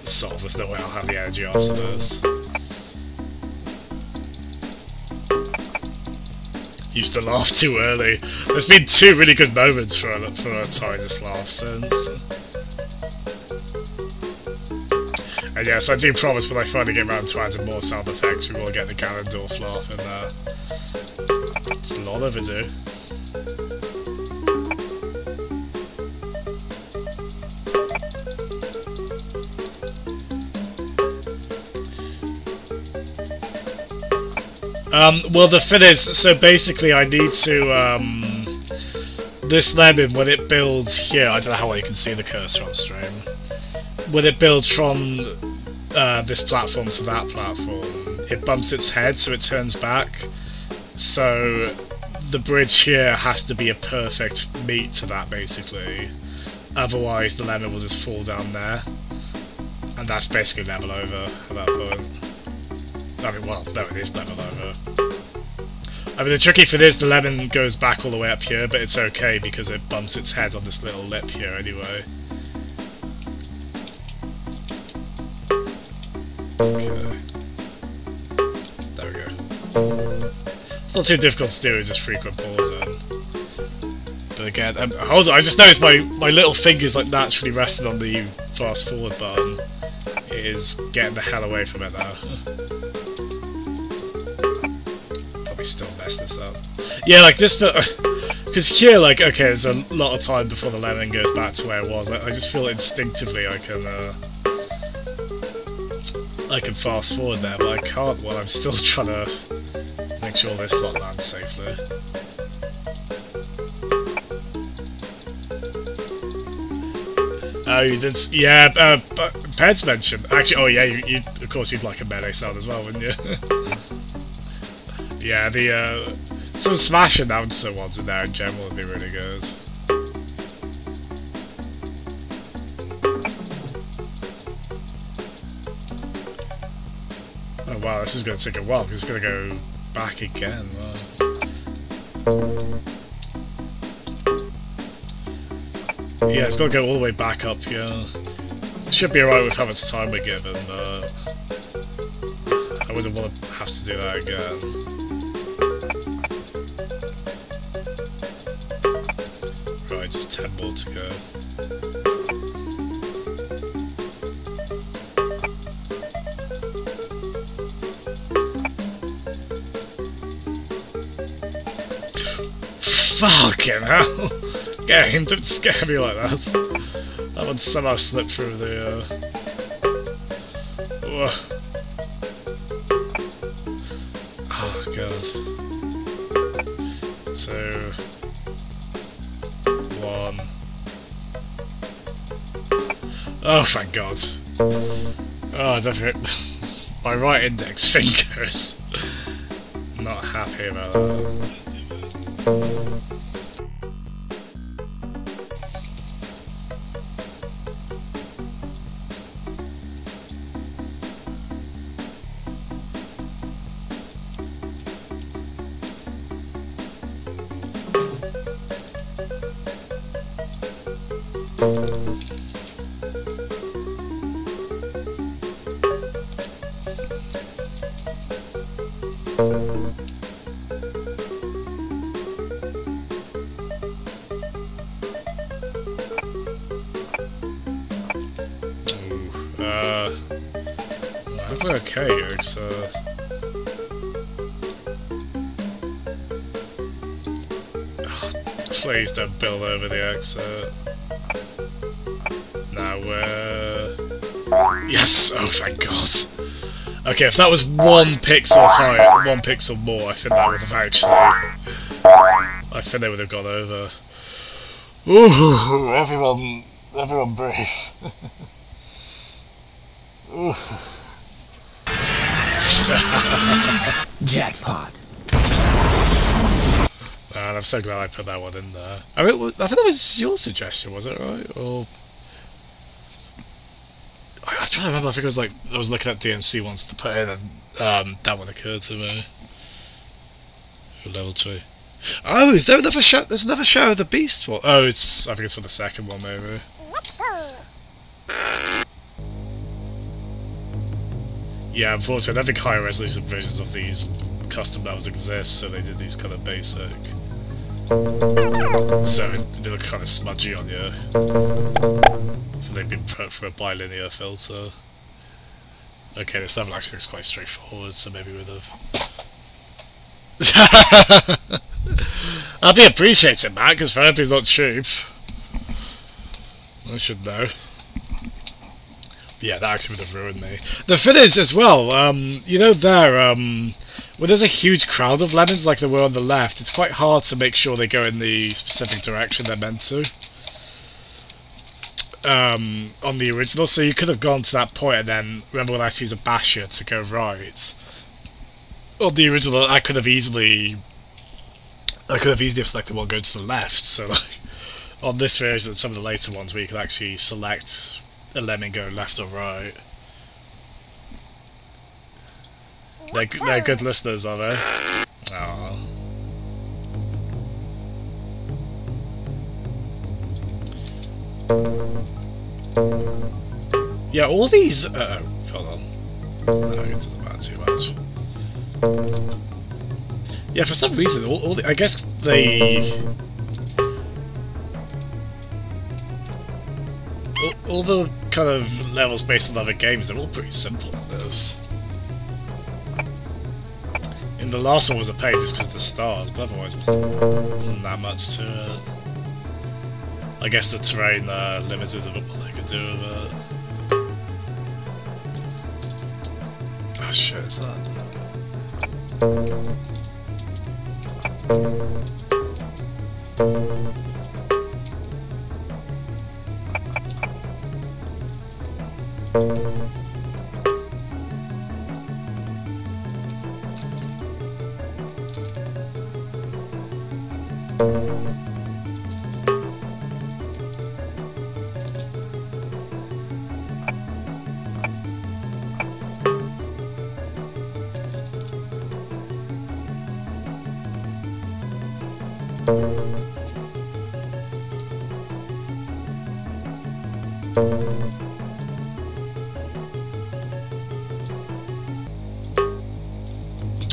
Sort of, there's no way I'll have the energy after this. Used to laugh too early. There's been 2 really good moments for a Titus laugh since. And yes, I do promise when I finally get around to adding more sound effects, we will get the Ganondorf laugh in there. It's a lot overdue. Well, the thing is, so basically I need to, this lemon, when it builds here, I don't know how well you can see the cursor on stream, when it builds from this platform to that platform, it bumps its head so it turns back, so the bridge here has to be a perfect meet to that, basically, otherwise the lemon will just fall down there, and that's basically level over at that point. I mean, well, no, it is level over. I mean, the tricky thing is the lemon goes back all the way up here, but it's okay because it bumps its head on this little lip here anyway. Okay. There we go. It's not too difficult to do, it's just frequent pausing. But again, hold on, I just noticed my little finger's like naturally resting on the fast forward button. It is getting the hell away from it now. Still mess this up. Yeah, like this bit, because here, like, okay, there's a lot of time before the lemon goes back to where it was. I just feel instinctively I can I can fast forward there, but I can't while I'm still trying to make sure this lot lands safely. Oh, you did. Yeah, Peds mentioned. Actually, oh yeah, you of course you'd like a melee sound as well, wouldn't you? Yeah, the some Smash announcer ones in there in general would be really good. Oh wow, this is going to take a while because it's going to go back again. Wow. Yeah, it's got to go all the way back up here. Should be alright with how much time we're given, but I wouldn't want to have to do that again. Right, just 10 more to go. Fucking hell! Game, don't scare me like that. That one somehow slipped through the, Oh god. 2 1. Oh, thank god. Oh, definitely. My right index fingers. Not happy about that. We're okay here, so... Oh, please don't build over the exit. Now we're... Yes! Oh, thank god. Okay, if that was 1 pixel higher, 1 pixel more, I think that would have actually... I think they would have gone over. Ooh, everyone breathe. Ooh. Jackpot. Man, I'm so glad I put that one in there. I mean, I think that was your suggestion, was it, right? Or I was trying to remember. I think it was like I was looking at DMC once to put in, and that one occurred to me. Level 2. Oh, is there another show? There's another Shadow of the Beast one. Oh, it's. I think it's for the second one, maybe. Yeah, unfortunately, I don't think higher resolution versions of these custom levels exist, so they did these kind of basic. So they look kind of smudgy on you. They've been put for a bilinear filter. Okay, this level actually looks quite straightforward, so maybe we'd have. I'd be appreciating that, because therapy's not cheap. I should know. Yeah, that actually would have ruined me. The thing is, as well, you know there, when there's a huge crowd of lemons like there were on the left, it's quite hard to make sure they go in the specific direction they're meant to. On the original, so you could have gone to that point and then, remember when I had to use a basher to go right. On the original, I could have easily selected one going to the left, so like, on this version and some of the later ones where you could actually select a lemon going left or right. They're good listeners, are they? Aww. Yeah, all these... hold on. No, it doesn't matter too much. Yeah, for some reason, all the, I guess all the kind of levels based on other games, they're all pretty simple on this. In the last one was a pain just because of the stars, but otherwise it wasn't that much to it. I guess the terrain limited what they could do with it. shit, is that?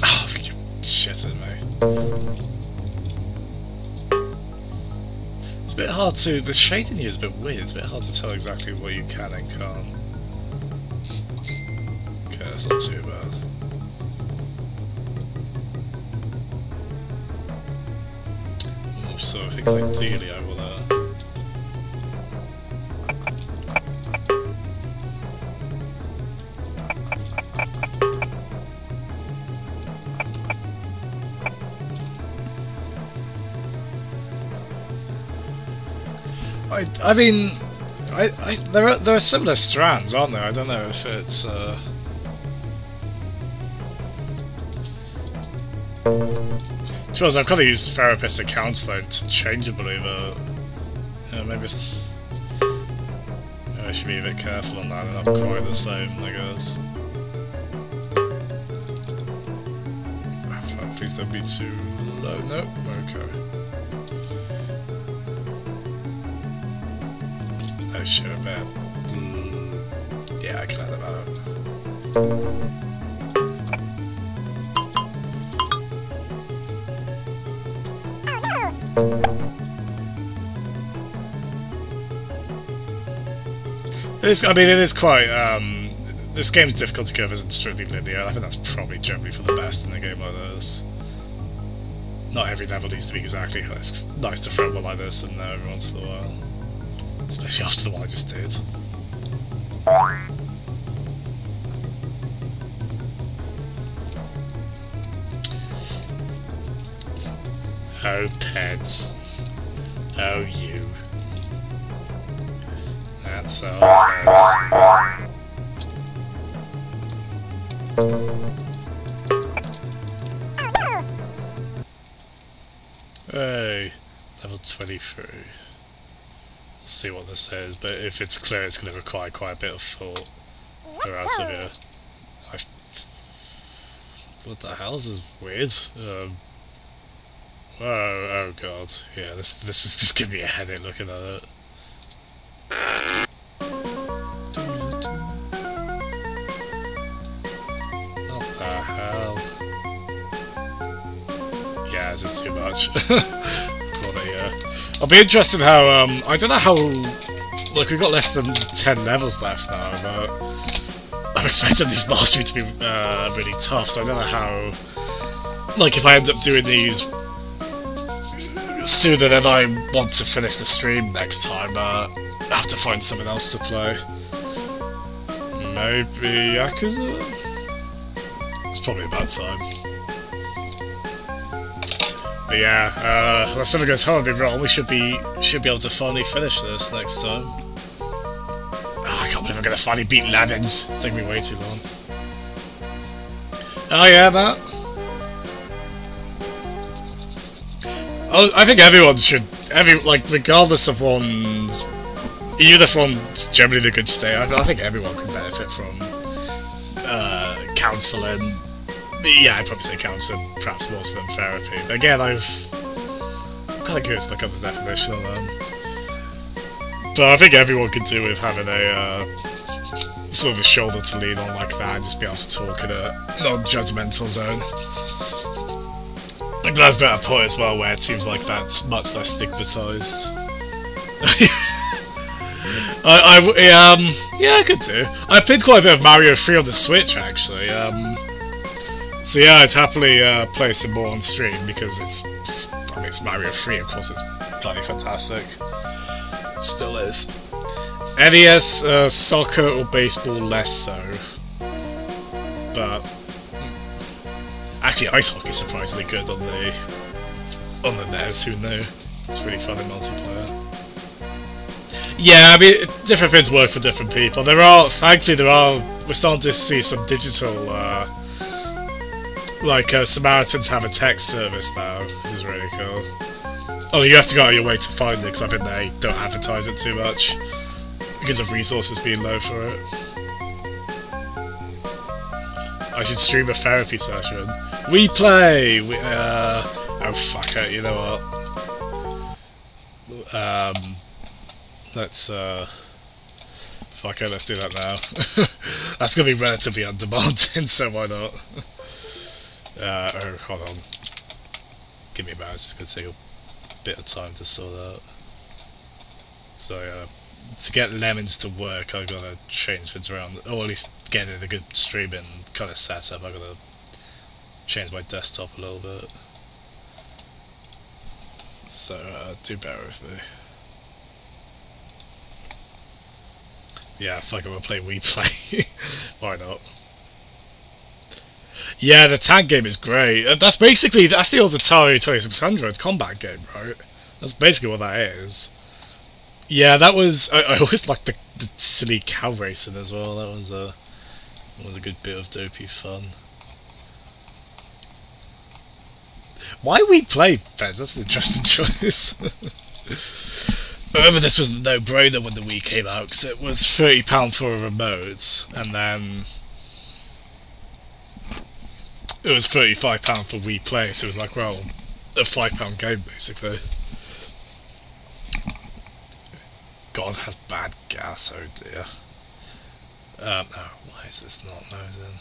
Oh, you shitting me. It's a bit hard to... The shading here is a bit weird. It's a bit hard to tell exactly what you can and can't. Okay, that's not too bad. So I think ideally I will I mean there are similar strands, aren't there? I don't know if it's to be honest, I've kind of used therapist accounts though interchangeably, but maybe it's... I should be a bit careful on that, and not quite the same, I guess. Please don't be too low. No? Okay. Oh shit, I bet. Yeah, I can add that out. I mean, it is quite, this game's difficulty curve isn't strictly linear. I think that's probably generally for the best in a game like this. Not every level needs to be exactly. It's nice to throw one like this in there every once in a while. Especially after the one I just did. Oh, Peds. Oh, you. That's all, Peds. Hey, level 23. We'll see what this is, but if it's clear, it's going to require quite a bit of thought. We're out of here. What the hell? This is weird. Oh god. Yeah, this is just giving me a headache looking at it. What the hell? Yeah, this is too much. I'll be interested how, I don't know how... Look, we've got less than 10 levels left now, but... I'm expecting these last few to be really tough, so I don't know how... Like, if I end up doing these sooner than I want to finish the stream next time, I have to find something else to play. Maybe Yakuza? It's probably about time. But yeah, unless something goes horribly wrong, we should be able to finally finish this next time. Oh, I can't believe I'm gonna finally beat Levins. It's taking me way too long. Oh yeah, Matt? Oh, I think everyone should, like, regardless of one's, even if one's generally the good state, I think everyone can benefit from counselling. Yeah, I'd probably say counselling, perhaps more so than therapy. But again, I'm kind of curious to look up the definition of them. But I think everyone could do with having a sort of a shoulder to lean on like that and just be able to talk in a non-judgmental zone. I'm glad better put as well, where it seems like that's much less stigmatized. Yeah, I could do. I played quite a bit of Mario 3 on the Switch, actually. So yeah, I'd happily play some more on stream, because it's Mario 3, of course, it's bloody fantastic. Still is. NES, soccer or baseball, less so. But but actually ice hockey's surprisingly good on the NES. Who knew? It's really fun in multiplayer. Yeah, I mean, different things work for different people. Thankfully, we're starting to see some digital, like Samaritans have a text service now, which is really cool. Oh, you have to go out of your way to find it, because I think they don't advertise it too much, because of resources being low for it. I should stream a therapy session. We play! Oh fuck it, you know what? Let's fuck it, let's do that now. That's gonna be relatively undemanding, so why not? Oh, hold on. Give me a mouse, it's gonna take a bit of time to sort out. So, to get Lemons to work, I've gotta change things around, or at least get in a good streaming kind of setup. I've gotta change my desktop a little bit. So, do bear with me. Yeah, fuck it, we'll play We Play. Why not? Yeah, the tag game is great. That's the old Atari 2600 combat game, right? That's basically what that is. Yeah, that was... I always liked the silly cow racing as well. That was a good bit of dopey fun. Why We Play, Feds? That's an interesting choice. I remember this was a no-brainer when the Wii came out, because it was £30 for a remote, and then it was £35 for Wii Play, so it was like, well, a £5 game, basically. God, it has bad gas, oh dear. Oh, why is this not loading?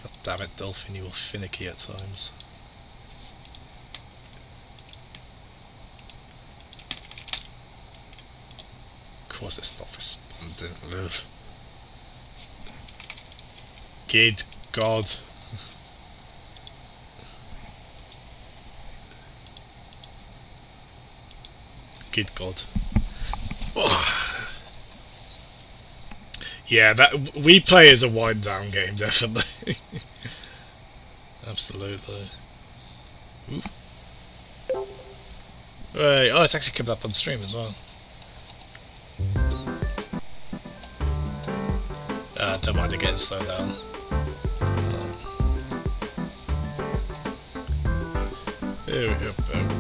God damn it, Dolphin, you were finicky at times. Of course it's not responding. Ugh. Good God. Good God. Oh. Yeah, that We Play is a wind down game, definitely. Absolutely. Ooh. Right. Oh, it's actually coming up on stream as well. Don't mind it getting slowed down. Oh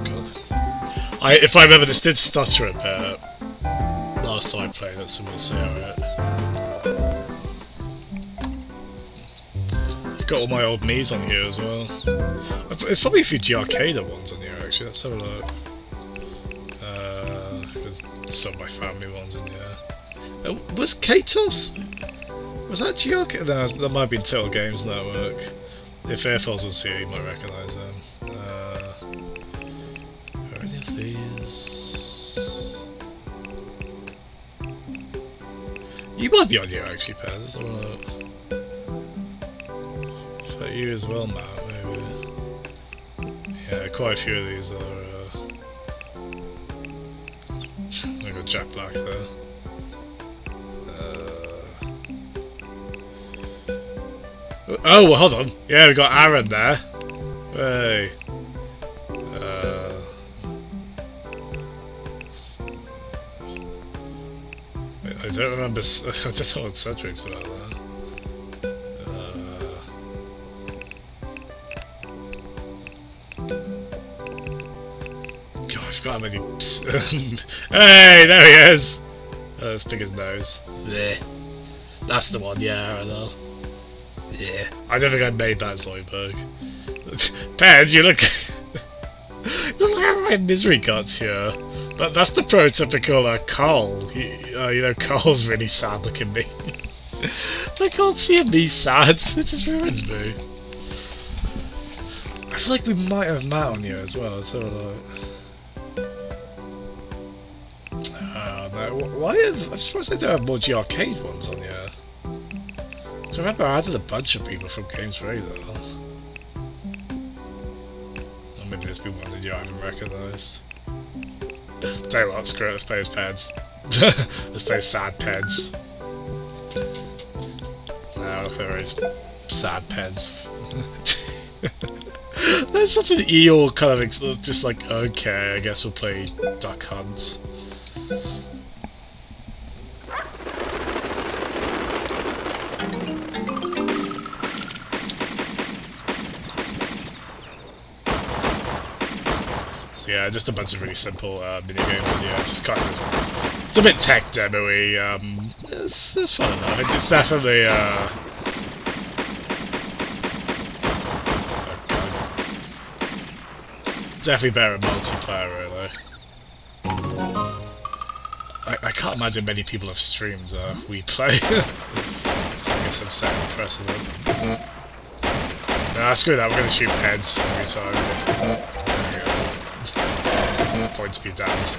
God. If I remember, this did stutter a bit last time I played it, so we'll see how it. I've got all my old Mii's on here as well. There's probably a few G-Arcader ones on here actually, let's have a look. There's some of my family ones in here. Was Katos? Was that G-Arcader? No, that might have been Turtle Games Network. If Airfalls was here, you might recognise them. Are any of these? You might be on here actually, Pez. Let's have a look. Is that you as well, Matt? Maybe. Yeah, quite a few of these are. I got Jack Black there. Oh, well, hold on. Yeah, we got Aaron there. Hey. I don't remember. I don't know what Cedric's about there. God, I forgot how many. Hey, there he is. Let's pick his nose. Blech. That's the one. Yeah, I know. Yeah, I don't think I made that Zoidberg. Ped, you look... you look like my misery guts here. That's the prototypical Carl. You know, Carl's really sad looking me. I can't see him be sad. It just ruins me. I feel like we might have Matt on here as well. Let's have a look. No, why I'm surprised they don't have more G-Arcade ones on here. So I remember I added a bunch of people from Games Radar. Or maybe there's been one that you haven't recognised. Tell you what, screw it, let's play as Peds. Let's play as sad Peds. Yeah, look at those sad pets. That's such an Eeyore kind of just like, okay, I guess we'll play Duck Hunt. So yeah, just a bunch of really simple mini games, and yeah, just kind of, it's a bit tech demo-y. It's fun enough. It's definitely definitely better in multiplayer, really. I can't imagine many people have streamed We Play. So I guess I'm setting a precedent. Nah, screw that, we're gonna shoot peds every time. There we go. Points be damned.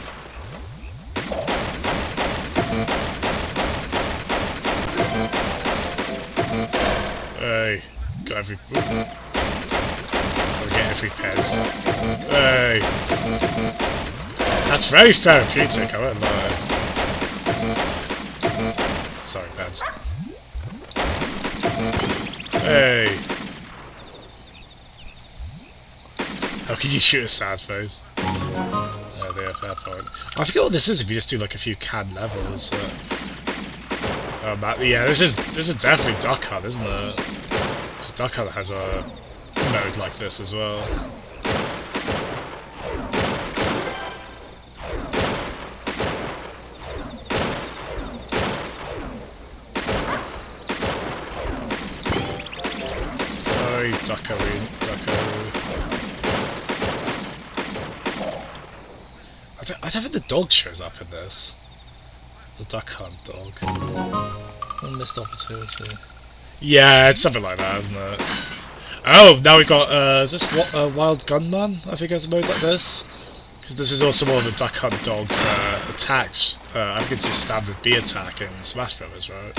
Hey, got every... Gotta get every peds. Hey! That's very therapeutic, I won't lie. Sorry, peds. Hey! How can you shoot a sad face? Oh dear, fair point. I forget what this is if you just do like a few CAD levels. Yeah, this is definitely Duck Hunt, isn't it? Because Duck Hunt has a mode like this as well. Sorry, Ducko. I don't think the dog shows up in this. The Duck Hunt dog. One missed opportunity. Yeah, it's something like that, isn't it? Oh, now we've got, is this Wild Gunman? I think has a mode like this. Because this is also one of the Duck Hunt dog's attacks. I think it's a standard B attack in Smash Brothers, right?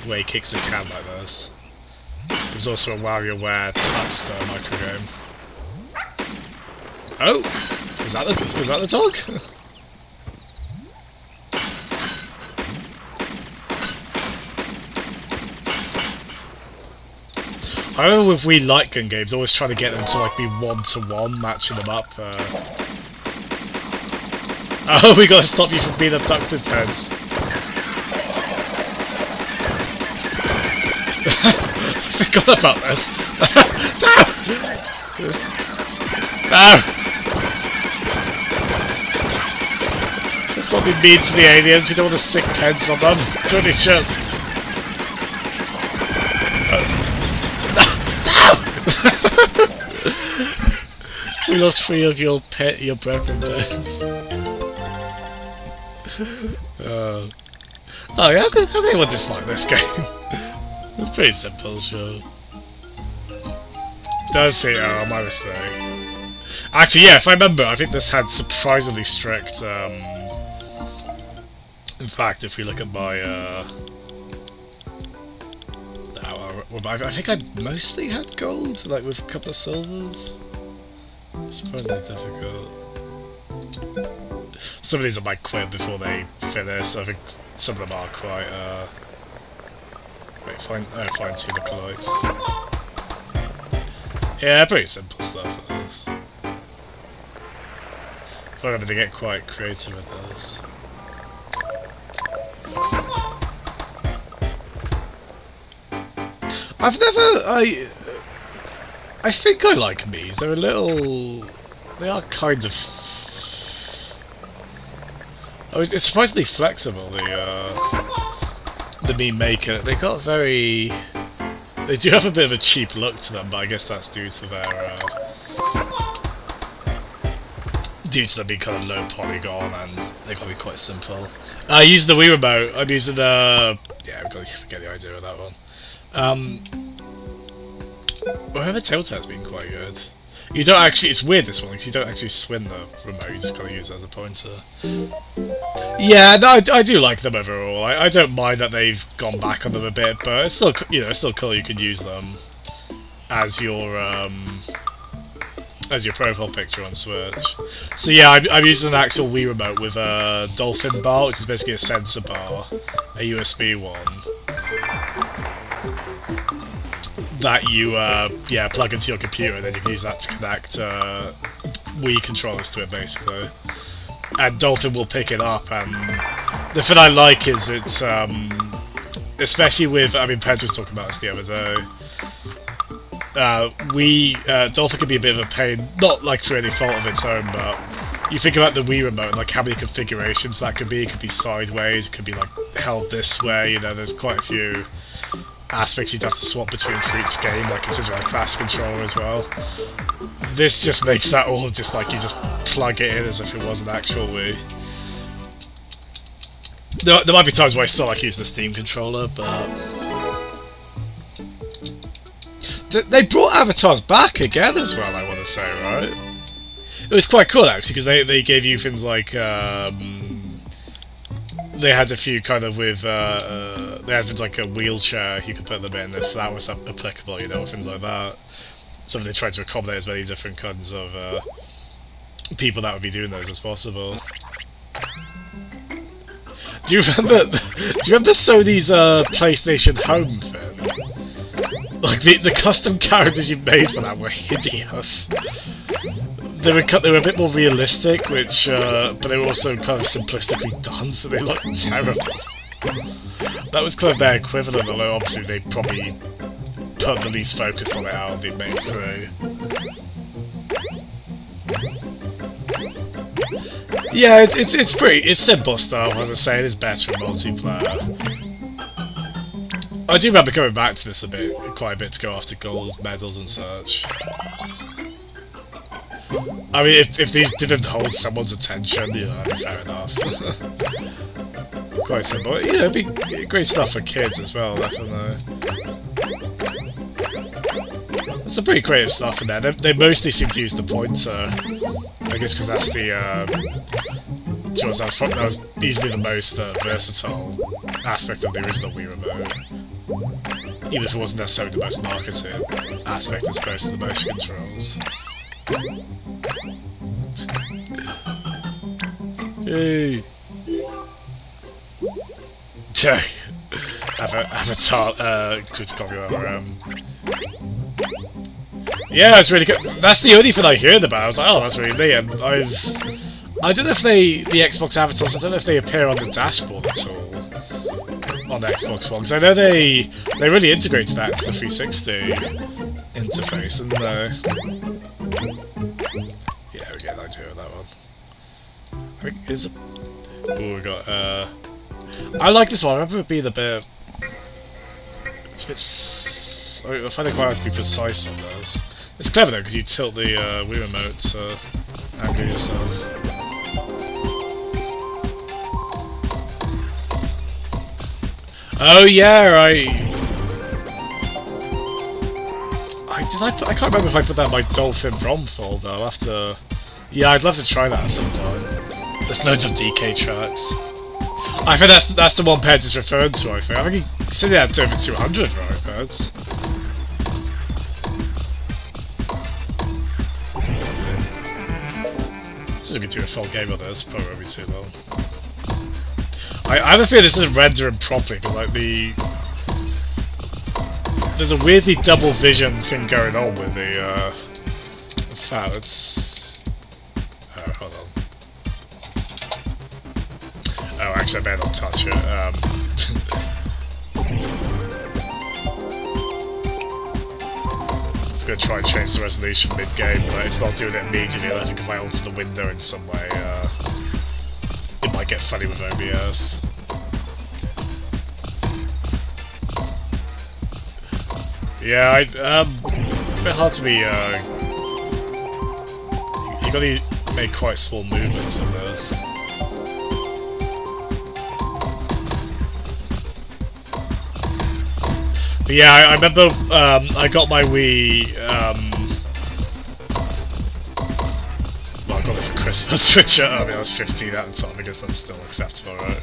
Where he kicks a can like this. There's also a WarioWare Touched micro game. Oh! Was that the dog? I remember with We Like Gun games, always trying to get them to like be 1-to-1, matching them up. Oh, we gotta stop you from being abducted, Peds. I forgot about this. No! No! Let's not be mean to the aliens. We don't want to sick Peds on them. Really should. We lost 3 of your brethren. Oh yeah, how can anyone dislike this game? It's pretty simple, sure. Does he? Oh, my mistake. Actually, yeah, if I remember, I think this had surprisingly strict, in fact, if we look at my, I think I mostly had gold, like with a couple of silvers. Surprisingly difficult. Some of these I might quit before they finish. I think some of them are quite. Wait, fine tune the colloids. Yeah, pretty simple stuff. It is. I feel like I'm going to get quite creative with those. I've never. I think I like Miis. They're a little... They are kind of... I mean, it's surprisingly flexible, the Mii Maker. They got very... They do have a bit of a cheap look to them, but I guess that's due to their... due to them being kind of low polygon, and they gotta be quite simple. I use the Wii Remote. I'm using the... Yeah, I've got to get the idea of that one. Wherever Tilted's been quite good. You don't actually... It's weird, this one, because you don't actually swing the remote, you just kind of use it as a pointer. Yeah, no, I do like them overall. I don't mind that they've gone back on them a bit, but it's still, you know, it's still cool you can use them as your profile picture on Switch. So yeah, I'm using an actual Wii Remote with a Dolphin bar, which is basically a sensor bar, a USB one. that you yeah, plug into your computer, and then you can use that to connect Wii controllers to it, basically. And Dolphin will pick it up, and the thing I like is it's especially with, I mean, Pez was talking about this the other day. Dolphin can be a bit of a pain, not like through any fault of its own, but you think about the Wii remote and like how many configurations that could be. It could be sideways, it could be like held this way, you know, there's quite a few aspects you'd have to swap between for each game, like it's a class controller as well. This just makes that all just like you just plug it in as if it was an actual Wii. There might be times where I still like use the Steam controller, but they brought avatars back again as well, I want to say, right? It was quite cool actually, because they gave you things like they had a few kind of with they had things like a wheelchair you could put them in if that was applicable, you know, things like that. So they tried to accommodate as many different kinds of people that would be doing those as possible. Do you remember Sony's PlayStation Home thing? Like the custom characters you made for that were hideous. They were a bit more realistic, which but they were also kind of simplistically done, so they looked terrible. That was kind of their equivalent, although obviously they probably put the least focus on it out of the main through. Yeah, it's simple stuff, as I say, it's better in multiplayer. I do remember coming back to this quite a bit to go after gold medals and such. I mean, if these didn't hold someone's attention, you know, fair enough. Quite simple. Yeah, it'd be great stuff for kids as well, definitely. There's some pretty creative stuff in there. They mostly seem to use the pointer. I guess because that's the that was easily the most versatile aspect of the original Wii remote. Even if it wasn't necessarily the most marketed aspect as opposed to the motion controls. Yay! Avatar, good copy over. Yeah, it's really good. That's the only thing I heard about. I was like, oh, that's really neat. And I don't know if the Xbox avatars, I don't know if they appear on the dashboard at all on the Xbox One, because I know they really integrated that into the 360 interface, didn't they? Yeah, we get an idea of that one. I think is. Oh, we got. I like this one. I remember it being a bit. It's a bit. I find it quite hard to be precise on those. It's clever though, because you tilt the Wii remote to angle yourself. Oh yeah, I can't remember if I put that in my Dolphin ROM folder. I'll have to. Yeah, I'd love to try that at some point. There's loads of DK tracks. I think that's the one Peds is referring to. I think he said he had over 200, right, Peds? This is going to do a full game on this. Probably won't be too long. I have a feeling this isn't rendering properly because like there's a weirdly double vision thing going on with the in fact, it's hold on. Oh, actually, I better not touch it. It's going to try and change the resolution mid-game, but it's not doing it immediately. I think if I alter the window in some way, it might get funny with OBS. Yeah, it's a bit hard to be, you gotta make quite small movements on this. But yeah, I remember, I got my Wii, well, I got it for Christmas, which, I mean, I was 15 at the time, I guess that's still acceptable, right?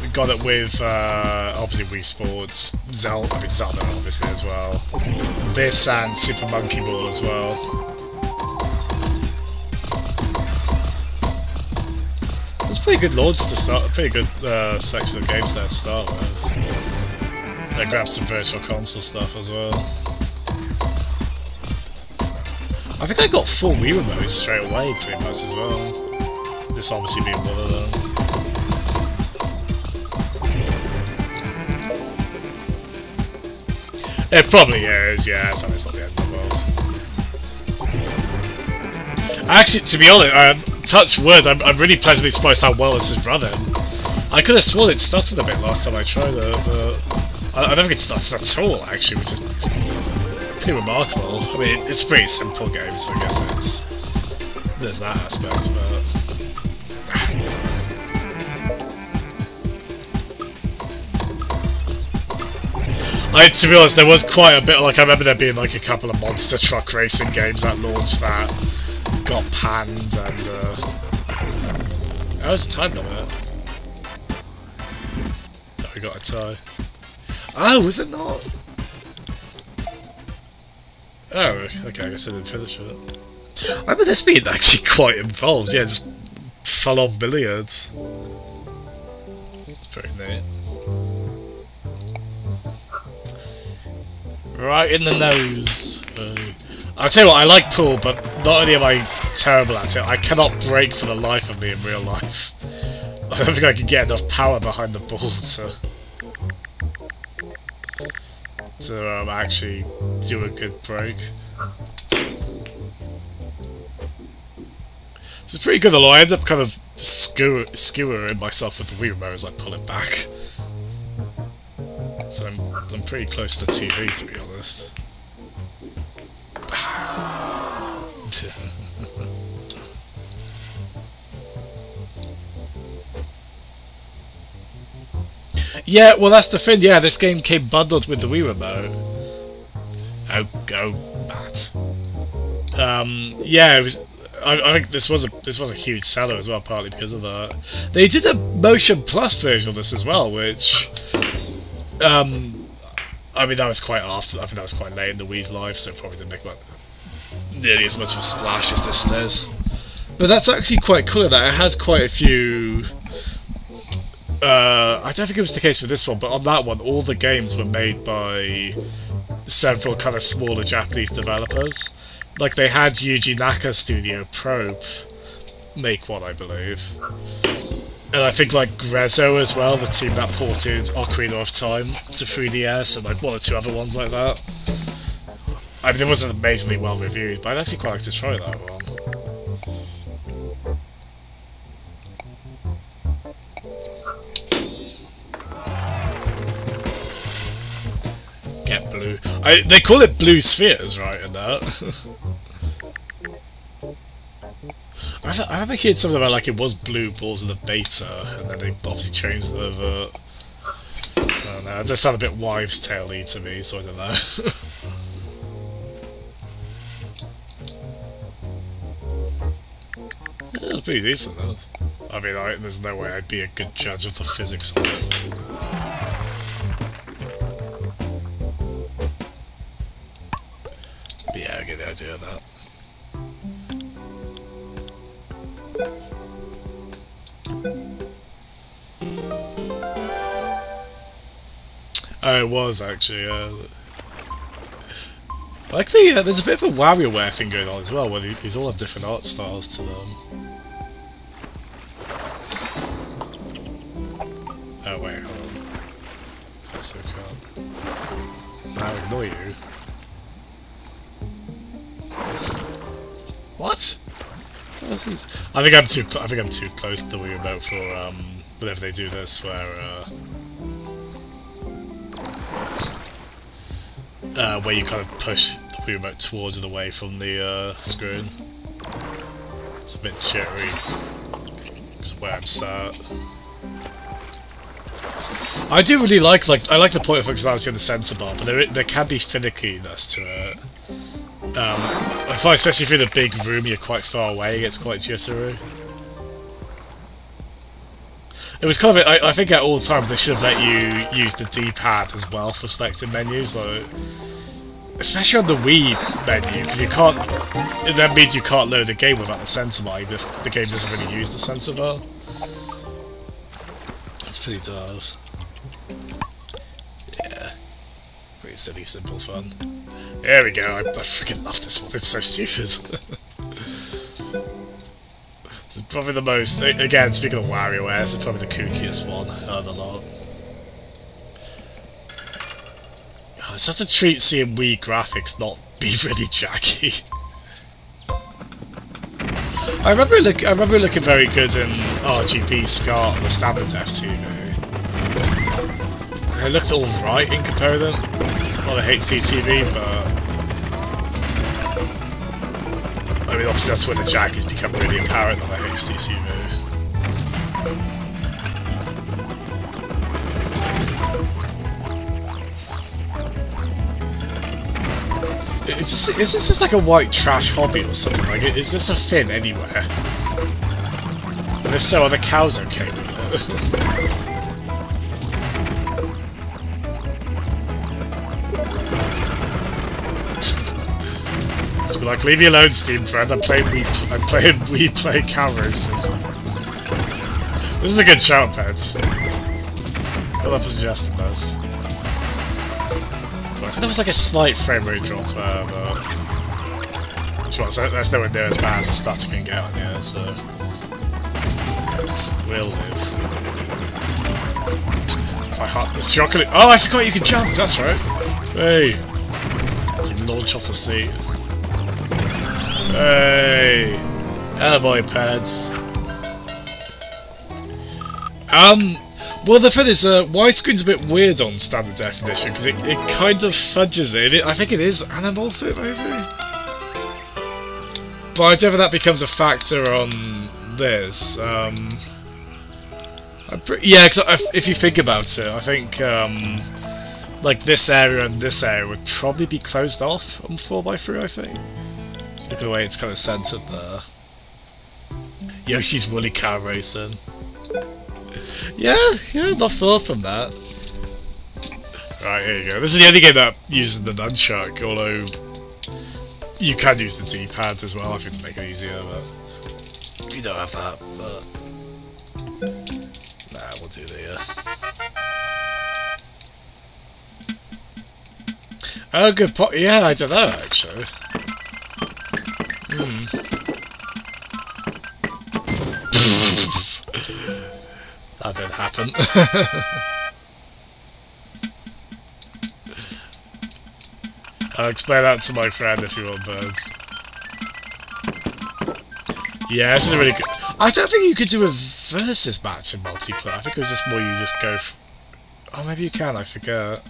We got it with, obviously Wii Sports, Zelda obviously as well, this and Super Monkey Ball as well. It's a pretty good launch to start, a pretty good section of games there to start with. I grabbed some Virtual Console stuff as well. I think I got 4 Wii remotes straight away, pretty much as well. This obviously being one of them. It probably is, yeah, it's not the end of the world. Actually, to be honest, touch wood, I'm really pleasantly surprised how well this is running. I could have sworn it stuttered a bit last time I tried it, but I don't think it stuttered at all, actually, which is pretty remarkable. I mean, it's a pretty simple game, so I guess there's that aspect, but... to be honest, there was quite a bit, like, I remember there being, like, a couple of monster truck racing games that launched that got panned, and, How was the time limit? Oh, we got a tie. Oh, was it not? Oh, okay, I guess I didn't finish it. I remember this being actually quite involved, yeah, just full-on billiards. It's pretty neat. Right in the nose. I'll tell you what, I like pool, but not only am I terrible at it, I cannot brake for the life of me in real life. I don't think I can get enough power behind the ball to actually do a good break. This is pretty good, although I end up kind of skewering myself with the Wii remote as I pull it back. So I'm pretty close to the TV, to be honest. Yeah, well that's the thing, yeah, this game came bundled with the Wii remote. Oh, go, Matt. Yeah, it was... I think this was a huge seller as well, partly because of that. They did a Motion Plus version of this as well, which... I mean, that was quite after. I think that was quite late in the Wii's life, so it probably didn't make nearly as much of a splash as this does. But that's actually quite cool that it has quite a few... I don't think it was the case with this one, but on that one, all the games were made by several kind of smaller Japanese developers. Like, they had Yuji Naka Studio Probe make one, I believe. And I think, like, Grezzo as well, the team that ported Ocarina of Time to 3DS, and, like, 1 or 2 other ones like that. I mean, it wasn't amazingly well reviewed, but I'd actually quite like to try that one. Get blue. They call it blue spheres, right, in that. I remember hearing something about, like, it was blue balls in the beta, and then they obviously changed the... I don't know, it does sound a bit wives' tale-y to me, so I don't know. Yeah, it was pretty decent, though. I mean, there's no way I'd be a good judge of the physics of it. But yeah, I get the idea of that. Oh, it was actually, I like the, there's a bit of a WarioWare thing going on as well, where these all have different art styles to them. Oh wait, hold on. I still can't. I'll ignore you. What? I think I'm too close to the Wii remote for whenever they do this, where you kind of push the Wii remote towards and away from the screen. It's a bit jittery because of where I'm sat. I do really like I like the point of functionality on the sensor bar, but there can be finickiness to it. I find especially if you're in a big room, you're quite far away, it gets quite jittery. It was kind of, I think at all times they should have let you use the D-pad as well for selecting menus, like, especially on the Wii menu, because you can't, that means you can't load the game without the sensor bar, even if the game doesn't really use the sensor bar. That's pretty daft. Yeah. pretty silly, simple fun. There we go. I freaking love this one. It's so stupid. This is probably the most. Again, speaking of WarioWare, this is probably the kookiest one of the lot. Oh, it's such a treat seeing Wii graphics not be really jaggy. I remember looking very good in RGB SCART on the standard Def TV. It looked alright in comparison on the HD TV, but I mean obviously that's when the jag has become really apparent on the HD TV. Is this just like a white trash hobby or something? Like, is this a thing anywhere? And if so, are the cows okay with it? Just be like, leave me alone, Steam friend. I'm playing Wii Play Cow Racing. This is a good shout, Peds. I love for suggesting this. I think there was like a slight frame rate drop there, but that's nowhere near as bad as a stutter can get on here, so we'll live. If I hot this chocolate. Oh, I forgot you could jump. That's right. Hey, you launch off the seat. Hey, attaboy, Pads. Well, the thing is, widescreen's a bit weird on standard definition because it kind of fudges it. I think it is anamorphic, maybe? But I don't think that becomes a factor on this. Yeah, because if you think about it, I think like this area and this area would probably be closed off on 4x3, I think. Just look at the way it's kind of centered there. Yoshi's Woolly Cow Racing. Yeah, not far from that. Right, here you go. This is the only game that uses the nunchuck, although you can use the D-pad as well, I think, to make it easier, but you don't have that, but nah, we'll do the Oh, good point. Yeah, I don't know, actually. That didn't happen. I'll explain that to my friend if you want, birds. Yeah, this is really good. I don't think you could do a versus match in multiplayer. I think it was just more you just go. Oh, maybe you can. I forget.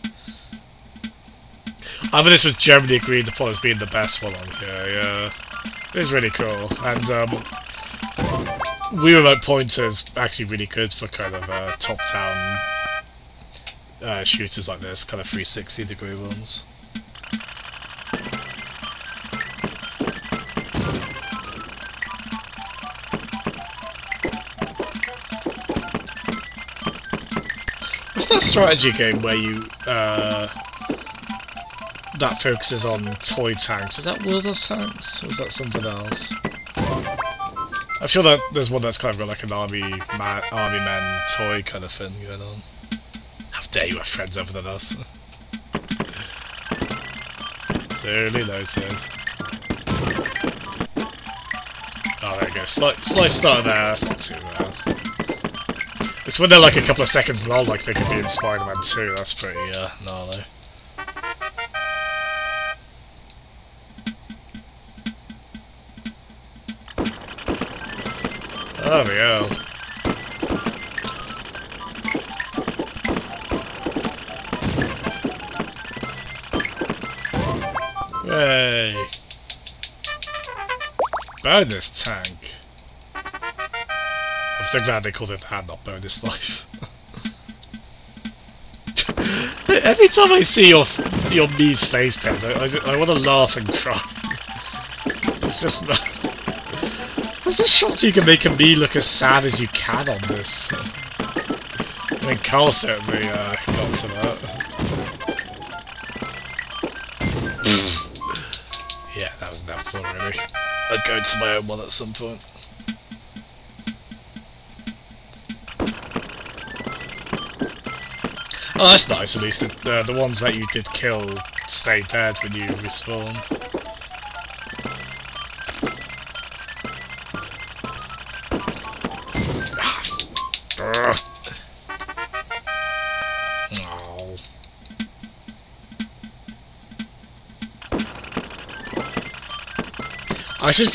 I think this was generally agreed upon as being the best one on here. Yeah, it's really cool, and Wii Remote Pointer is actually really good for kind of top-down shooters like this, kind of 360-degree ones. What's that strategy game where you that focuses on toy tanks? Is that World of Tanks, or is that something else? I feel that there's one that's kind of got like an army men toy kind of thing going on. How dare you have friends other than us? Duly noted. Oh, there you go. Slight start there, that's not too bad. It's when they're like a couple of seconds long, like they could be in Spider-Man 2, that's pretty gnarly. Oh, there we go. Hey. Bonus tank. I'm so glad they called it that, not bonus life. Every time I see your Mii's face pens, I want to laugh and cry. It's just. I'm just shocked you can make a Mii look as sad as you can on this. I mean, Carl certainly got to that. Yeah, that was inevitable, really. I'd go to my own one at some point. Oh, that's nice. At least the ones that you did kill stay dead when you respawn. Oh. I should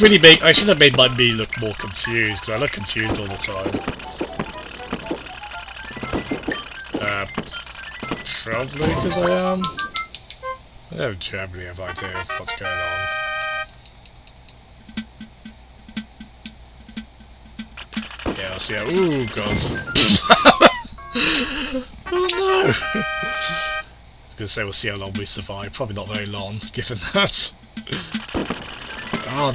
have made me look more confused, because I look confused all the time. Probably because I am. I don't generally have idea of what's going on. Yeah, I'll see how. Ooh, God. Oh no! I was gonna say we'll see how long we survive. Probably not very long, given that. Oh,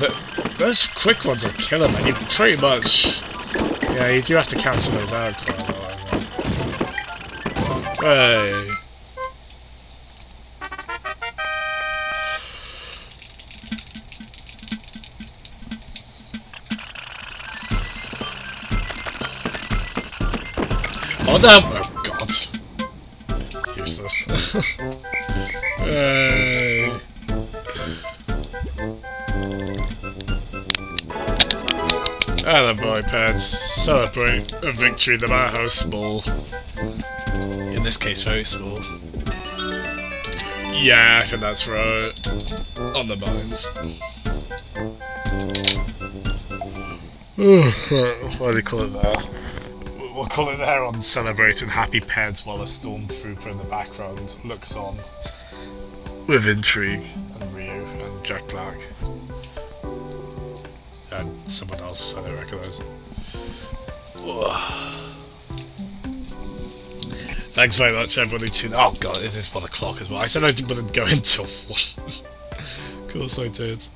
those quick ones are killer, man. You pretty much. Yeah, you do have to cancel those out quite a lot. Hey. Oh no! Oh god. Useless. Hey. Hello, boy pets. Celebrate a victory no matter how small. In this case, very small. Yeah, I think that's right. On the mines. What do they call it there? We'll call it there on celebrating happy pets while a stormtrooper in the background looks on with intrigue, and Ryu and Jack Black. And someone else I don't recognise. Thanks very much, everyone who tuned. Oh god, it is 1 o'clock as well. I said I wouldn't go until 1. Of course I did.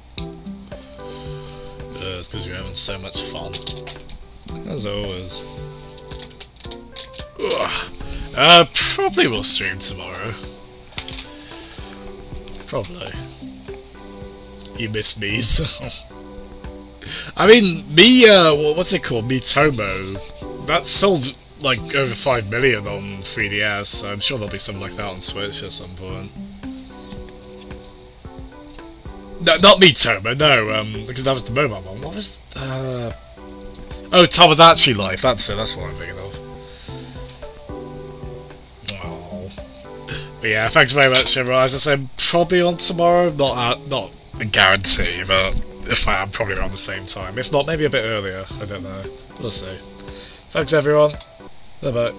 It's because you're having so much fun. As always. Probably will stream tomorrow. Probably. You miss me, so. I mean, what's it called? Miitomo. That sold like over 5 million on 3DS, so I'm sure there'll be something like that on Switch at some point. No, not Miitomo, no, because that was the mobile one. What was oh, Tomodachi Life, that's it, that's what I'm thinking of. Oh. But yeah, thanks very much everyone. As I said, probably on tomorrow, not a guarantee, but if I am, probably around the same time. If not, maybe a bit earlier, I don't know. We'll see. Thanks everyone. Bye bye.